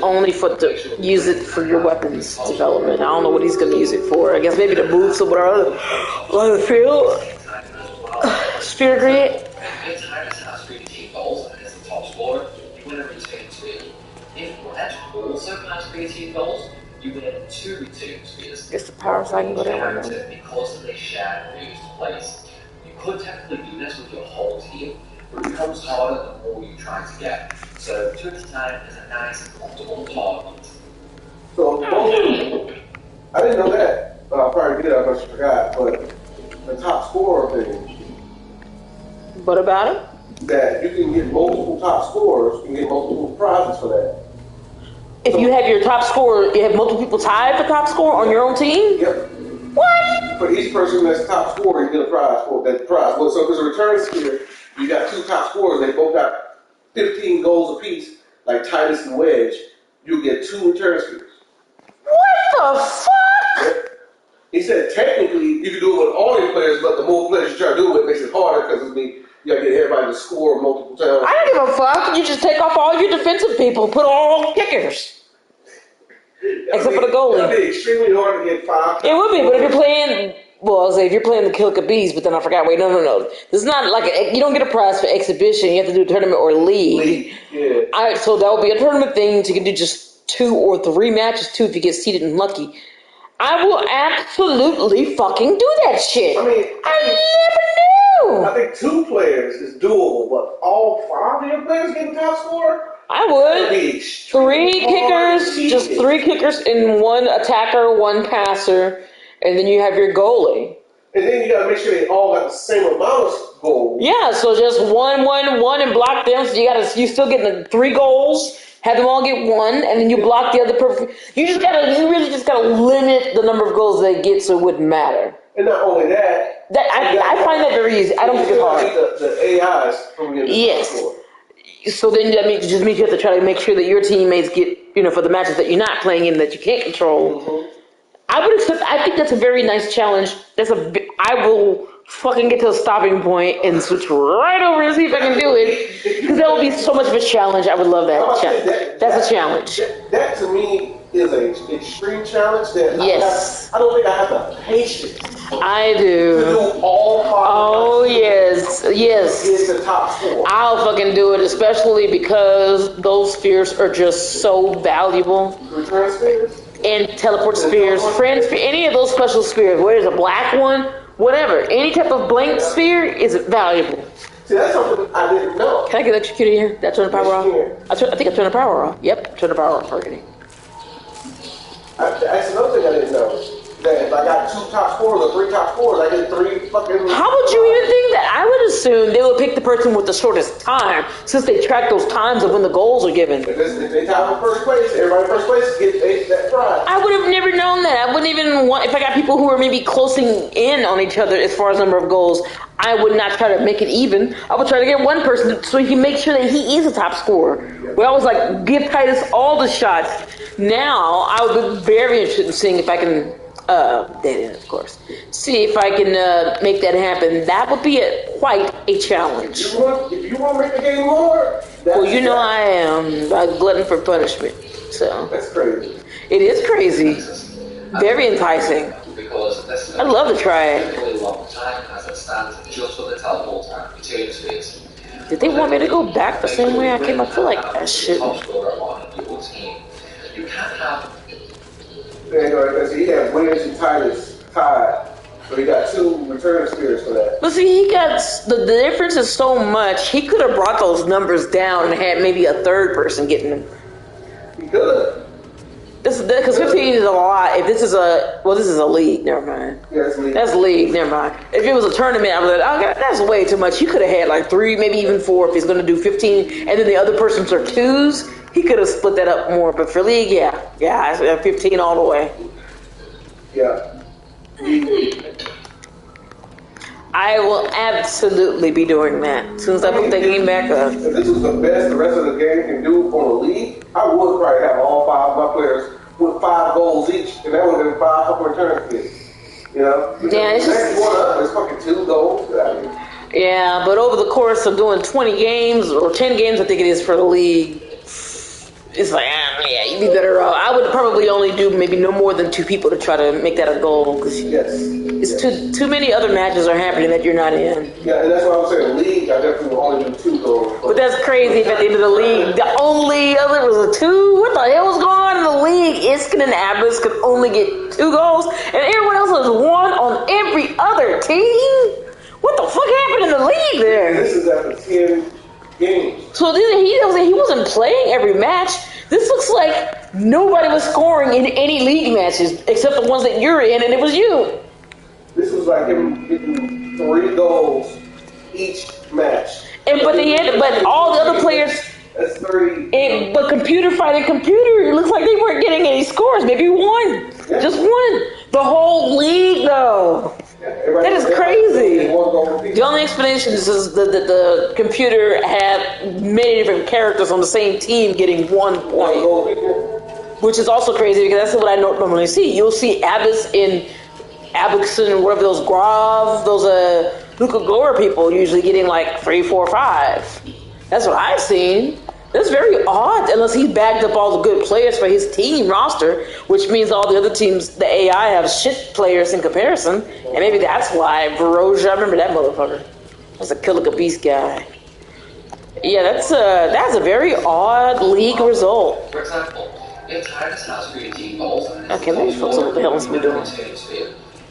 Only to use it for your weapons development. I don't know what he's going to use it for. I guess maybe to move somewhere on the field. Sphere grid. Also has 18 goals, you win 2 return spheres. It's the power so I can go down there. Because they share first place. You could technically do this with your whole team, but it becomes harder the more you try to get. So 2 at a time is a nice and comfortable target. So I didn't know that, but I'll probably did, I must have forgot, but the top scorer thing. What about it? That you can get multiple top scorers, you can get multiple prizes for that. If you have your top scorer, you have multiple people tied for top score on your own team? Yep. What? For each person that's top scorer, you get a prize for that prize. So if there's a return sphere, you got 2 top scorers, they both got 15 goals apiece, like Titus and Wedge, you get 2 return spheres. What the fuck? Yep. He said technically you can do it with all your players, but the more players you try to do it makes it harder because you gotta get everybody to score multiple times. I don't give a fuck. You just take off all your defensive people, put all kickers. Except for the goalie. It'd be extremely hard to get 5. It would be, but if you're playing, well, I'll say if you're playing the Kilica Bees, but then I forgot, wait, no. This is not like, you don't get a prize for exhibition, you have to do a tournament or league. Yeah. So that would be a tournament thing, so you can do just 2 or 3 matches, 2 if you get seeded and lucky. I will absolutely fucking do that shit. I mean, I never knew. I think 2 players is doable, but all 5 of your players getting top score? I would. 3 kickers, just 3 kickers and 1 attacker, 1 passer, and then you have your goalie. And then you gotta make sure they all got the same amount of goals. Yeah, so just 1, 1, 1, and block them. So you still get the 3 goals. Have them all get 1, and then you block the other person. You really just gotta limit the number of goals they get, so it wouldn't matter. And not only that, I find that very easy. I don't think it's hard. The AIs from your score. So then that means you have to try to make sure that your teammates get, for the matches that you're not playing in that you can't control. Mm-hmm. I think that's a very nice challenge. I will fucking get to a stopping point and switch right over and see if I can do it. Because that would be so much of a challenge. I would love that challenge. That's a challenge. That to me is an extreme challenge that yes. I don't think I have the patience. I do. To do all five. Oh, yes. Yes. Get the top 4. I'll fucking do it, especially because those spheres are just so valuable. Return spheres? And teleport spheres, friend sphere, any of those special spheres, whether it's a black one, whatever, any type of blank sphere is valuable. See, that's something I didn't know. Can I get electrocuted here? Did I turn the power off? I think I turned the power off. Yep, turn the power off already. That's another thing I didn't know. That if I got 2 top 4s or 3 top 4s, I get 3 fucking... How would you even think that? I would assume they would pick the person with the shortest time, since they track those times of when the goals are given. If they tie in first place, everybody in first place gets that prize. I would have never known that. I wouldn't even want... If I got people who are maybe closing in on each other as far as number of goals, I would not try to make it even. I would try to get one person so he can make sure that he is a top scorer. We always like give Titus all the shots. Now, I would be very interested in seeing if I can... dead end, of course. See if I can make that happen. That would be quite a challenge. If you want to make the game more, well, you know I am a glutton for punishment. So that's crazy. It is crazy. Very enticing. I'd love to try it. Did they want me to go back the same way I came? I feel like I shouldn't. You can't have. He had Williams and Titus tied, so he got 2 return spheres for that. But see, he got the difference is so much. He could have brought those numbers down and had maybe a third person getting them. He could. Because 15 is a lot. If this is a league. Never mind. Yeah, it's league. That's league. Never mind. If it was a tournament, I was like, okay, that's way too much. He could have had like 3, maybe even 4 if he's going to do 15, and then the other person's are 2s. He could have split that up more, but for league, yeah, 15 all the way. Yeah. I will absolutely be doing that as soon as I put the game back up. If this was the best the rest of the game can do for a league, I would probably have all 5 of my players with 5 goals each, and that would have been 5 couple return spheres. Yeah, it's just one up. It's fucking 2 goals. Yeah, but over the course of doing 20 games or 10 games, I think it is for the league. It's like, yeah, you'd be better off. I would probably only do maybe no more than 2 people to try to make that a goal. Cause it's too many other matches are happening that you're not in. Yeah, and that's why I'm saying league, I definitely will only do 2 goals. But that's crazy if at the end of the league, the only other was a 2. What the hell was going on in the league? Iskin and Abbas could only get 2 goals, and everyone else was 1 on every other team? What the fuck happened in the league there? This is after 10 games. So he wasn't playing every match. This looks like nobody was scoring in any league matches except the ones that you're in, and it was you. This was like him getting 3 goals each match. But all the other players. That's 30. But computer fighting computer, it looks like they weren't getting any scores. Maybe 1, just 1. The whole league, though. That is crazy. The only explanation is that the computer had many different characters on the same team getting 1 point, which is also crazy because that's what I normally see. You'll see Abbas and whatever those Grav, those Luca Gore people usually getting like 3, 4, 5. That's what I've seen. That's very odd, unless he bagged up all the good players for his team roster, which means all the other teams, the AI, have shit players in comparison. And maybe that's why Veroja, I remember that motherfucker. That's a Killer Beast guy. Yeah, that's a very odd league result. For example, if Titus has 18 goals and okay, let me focus on what the hell is we doing.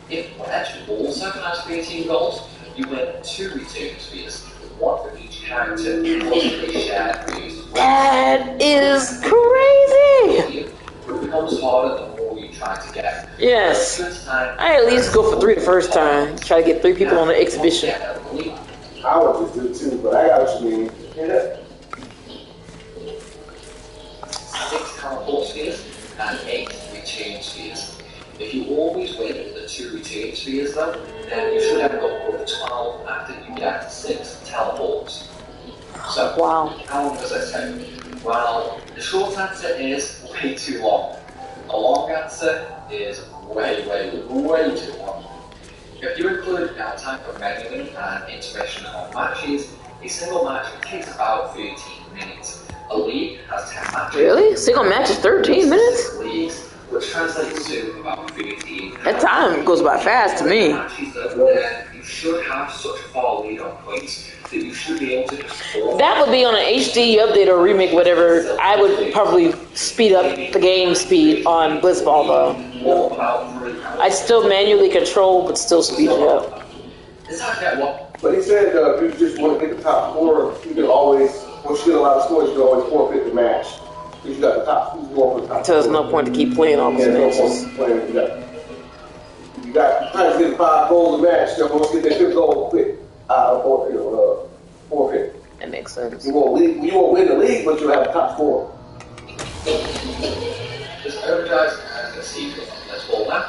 If Wedge also has 18 goals, you win 2 return spheres, 1 for each character, possibly shared views. That is crazy! It becomes harder the more you try to get. Yes. I at least go for 3 the first time. Try to get 3 people on the exhibition. I would just do 2, but I got what you mean. 6 teleport spheres and 8 return spheres. If you always win the 2 return spheres though, then you should have got over 12 after you get 6 teleports. So, wow. How long does this take? Well, the short answer is way too long. The long answer is way too long. If you include downtime for menuing and intermission of matches, a single match takes about 13 minutes. A league has 10 matches. Really? Single match is 13 minutes? Leagues, which translates to about 15. That time goes by fast to me. You should have such a far lead on points that you should be able to just score. That would be on an HD update or remake, whatever. I would probably speed up the game speed on Blitzball though. I'd still manually control, but still speed it up. But he said if you just want to get the top 4, you can always, once you get a lot of scores, you can always forfeit the match. Because you got the top, you go for the top. So there's no point to keep playing all these matches. You trying to get 5 goals a match, so once you get that 5th goal, quit. Forfeit. That makes sense. You won't win the league, but you'll have the top 4. This overdrive has a secret on Blitzball now.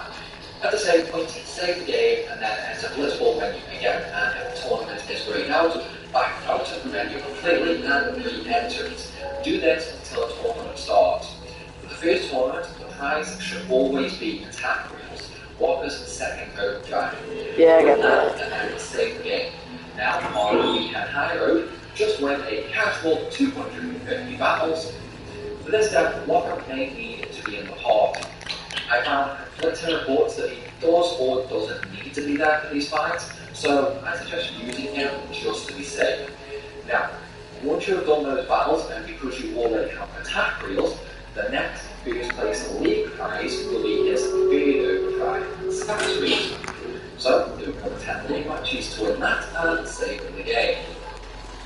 At the same point, save the game and then enter Blitzball menu again, and if the tournament is grayed out, back out of the menu completely and re-enter it. Do this until the tournament starts. For the first tournament, the prize should always be attack reels, Walker's second overdrive. Yeah, I got that. And then save the game. Now, on the weekend high road, just win a casual 250 battles. For this deck, Walker may need to be in the party. I found conflicting reports that he does or doesn't need to be there for these fights, so I suggest using him just to be safe. Now, once you have done those battles, and because you already have attack reels, the next biggest place in the league prize will be his big overdrive stats reels. So, do another 10 league matches to win that and save the game.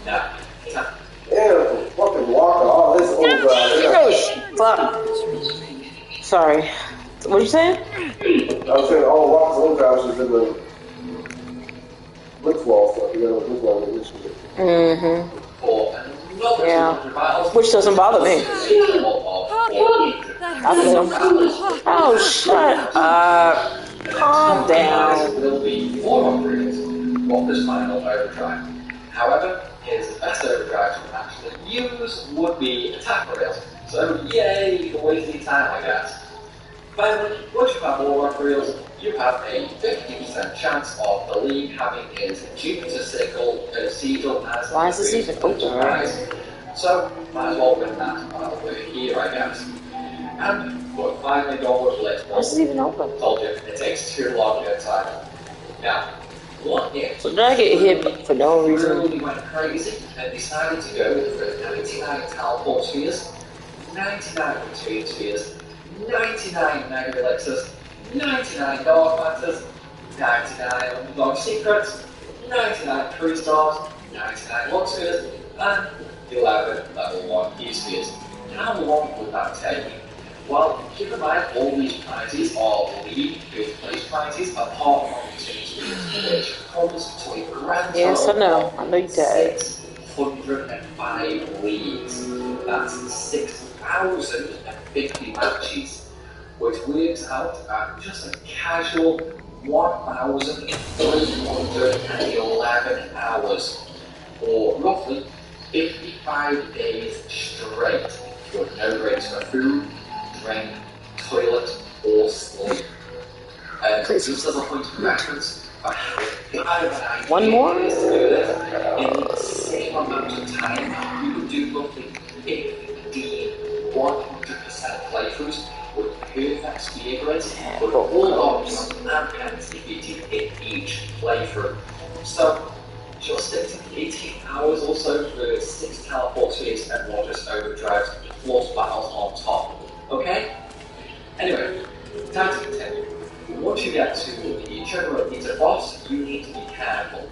Now, attack. Yeah, fucking Walker, all this overdrive. Fuck. Sorry. What you saying? I was saying all Walker's overdrives is in the Blitzball stuff. You know, Blitzball initiative. Yeah. Which doesn't bother me. Oh, shut up. Calm down. Will be 4 upgrades. Walker's final overdrive. However, his best overdrive to actually use would be attack rails. So, yay, you can waste any time, I guess. Finally, once you have more rock reels, you have a 50% chance of the league having his Jupiter Signal Seagull as why is this even open? Prize. So, might as well win that while we're here, I guess. And we're finally done with Blitzball. Why is this even open? Told you, it takes too long to get time. Now, what if... So did I get hit for no reason? Really went crazy and decided to go for 99 teleport spheres, 99 between spheres, 99 mega elixirs, 99 dark matters, 99 underdog secrets, 99 tree stars, 99 log spheres, and 11 level 1 E spheres. How long would that take? Well, keep in mind all these prizes are league fifth place prizes apart from the 2 spheres, which comes to a grand total. Yes, I know. I know you did. 605 leagues. That's 6,050 matches, which works out at just a casual 1,311 hours, or roughly 55 days straight, with no breaks for food, drink, toilet, or sleep. And just as a point of reference, one more? In the same amount of time, you could do roughly 15 100% playthroughs with perfect speed grids, with all options and pens defeated in each playthrough. So, just stick to 18 hours or so for 6 teleport spheres and Rogers overdrives plus battles on top. Okay? Anyway, time to continue. Once you get to the Trigger Meter boss, you need to be careful.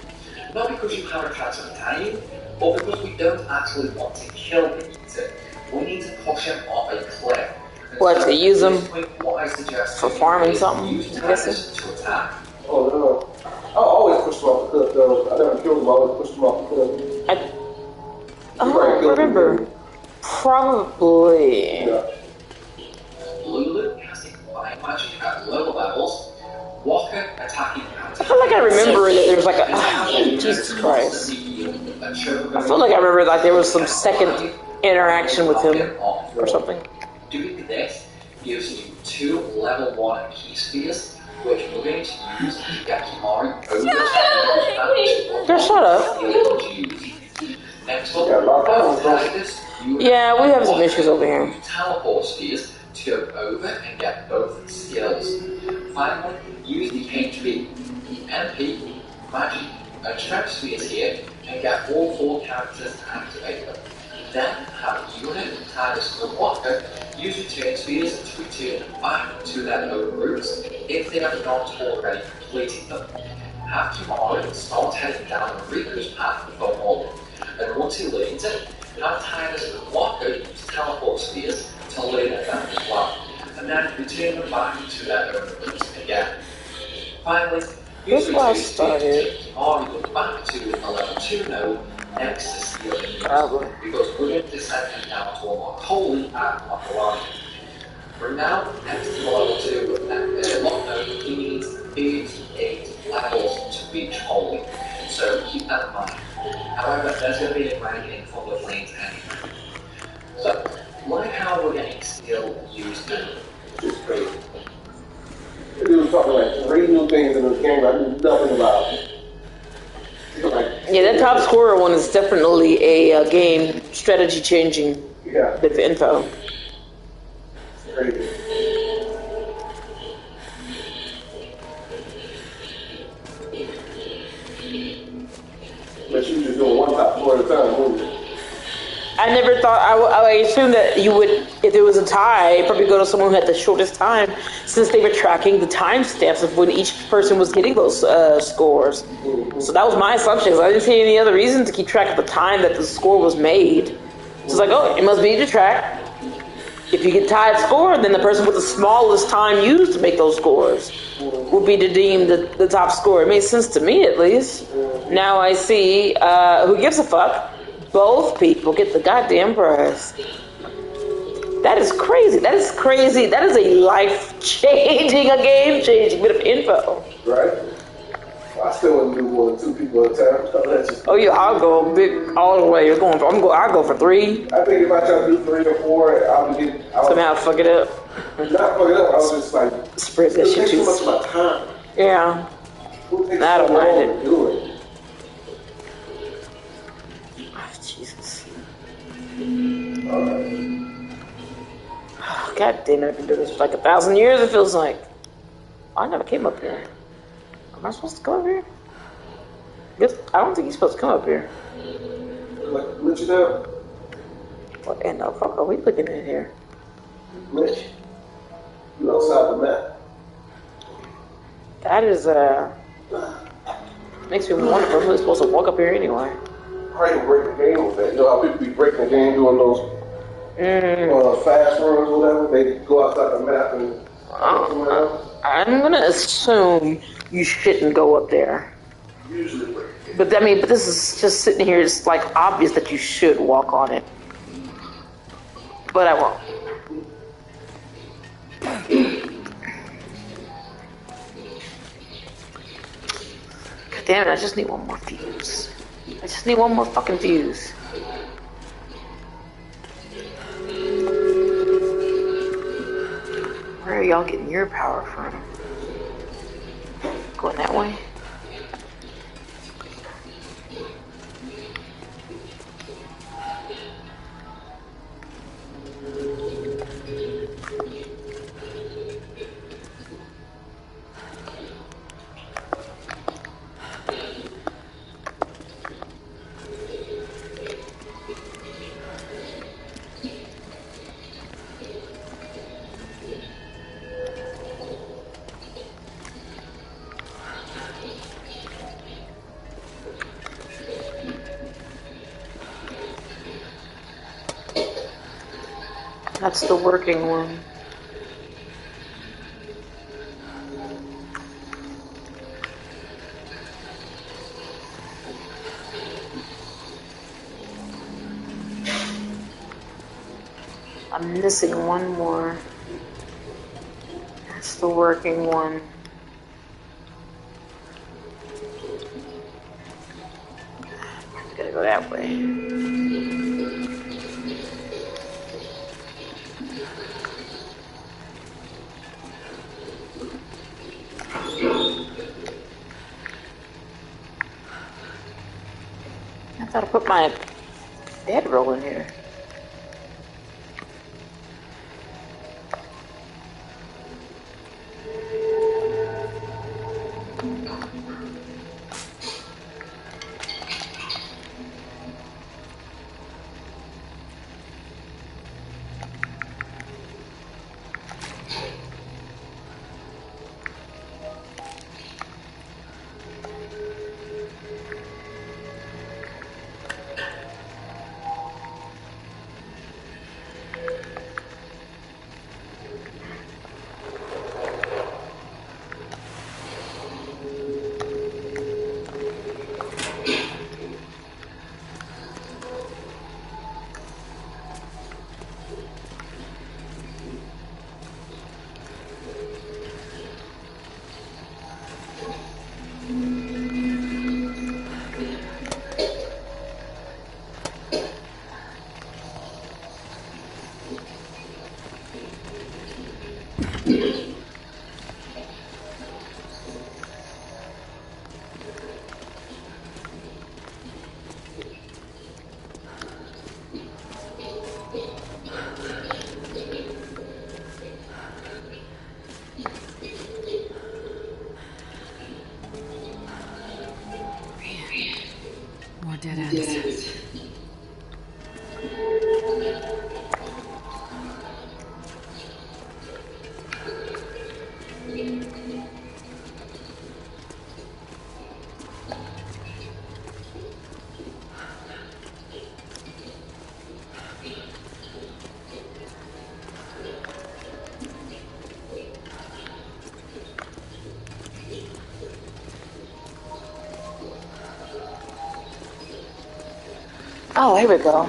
Not because you have a chance of dying, but because we don't actually want to kill the Meter. We need to push him off a cliff. What, to use them what I suggest for farming something? To attack. Oh no. I always push them off the cliff though. I never killed them, I always push them off the cliff. I don't remember. Probably. Yeah. Lulu casting fire magic at lower levels. Walker attacking at I feel like I remember that there was like a... Jesus Christ. I feel like I remember like there was some second interaction with him or something. Doing this gives you 2 level 1 key spheres, which we're going to use to get Kimari over Just shut up. Next up, yeah, we have some issues over here. Teleport spheres to go over and get both skills. Finally, use the HP, MP, Magic, and Strength spheres here and get all 4 characters to activate them. Then have Unit, Titus, and Walker use return spheres to return back to their own routes if they have not already completed them. Have Kimari start heading down Riku's path for more. And once he learns it, have Titus and Walker use teleport spheres to learn them as well, and then return them back to their own routes again. Finally, use return spheres to Kimari go back to a level 2 node next to Steel because we're going to descend him down to a more holy and Maharani. For now, next to level 2 lock node, he needs 38 levels to reach holy, so keep that in mind. However, there's going to be a ranking for the lanes anyway. So, like how we're getting skill used now. It's crazy. This dude was talking like 3 new things in this game I knew nothing about. Yeah, that top scorer one is definitely a game strategy changing bit of info. It's crazy. But you just doing one top score at a time, wouldn't you? I never thought, I assumed that you would, if there was a tie, probably go to someone who had the shortest time, since they were tracking the timestamps of when each person was getting those scores. So that was my assumption. I didn't see any other reason to keep track of the time that the score was made. So it's like, oh, it must be to track. If you get tied score, then the person with the smallest time used to make those scores would be deemed the top scorer. It made sense to me, at least. Now I see, who gives a fuck? Both people get the goddamn prize. That is crazy. That is crazy. That is a life-changing, a game-changing bit of info. Right? I still wouldn't do more than 2 people at a time. Oh yeah, I'll go big all the way. I'll go for 3. I think if I try to do 3 or 4, I would get. Somehow fuck it up. Not fuck it up. I was just like, spread that shit too much of my time. Yeah. I don't mind it. Do it. Jesus. Alright. Oh, God damn it, I've been doing this for like 1,000 years, it feels like. I never came up here. Am I supposed to come up here? I don't think you're supposed to come up here. Let you know. What in the fuck are we looking at here? Mitch, you outside the map. That is, makes me wonder if I'm really supposed to walk up here anyway. How you break the game with that? You know how people be breaking the game doing those fast runs or whatever? They go outside the map and I'm gonna assume you shouldn't go up there. Usually break it. But this is just sitting here, it's like obvious that you should walk on it. But I won't. God damn it, I just need one more fuse. I just need one more fucking fuse. Where are y'all getting your power from? Going that way? That's the working one. I'm missing one more. That's the working one. I gotta go that that way. I thought I put my bedroll in here. More dead ends. Oh, here we go.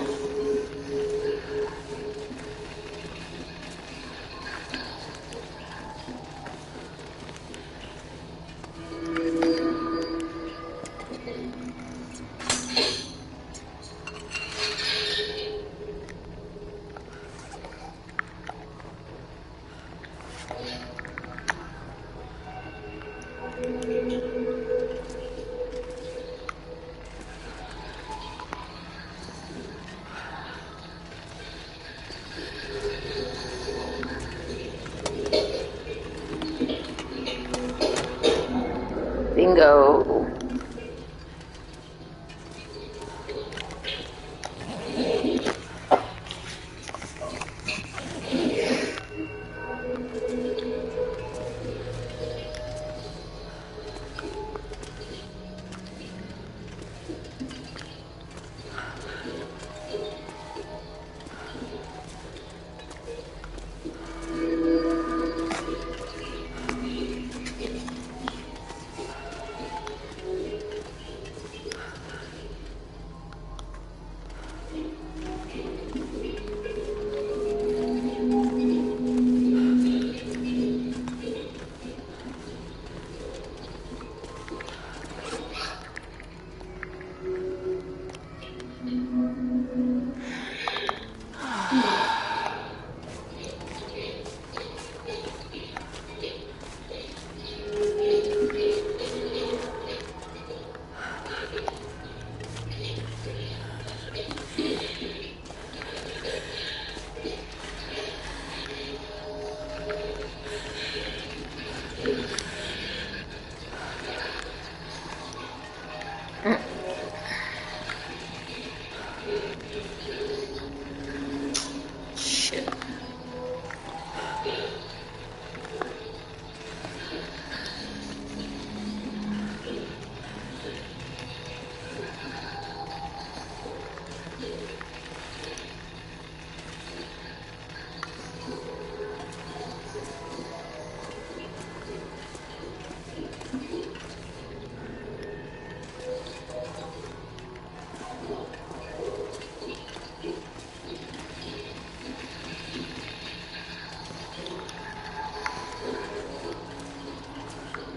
Bingo.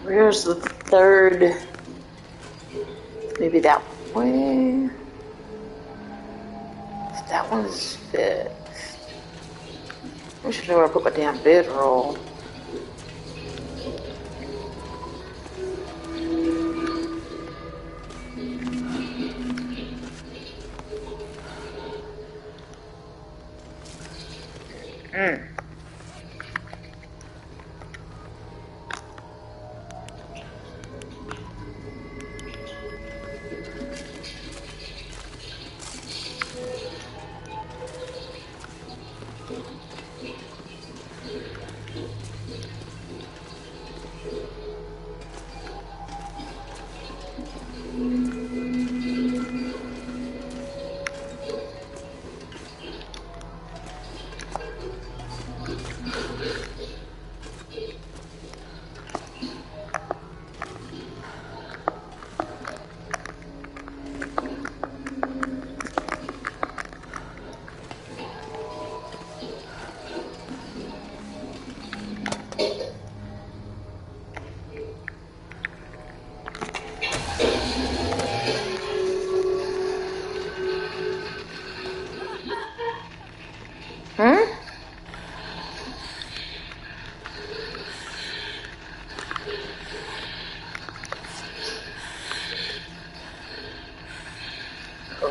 Where's the third? Maybe that way? That one is fixed. I should know where I put my damn bedroll.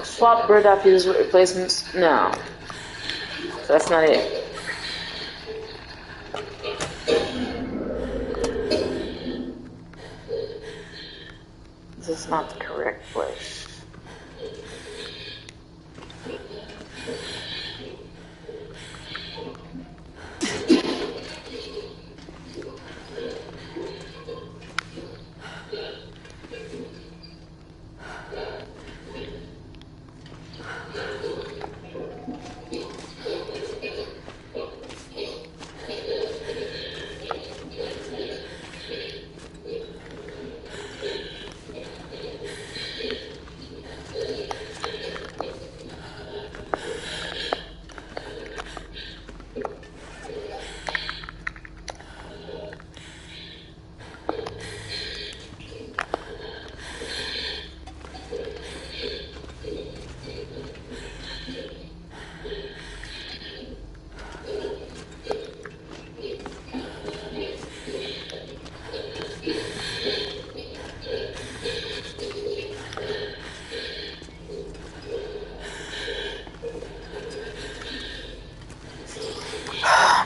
Swap bird off users with replacements? No. That's not it. This is not the correct place.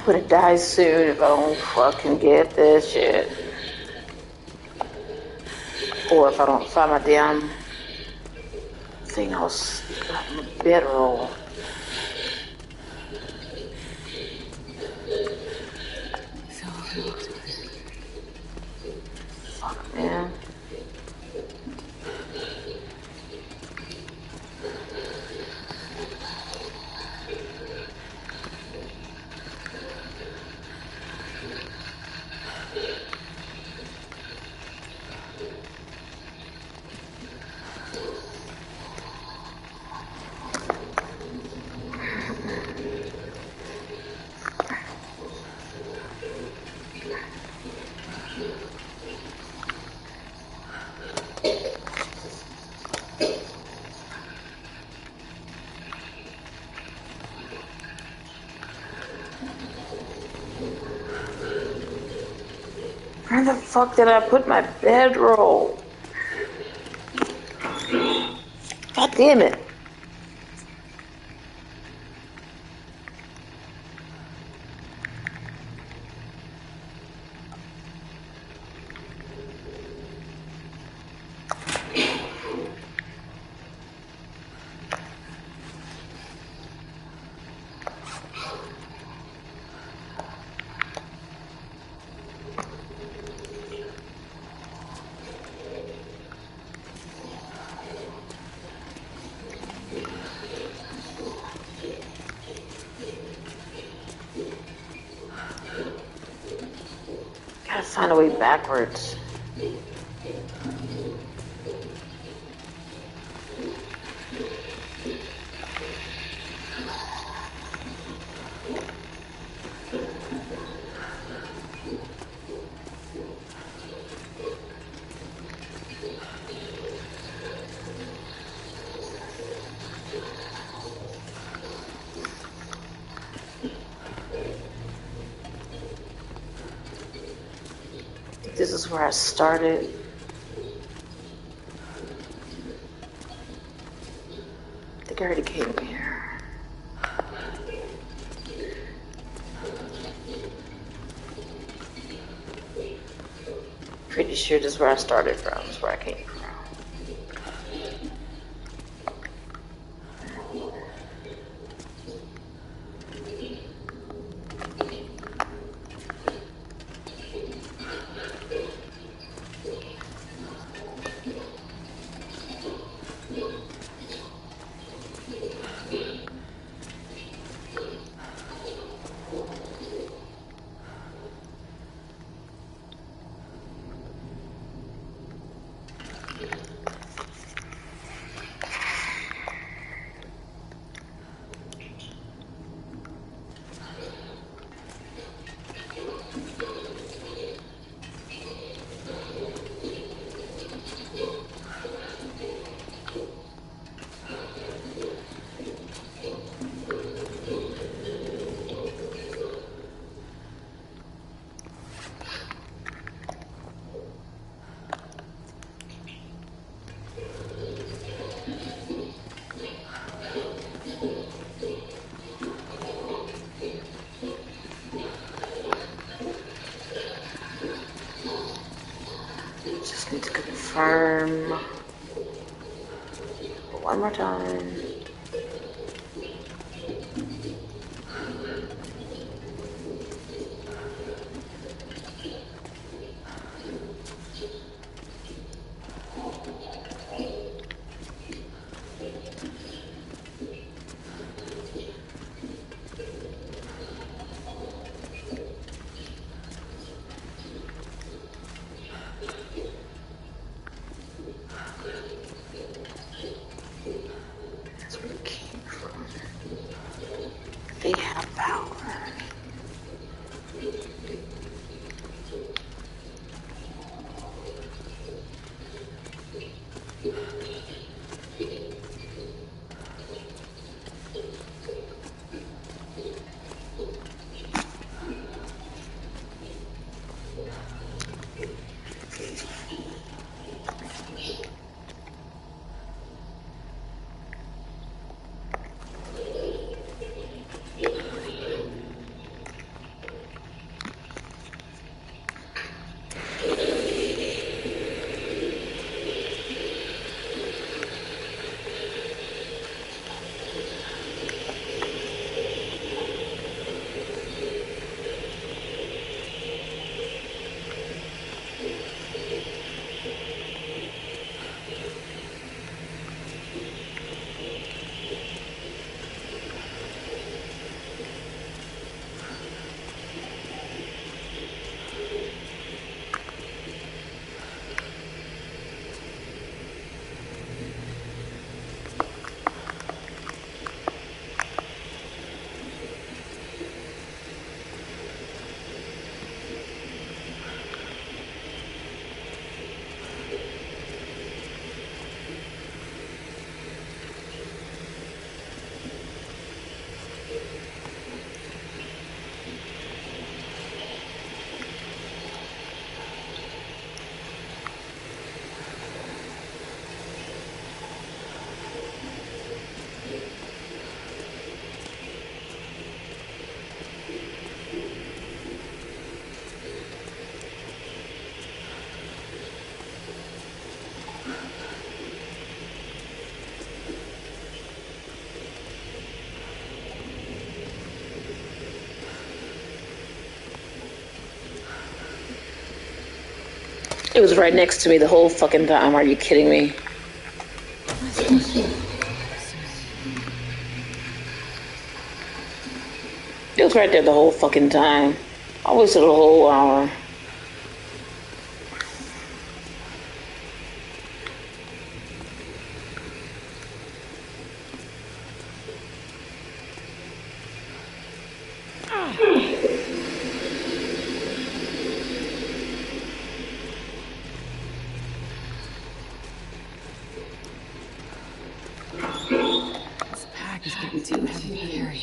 I'm gonna die soon if I don't fucking get this shit. Or if I don't find my damn thing else. My bedroll. Fuck, man. Where the fuck did I put my bedroll? God damn it. Gotta find a way backwards. this is where I started. I think I already came here. Pretty sure this is where I started from. This is where I came from. Just need to confirm one more time. They have power. It was right next to me the whole fucking time. Are you kidding me? It was right there the whole fucking time. I wasted a whole hour. This pack is getting too heavy to carry.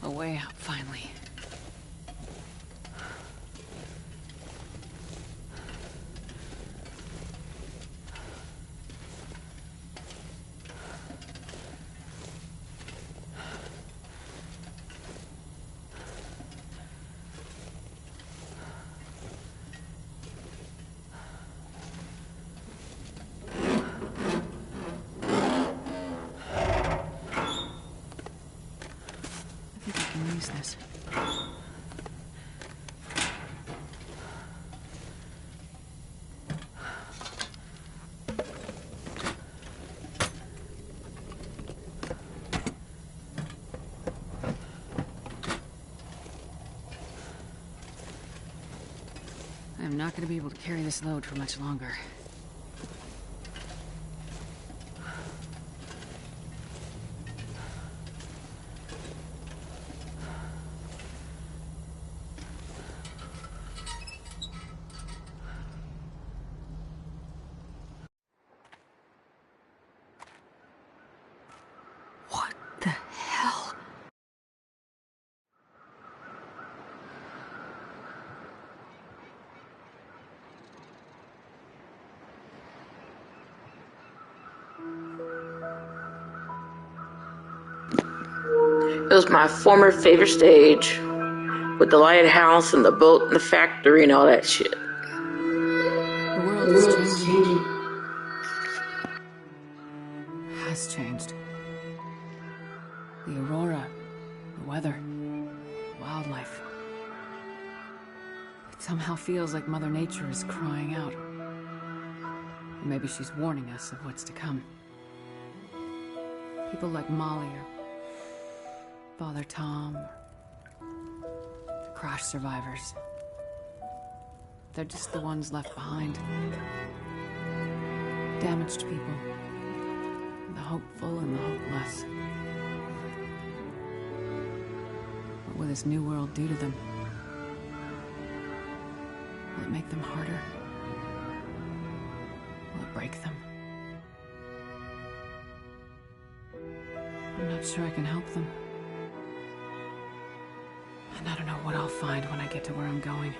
A way out, finally. Use this. I'm not going to be able to carry this load for much longer. What the hell? It was my former favorite stage, with the lighthouse and the boat and the factory and all that shit. The world is changing. Has changed. The aurora, the weather, wildlife. It somehow feels like Mother Nature is crying out. Or maybe she's warning us of what's to come. People like Molly or Father Tom, the crash survivors. They're just the ones left behind. Damaged people. The hopeful and the hopeless. What will this new world do to them? Will it make them harder? Will it break them? I'm not sure I can help them. And I don't know what I'll find when I get to where I'm going.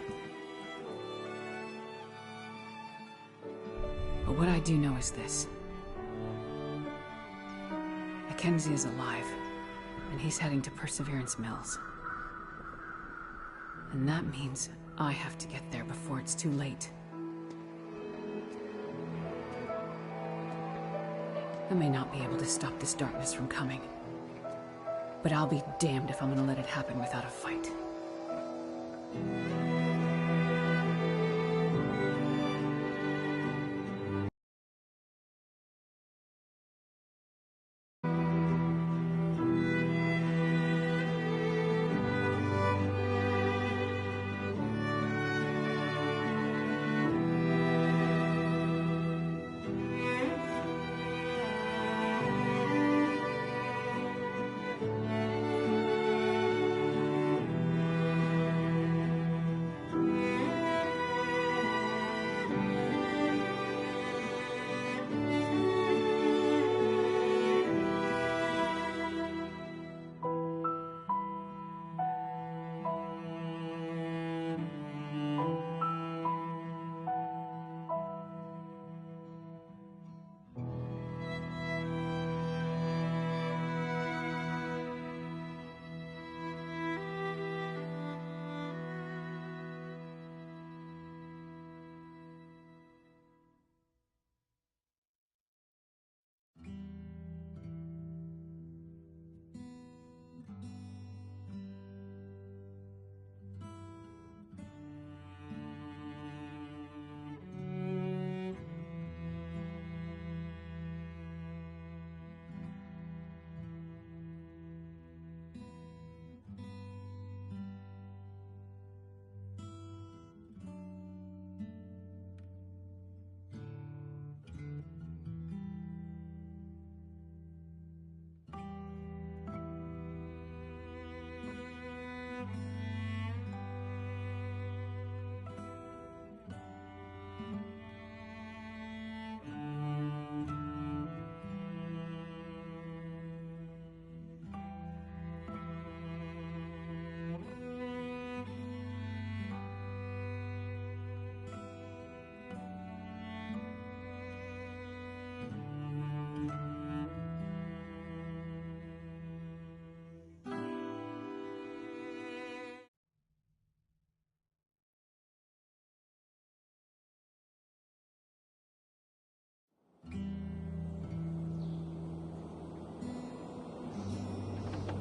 But what I do know is this. Mackenzie is alive, and he's heading to Perseverance Mills. And that means I have to get there before it's too late. I may not be able to stop this darkness from coming, but I'll be damned if I'm gonna let it happen without a fight.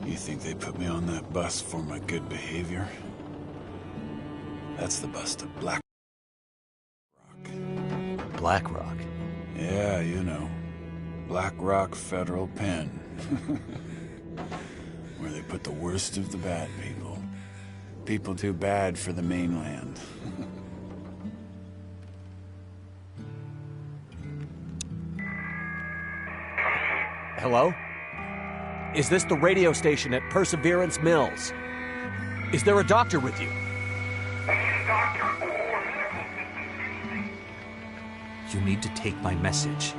You think they put me on that bus for my good behavior? That's the bus to Black Rock. Black Rock? Yeah, you know. Black Rock Federal Pen. Where they put the worst of the bad people. People too bad for the mainland. Hello? Is this the radio station at Perseverance Mills? Is there a doctor with you? You need to take my message.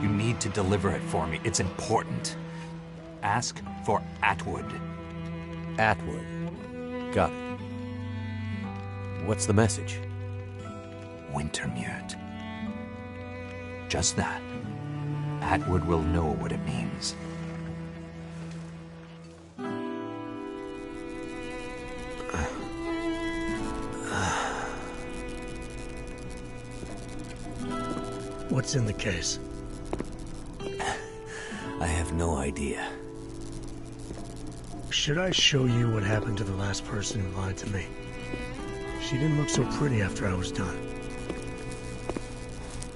You need to deliver it for me. It's important. Ask for Atwood. Atwood. Got it. What's the message? Wintermute. Just that. Atwood will know what it means. What's in the case? I have no idea. Should I show you what happened to the last person who lied to me? She didn't look so pretty after I was done.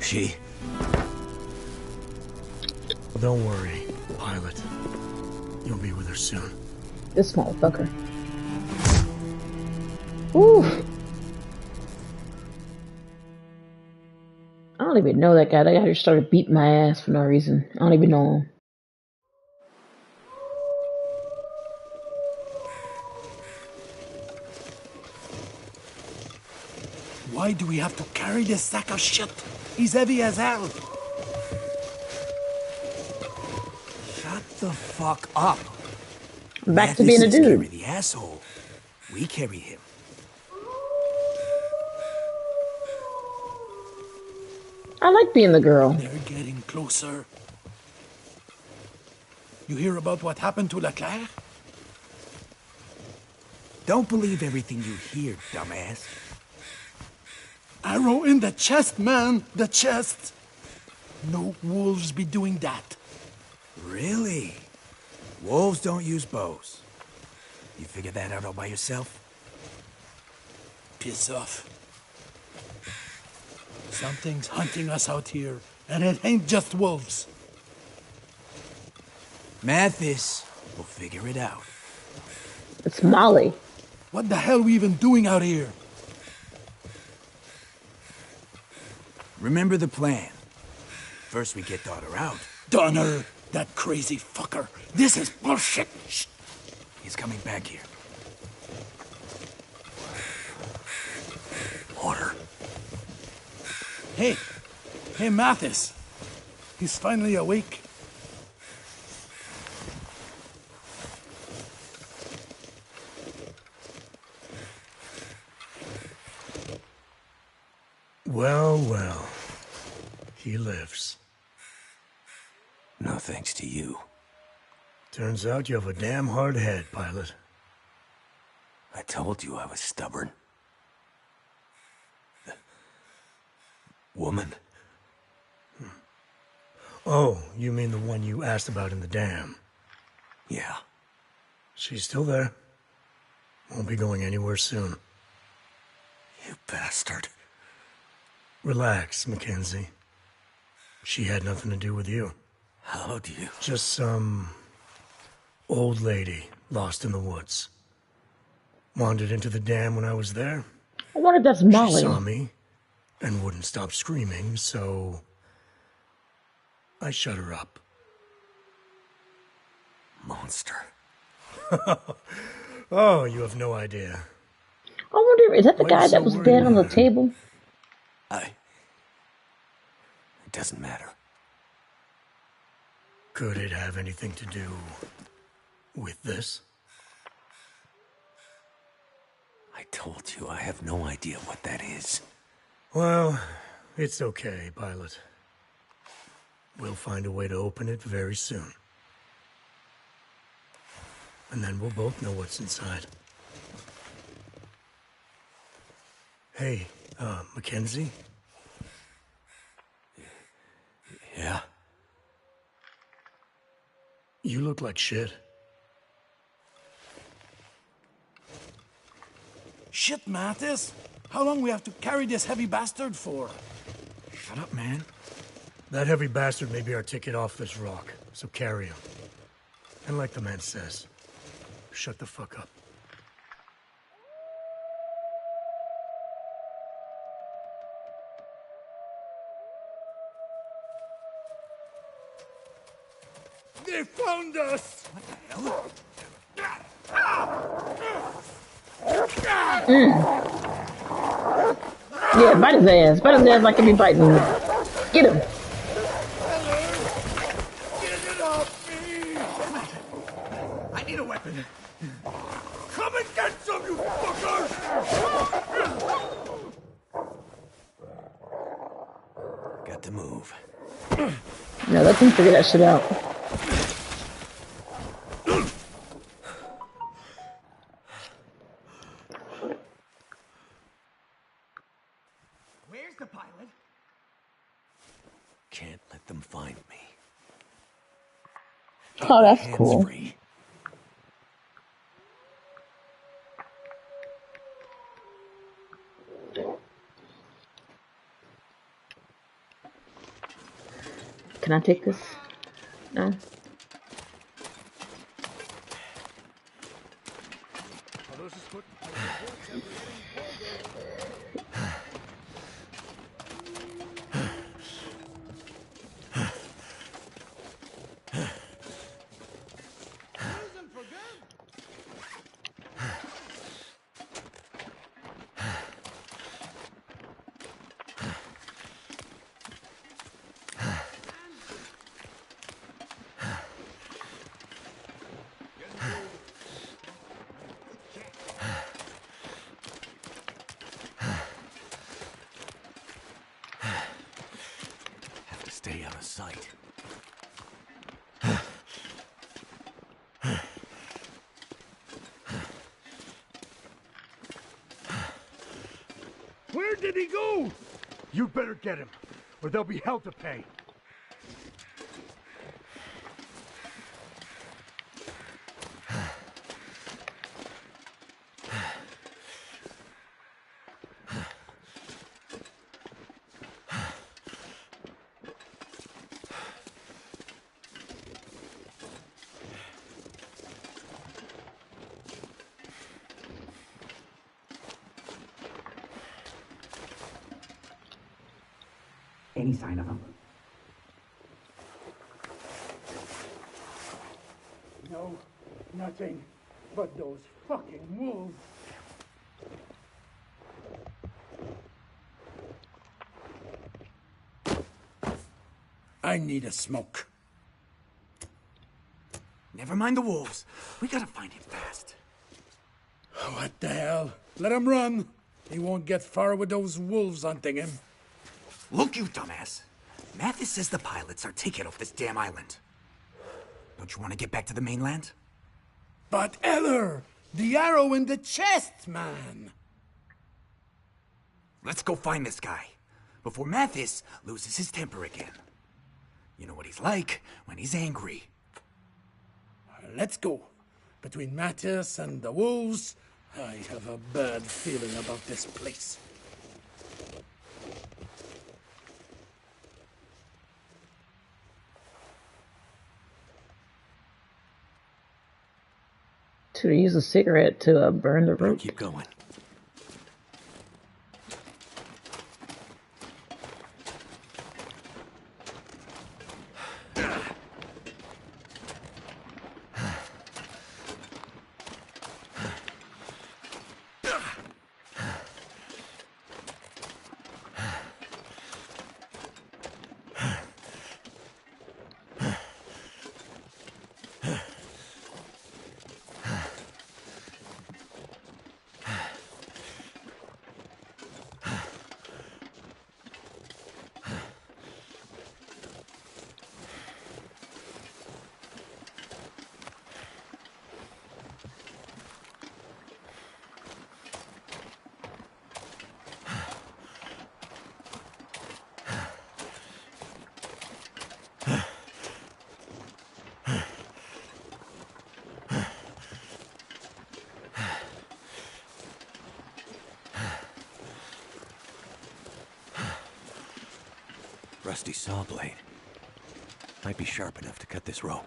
She? Don't worry, Pilot. You'll be with her soon. This motherfucker. Ooh. I don't even know that guy. That guy just started beating my ass for no reason. I don't even know him. Why do we have to carry this sack of shit? He's heavy as hell. Shut the fuck up. Back to being a dude. Carry the asshole. We carry him. I like being the girl. They're getting closer. You hear about what happened to Leclerc? Don't believe everything you hear, dumbass. Arrow in the chest, man. The chest. No wolves be doing that. Really? Wolves don't use bows. You figured that out all by yourself? Piss off. Something's hunting us out here, and it ain't just wolves. Mathis will figure it out. It's Molly. What the hell are we even doing out here? Remember the plan. First we get Daughter out. Donner, that crazy fucker. This is bullshit. Shh. He's coming back here. Order. Hey, Mathis. He's finally awake. Well, well. He lives. No thanks to you. Turns out you have a damn hard head, Pilot. I told you I was stubborn. Woman. Oh, you mean the one you asked about in the dam? Yeah. She's still there. Won't be going anywhere soon. You bastard. Relax, Mackenzie. She had nothing to do with you. How do you? Just some old lady lost in the woods. Wandered into the dam when I was there. I wonder if that's Molly. She saw me and wouldn't stop screaming, so I shut her up. Monster. Oh, you have no idea. I wonder, is that the guy that was dead on the table? It doesn't matter. Could it have anything to do with this? I told you I have no idea what that is. Well, it's okay, Pilot. We'll find a way to open it very soon. And then we'll both know what's inside. Hey, Mackenzie? Yeah? You look like shit. Shit, Mattis. How long we have to carry this heavy bastard for? Shut up, man. That heavy bastard may be our ticket off this rock, so carry him. And like the man says, shut the fuck up. They found us! What the hell? Yeah, bite his ass. Bite his ass like he be biting him. Get him. Get it off me! I need a weapon. Come and get some, you fuckers! Got to move. No, let him figure that shit out. Where's the pilot? Can't let them find me. Oh, that's Hands cool. free. Can I take this? No. Have to stay out of sight. Where did he go? You better get him, or there'll be hell to pay. Any sign of him? No, nothing but those fucking wolves. I need a smoke. Never mind the wolves. We gotta find him fast. What the hell? Let him run. He won't get far with those wolves hunting him. Look, you dumbass. Mathis says the pilot's our ticket off this damn island. Don't you want to get back to the mainland? But Eller! The arrow in the chest, man! Let's go find this guy. Before Mathis loses his temper again. You know what he's like when he's angry. Let's go. Between Mattis and the wolves, I have a bad feeling about this place. To use a cigarette to burn the root. Keep going. Rusty saw blade. Might be sharp enough to cut this rope.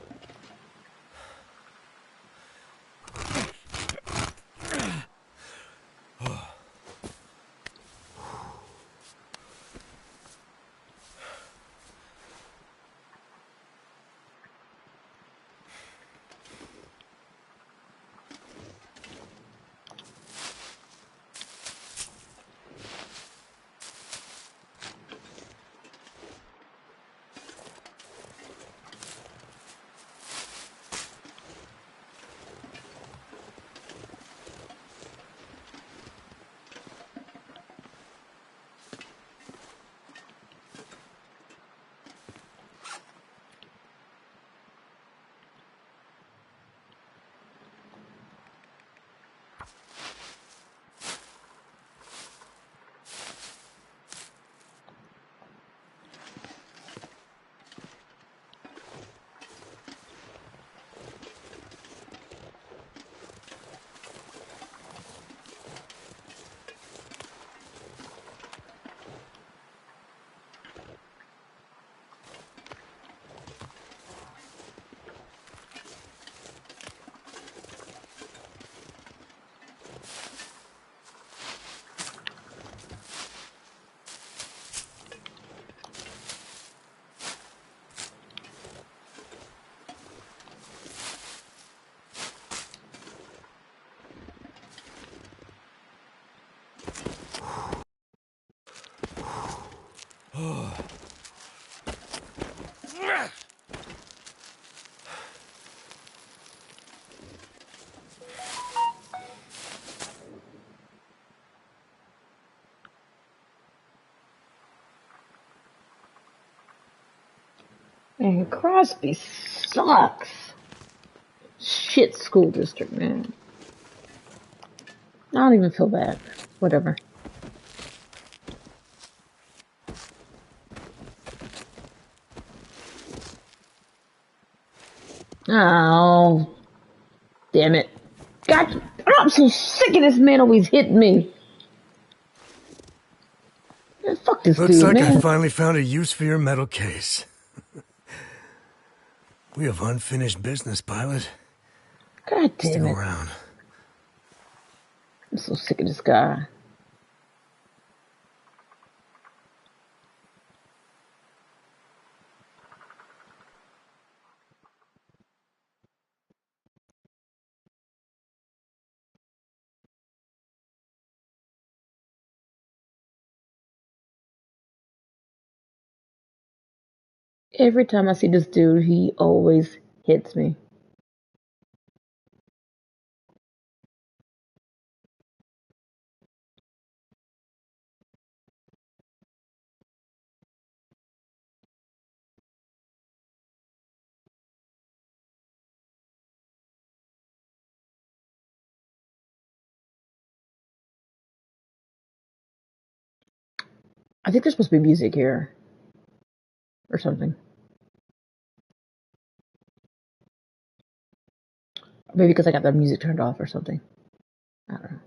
And Crosby sucks. Shit school district, man. I don't even feel bad. Whatever. Oh, damn it. God, I'm so sick of this man always hitting me. Man, fuck this Looks dude, like man. I finally found a use for your metal case. We have unfinished business, pilot. God damn Still it. around. I'm so sick of this guy. Every time I see this dude, he always hits me. I think there's supposed to be music here. Or something. Maybe because I got the music turned off or something. I don't know.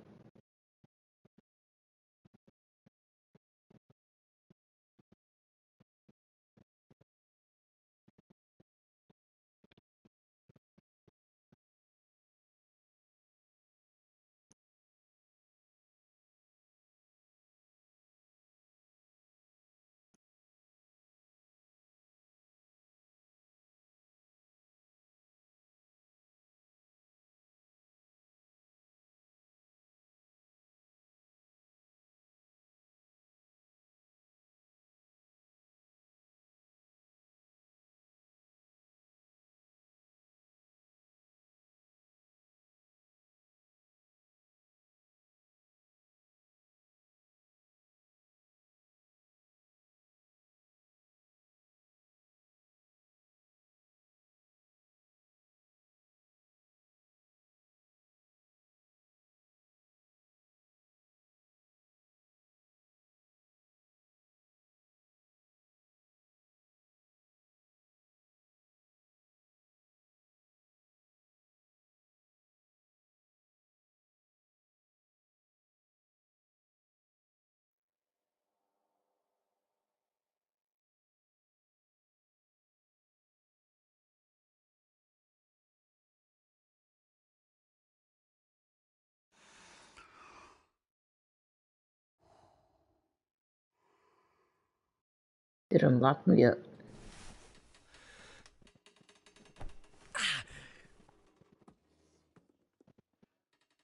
It unlocked me up.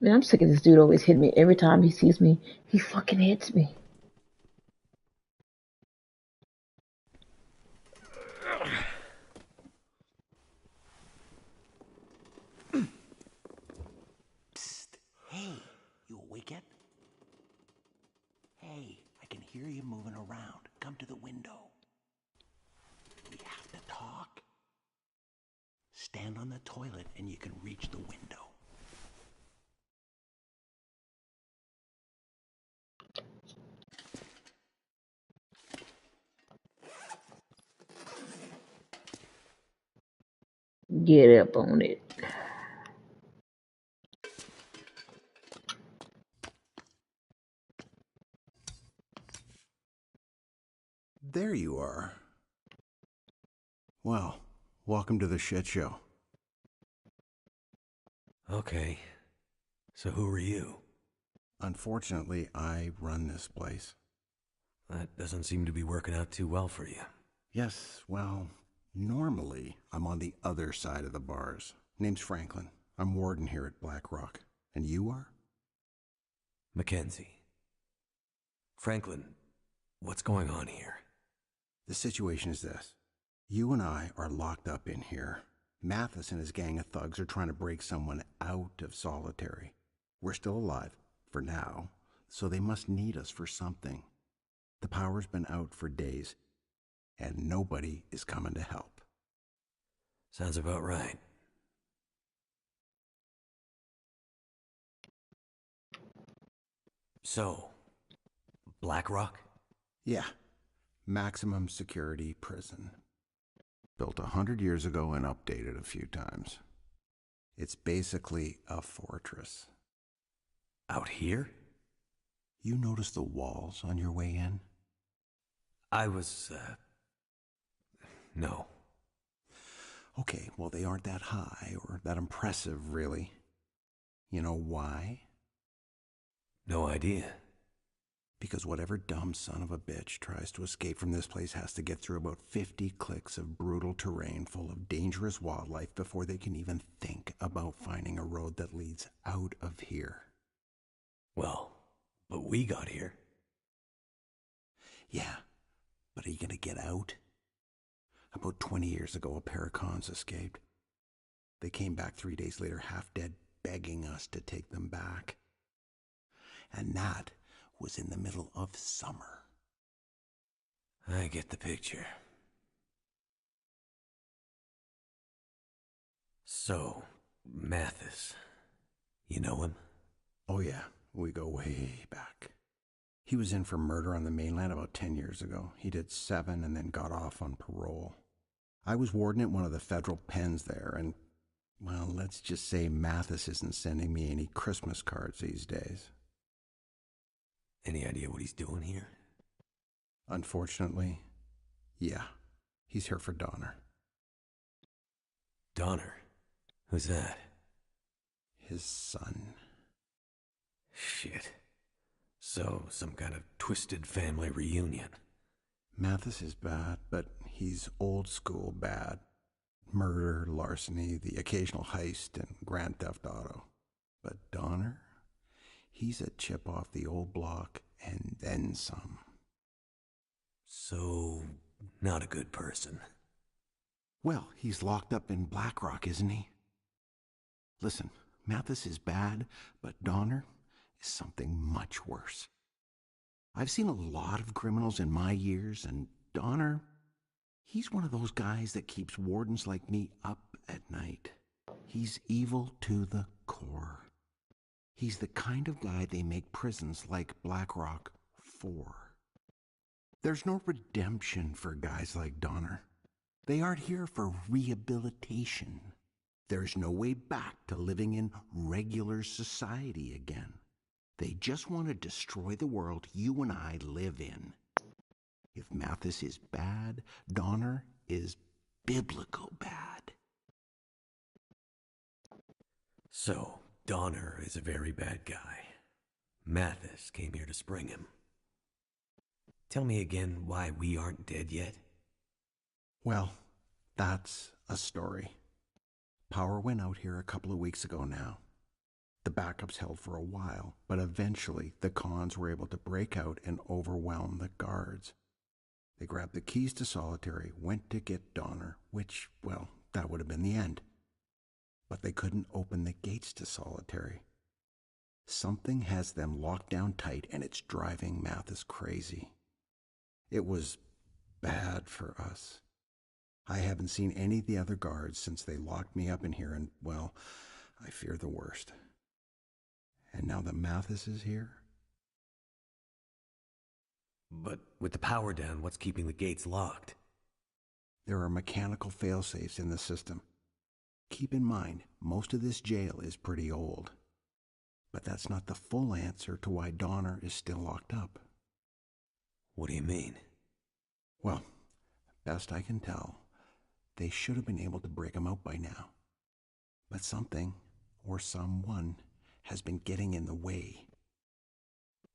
Man, I'm sick of this dude always hitting me. Every time he sees me, he fucking hits me. Psst. Hey, you awake yet? Hey, I can hear you moving around. Come to the window. We have to talk. Stand on the toilet and you can reach the window. Get up on it. There you are. Well, welcome to the shit show. Okay. So who are you? Unfortunately, I run this place. That doesn't seem to be working out too well for you. Yes, well, normally I'm on the other side of the bars. Name's Franklin. I'm warden here at blaack. And you are? Mackenzie. Franklin, what's going on here? The situation is this. You and I are locked up in here. Mathis and his gang of thugs are trying to break someone out of solitary. We're still alive, for now, so they must need us for something. The power's been out for days, and nobody is coming to help. Sounds about right. So, blaack? Yeah. Maximum security prison. Built 100 years ago and updated a few times. It's basically a fortress. Out here? You noticed the walls on your way in? I was, no. Okay, well, they aren't that high or that impressive, really. You know why? No idea. Because whatever dumb son of a bitch tries to escape from this place has to get through about 50 clicks of brutal terrain full of dangerous wildlife before they can even think about finding a road that leads out of here. Well, but we got here. Yeah, but are you gonna get out? About 20 years ago, a pair of cons escaped. They came back 3 days later, half dead, begging us to take them back. And that was in the middle of summer. I get the picture. So, Mathis, you know him? Oh yeah, we go way back. He was in for murder on the mainland about 10 years ago. He did 7 and then got off on parole. I was warden at one of the federal pens there, and, well, let's just say Mathis isn't sending me any Christmas cards these days. Any idea what he's doing here? Unfortunately, yeah. He's here for Donner. Donner? Who's that? His son. Shit. So, some kind of twisted family reunion. Mathis is bad, but he's old school bad. Murder, larceny, the occasional heist, and grand theft auto. But Donner? He's a chip off the old block, and then some. So, not a good person. Well, he's locked up in blaack, isn't he? Listen, Mathis is bad, but Donner is something much worse. I've seen a lot of criminals in my years, and Donner, he's one of those guys that keeps wardens like me up at night. He's evil to the core. He's the kind of guy they make prisons like blaack for. There's no redemption for guys like Donner. They aren't here for rehabilitation. There's no way back to living in regular society again. They just want to destroy the world you and I live in. If Mathis is bad, Donner is biblical bad. So, Donner is a very bad guy. Mathis came here to spring him. Tell me again why we aren't dead yet. Well, that's a story. Power went out here a couple of weeks ago now. The backups held for a while, but eventually the cons were able to break out and overwhelm the guards. They grabbed the keys to Solitary, went to get Donner, which, well, that would have been the end. But they couldn't open the gates to Solitary. Something has them locked down tight, and it's driving Mathis crazy. It was bad for us. I haven't seen any of the other guards since they locked me up in here, and, well, I fear the worst. And now that Mathis is here? But with the power down, what's keeping the gates locked? There are mechanical failsafes in the system. Keep in mind, most of this jail is pretty old. But that's not the full answer to why Donner is still locked up. What do you mean? Well, best I can tell, they should have been able to break him out by now. But something, or someone, has been getting in the way.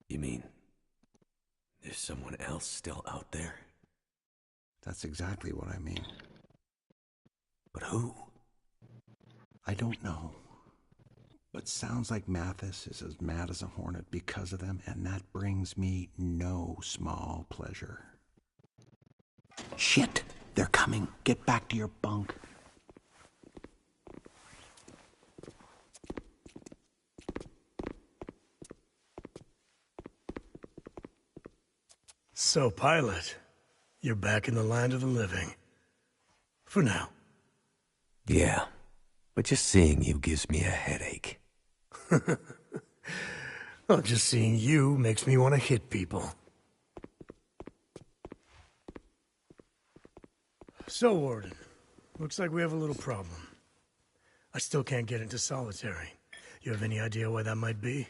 You mean there's someone else still out there? That's exactly what I mean. But who? I don't know. But sounds like Mathis is as mad as a hornet because of them, and that brings me no small pleasure. Shit! They're coming. Get back to your bunk. So, Pilot, you're back in the land of the living. For now. Yeah, but just seeing you gives me a headache. Well, just seeing you makes me want to hit people. So, Warden, looks like we have a little problem. I still can't get into Solitary. You have any idea why that might be?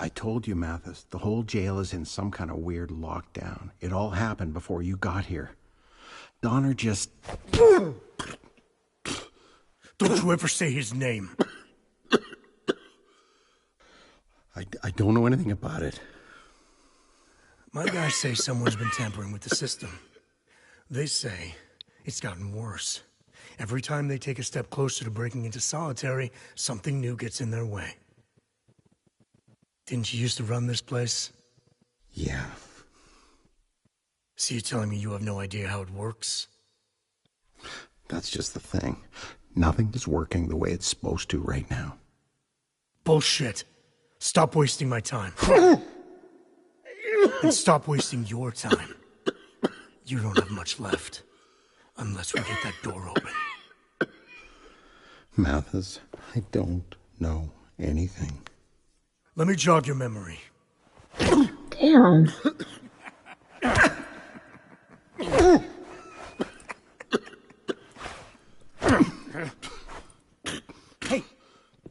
I told you, Mathis, the whole jail is in some kind of weird lockdown. It all happened before you got here. Donner just... Don't you ever say his name. I don't know anything about it. My guys say someone's been tampering with the system. They say it's gotten worse. Every time they take a step closer to breaking into Solitary, something new gets in their way. Didn't you used to run this place? Yeah. So you're telling me you have no idea how it works? That's just the thing. Nothing is working the way it's supposed to right now. Bullshit. Stop wasting my time. And stop wasting your time. You don't have much left. Unless we get that door open. Mathis, I don't know anything. Let me jog your memory. Damn.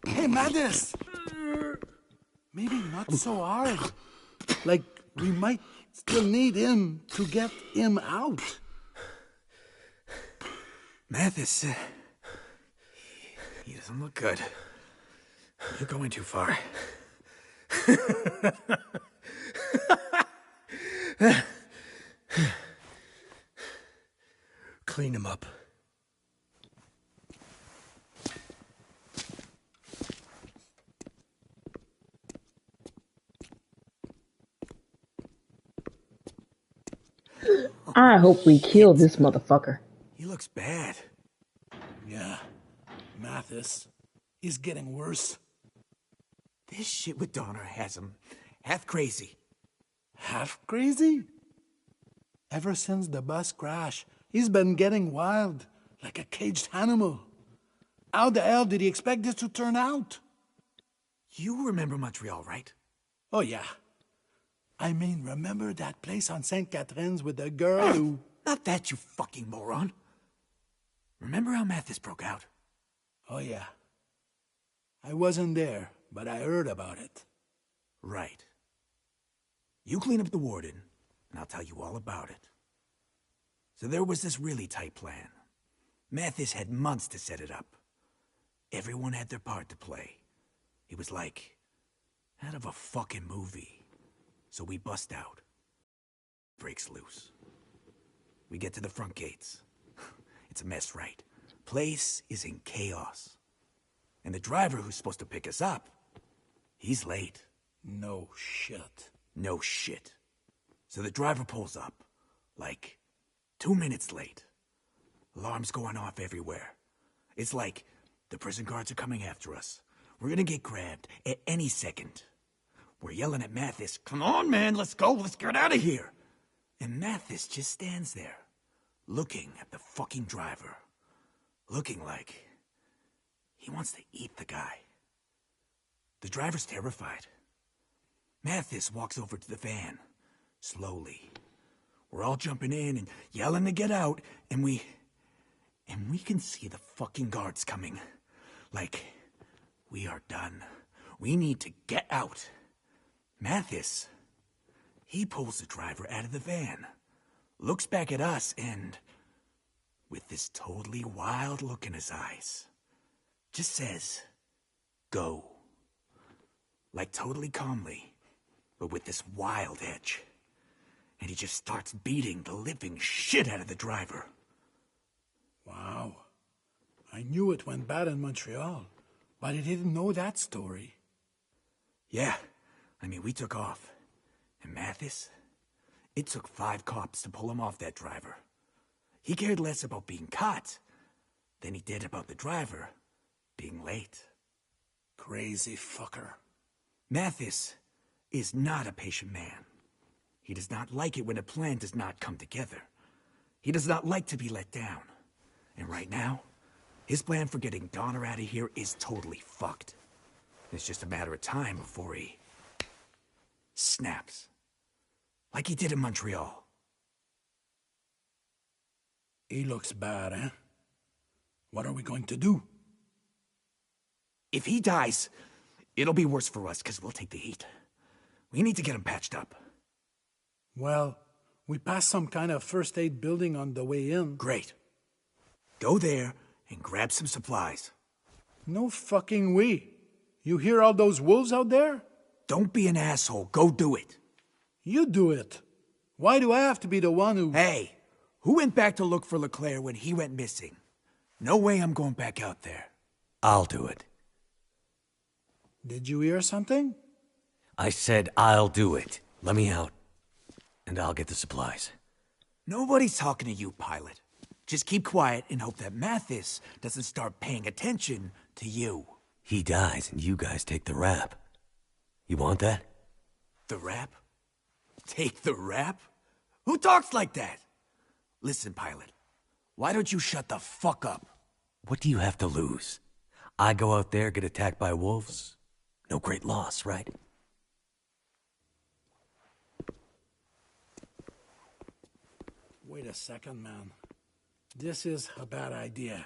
Hey, Mathis! Maybe not so hard. Like, we might still need him to get him out. Mathis, he doesn't look good. You're going too far. Clean him up. I hope we kill this motherfucker. He looks bad. Yeah, Mathis is getting worse. This shit with Donner has him half crazy. Half crazy? Ever since the bus crash, he's been getting wild, like a caged animal. How the hell did he expect this to turn out? You remember Montreal, right? Oh, yeah. I mean, remember that place on St. Catherine's with the girl who... Not that, you fucking moron. Remember how Mathis broke out? Oh, yeah. I wasn't there, but I heard about it. Right. You clean up the warden, and I'll tell you all about it. So there was this really tight plan. Mathis had months to set it up. Everyone had their part to play. It was like out of a fucking movie. So we bust out. breaks loose. We get to the front gates. It's a mess, right? Place is in chaos. And the driver who's supposed to pick us up, he's late. No shit. No shit. So the driver pulls up, like 2 minutes late. Alarms going off everywhere. It's like the prison guards are coming after us. We're gonna get grabbed at any second. We're yelling at Mathis, "Come on, man, let's go, let's get out of here." And Mathis just stands there, looking at the fucking driver. Looking like he wants to eat the guy. The driver's terrified. Mathis walks over to the van, slowly. We're all jumping in and yelling to get out, and we can see the fucking guards coming. Like, we are done. We need to get out. Mathis, he pulls the driver out of the van, looks back at us, and with this totally wild look in his eyes, just says, "Go." Like totally calmly, but with this wild edge. And he just starts beating the living shit out of the driver. Wow. I knew it went bad in Montreal, but I didn't know that story. Yeah, I mean, we took off. And Mathis, it took 5 cops to pull him off that driver. He cared less about being caught than he did about the driver being late. Crazy fucker. Mathis is not a patient man. He does not like it when a plan does not come together. He does not like to be let down. And right now, his plan for getting Donner out of here is totally fucked. It's just a matter of time before he snaps. Like he did in Montreal. He looks bad, eh? What are we going to do? If he dies, it'll be worse for us, because we'll take the heat. We need to get him patched up. Well, we passed some kind of first aid building on the way in. Great. Go there and grab some supplies. No fucking way. You hear all those wolves out there? Don't be an asshole. Go do it. You do it. Why do I have to be the one who... Hey, who went back to look for LeClaire when he went missing? No way I'm going back out there. I'll do it. Did you hear something? I said I'll do it. Let me out. And I'll get the supplies. Nobody's talking to you, pilot. Just keep quiet and hope that Mathis doesn't start paying attention to you. He dies and you guys take the rap. You want that? The rap? Take the rap? Who talks like that? Listen, pilot. Why don't you shut the fuck up? What do you have to lose? I go out there, get attacked by wolves? No great loss, right? Wait a second, man. This is a bad idea.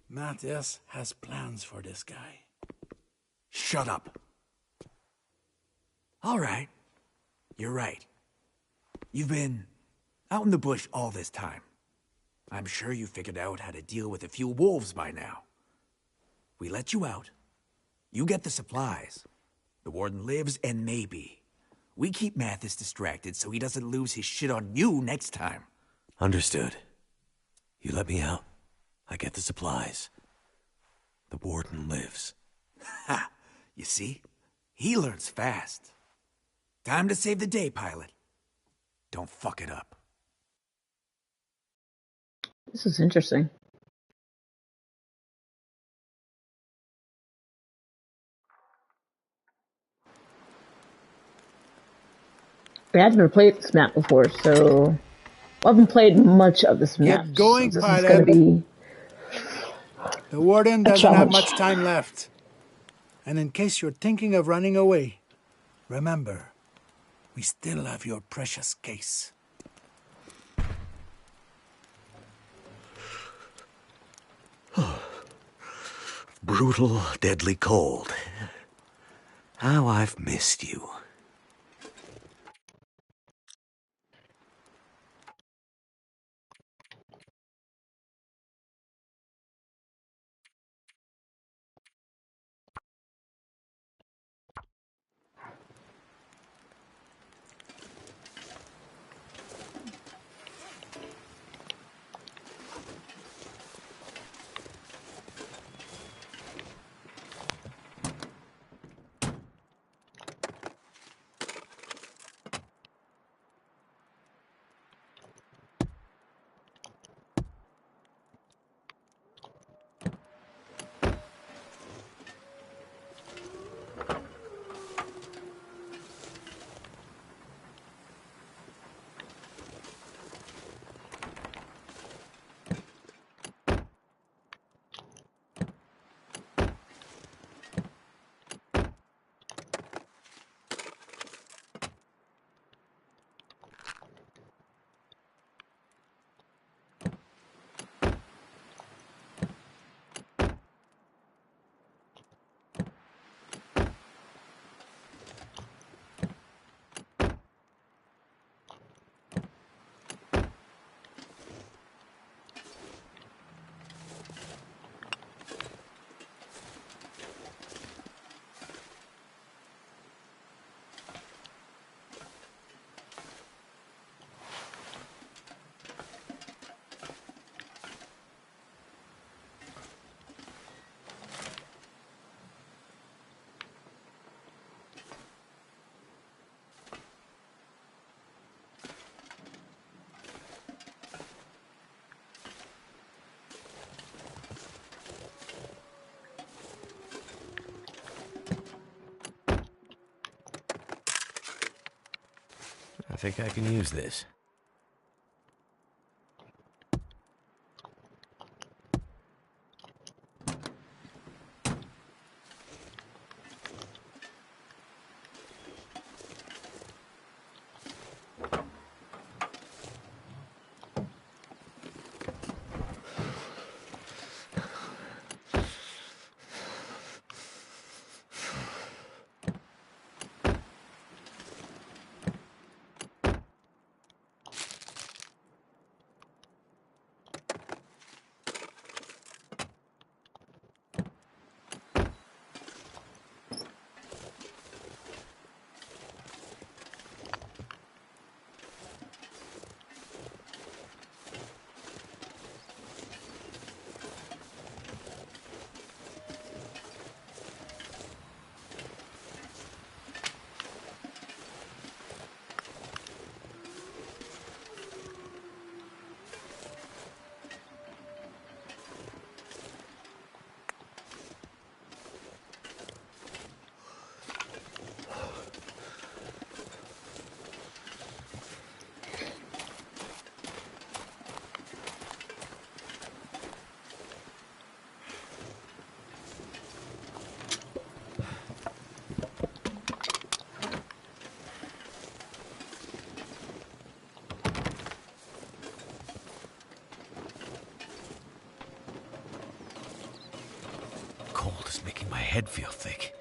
Matthias has plans for this guy. Shut up. All right. You're right. You've been out in the bush all this time. I'm sure you figured out how to deal with a few wolves by now. We let you out. You get the supplies. The warden lives, and maybe we keep Mathis distracted so he doesn't lose his shit on you next time. Understood. You let me out. I get the supplies. The warden lives. Ha! You see? He learns fast. Time to save the day, pilot. Don't fuck it up. This is interesting. I had never played this map before, so I haven't played much of this map. Get going, so this pilot. is going to be the warden doesn't challenge. have much time left. And in case you're thinking of running away, remember, we still have your precious case. Brutal, deadly cold. How I've missed you. I think I can use this. Cold is making my head feel thick.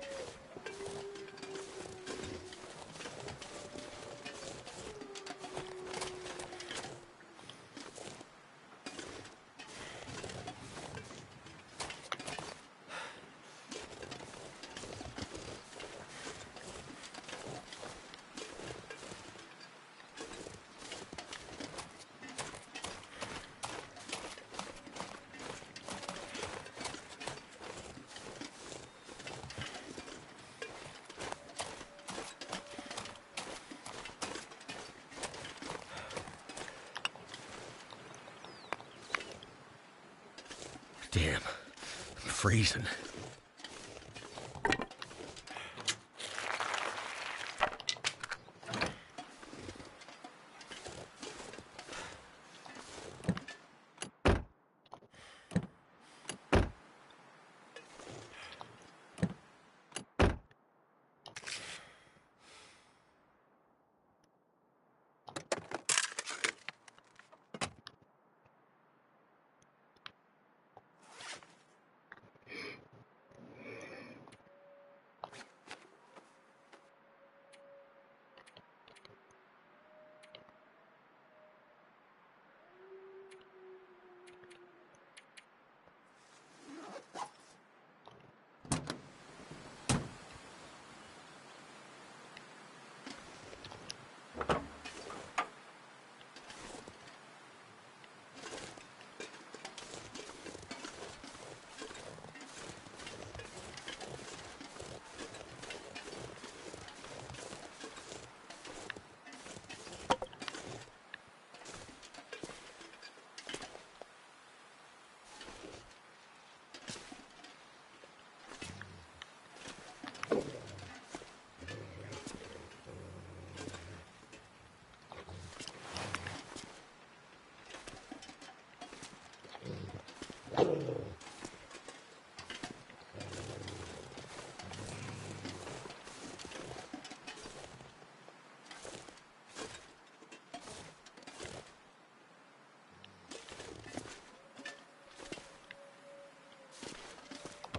Damn, I'm freezing.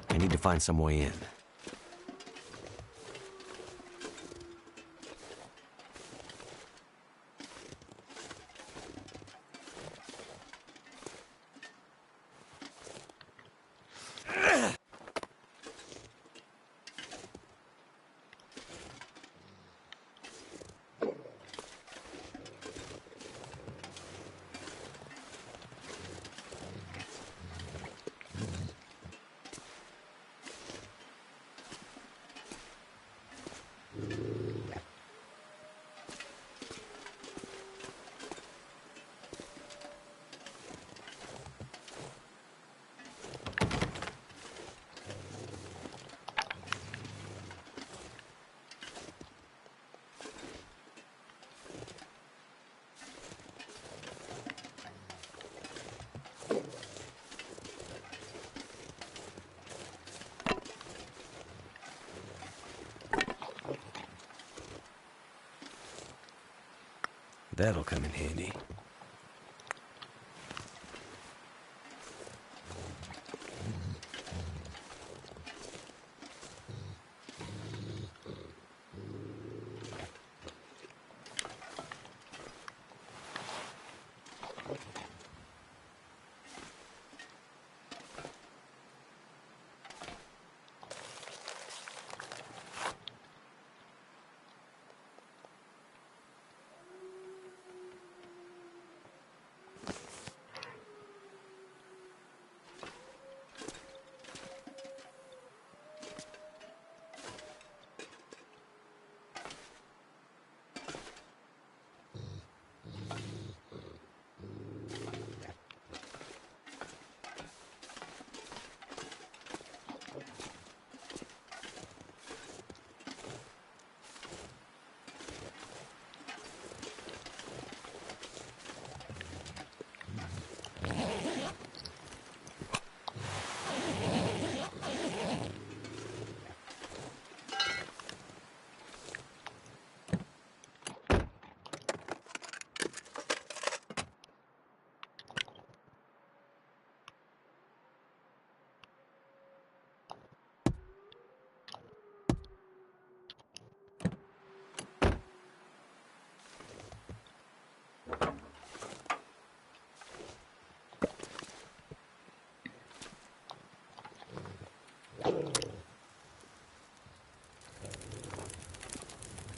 I need to find some way in. That'll come in handy.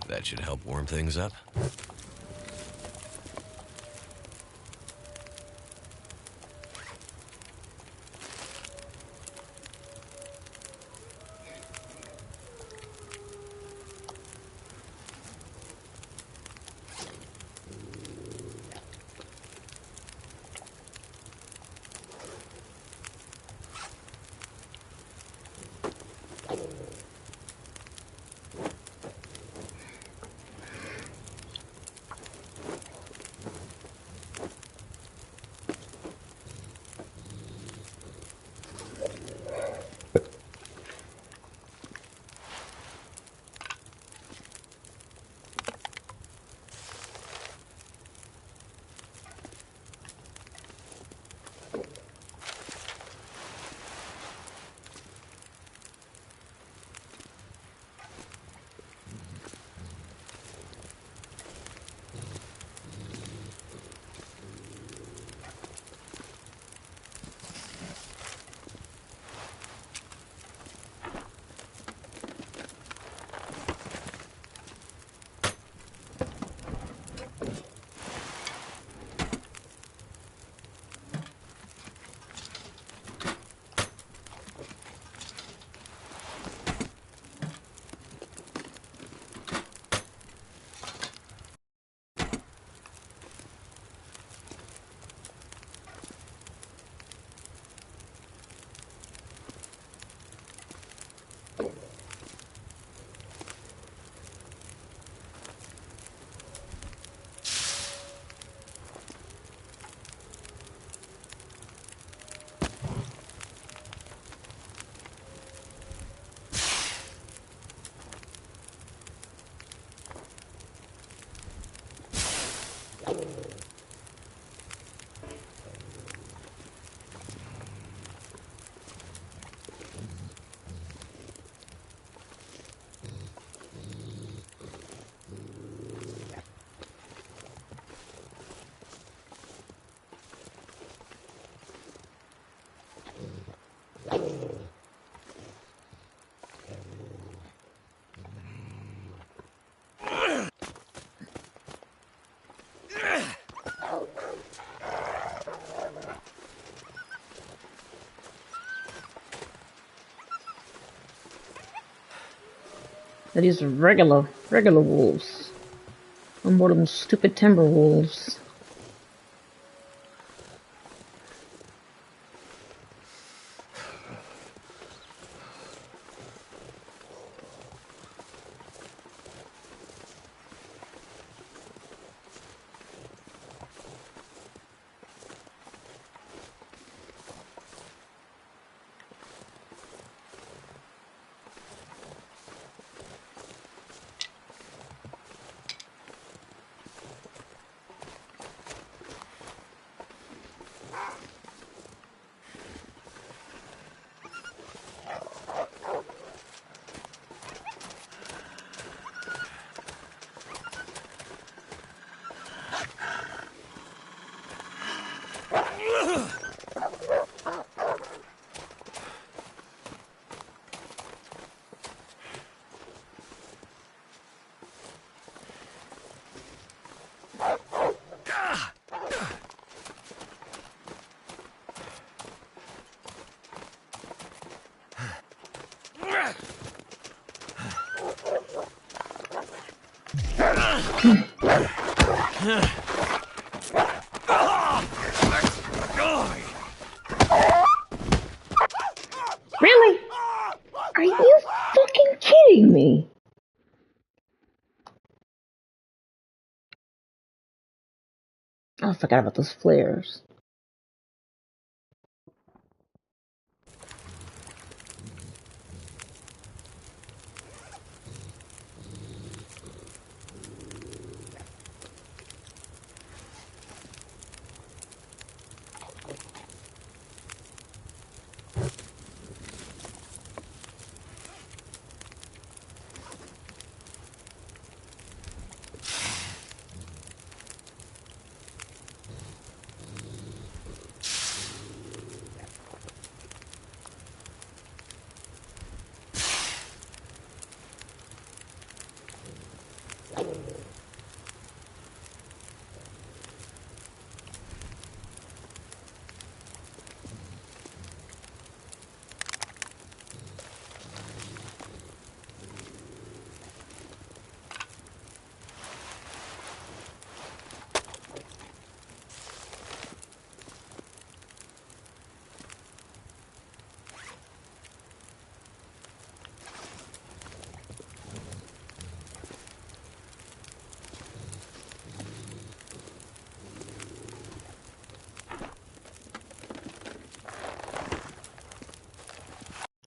That should help warm things up. These are regular wolves. I'm more than stupid timber wolves. Really? Are you fucking kidding me? I forgot about those flares.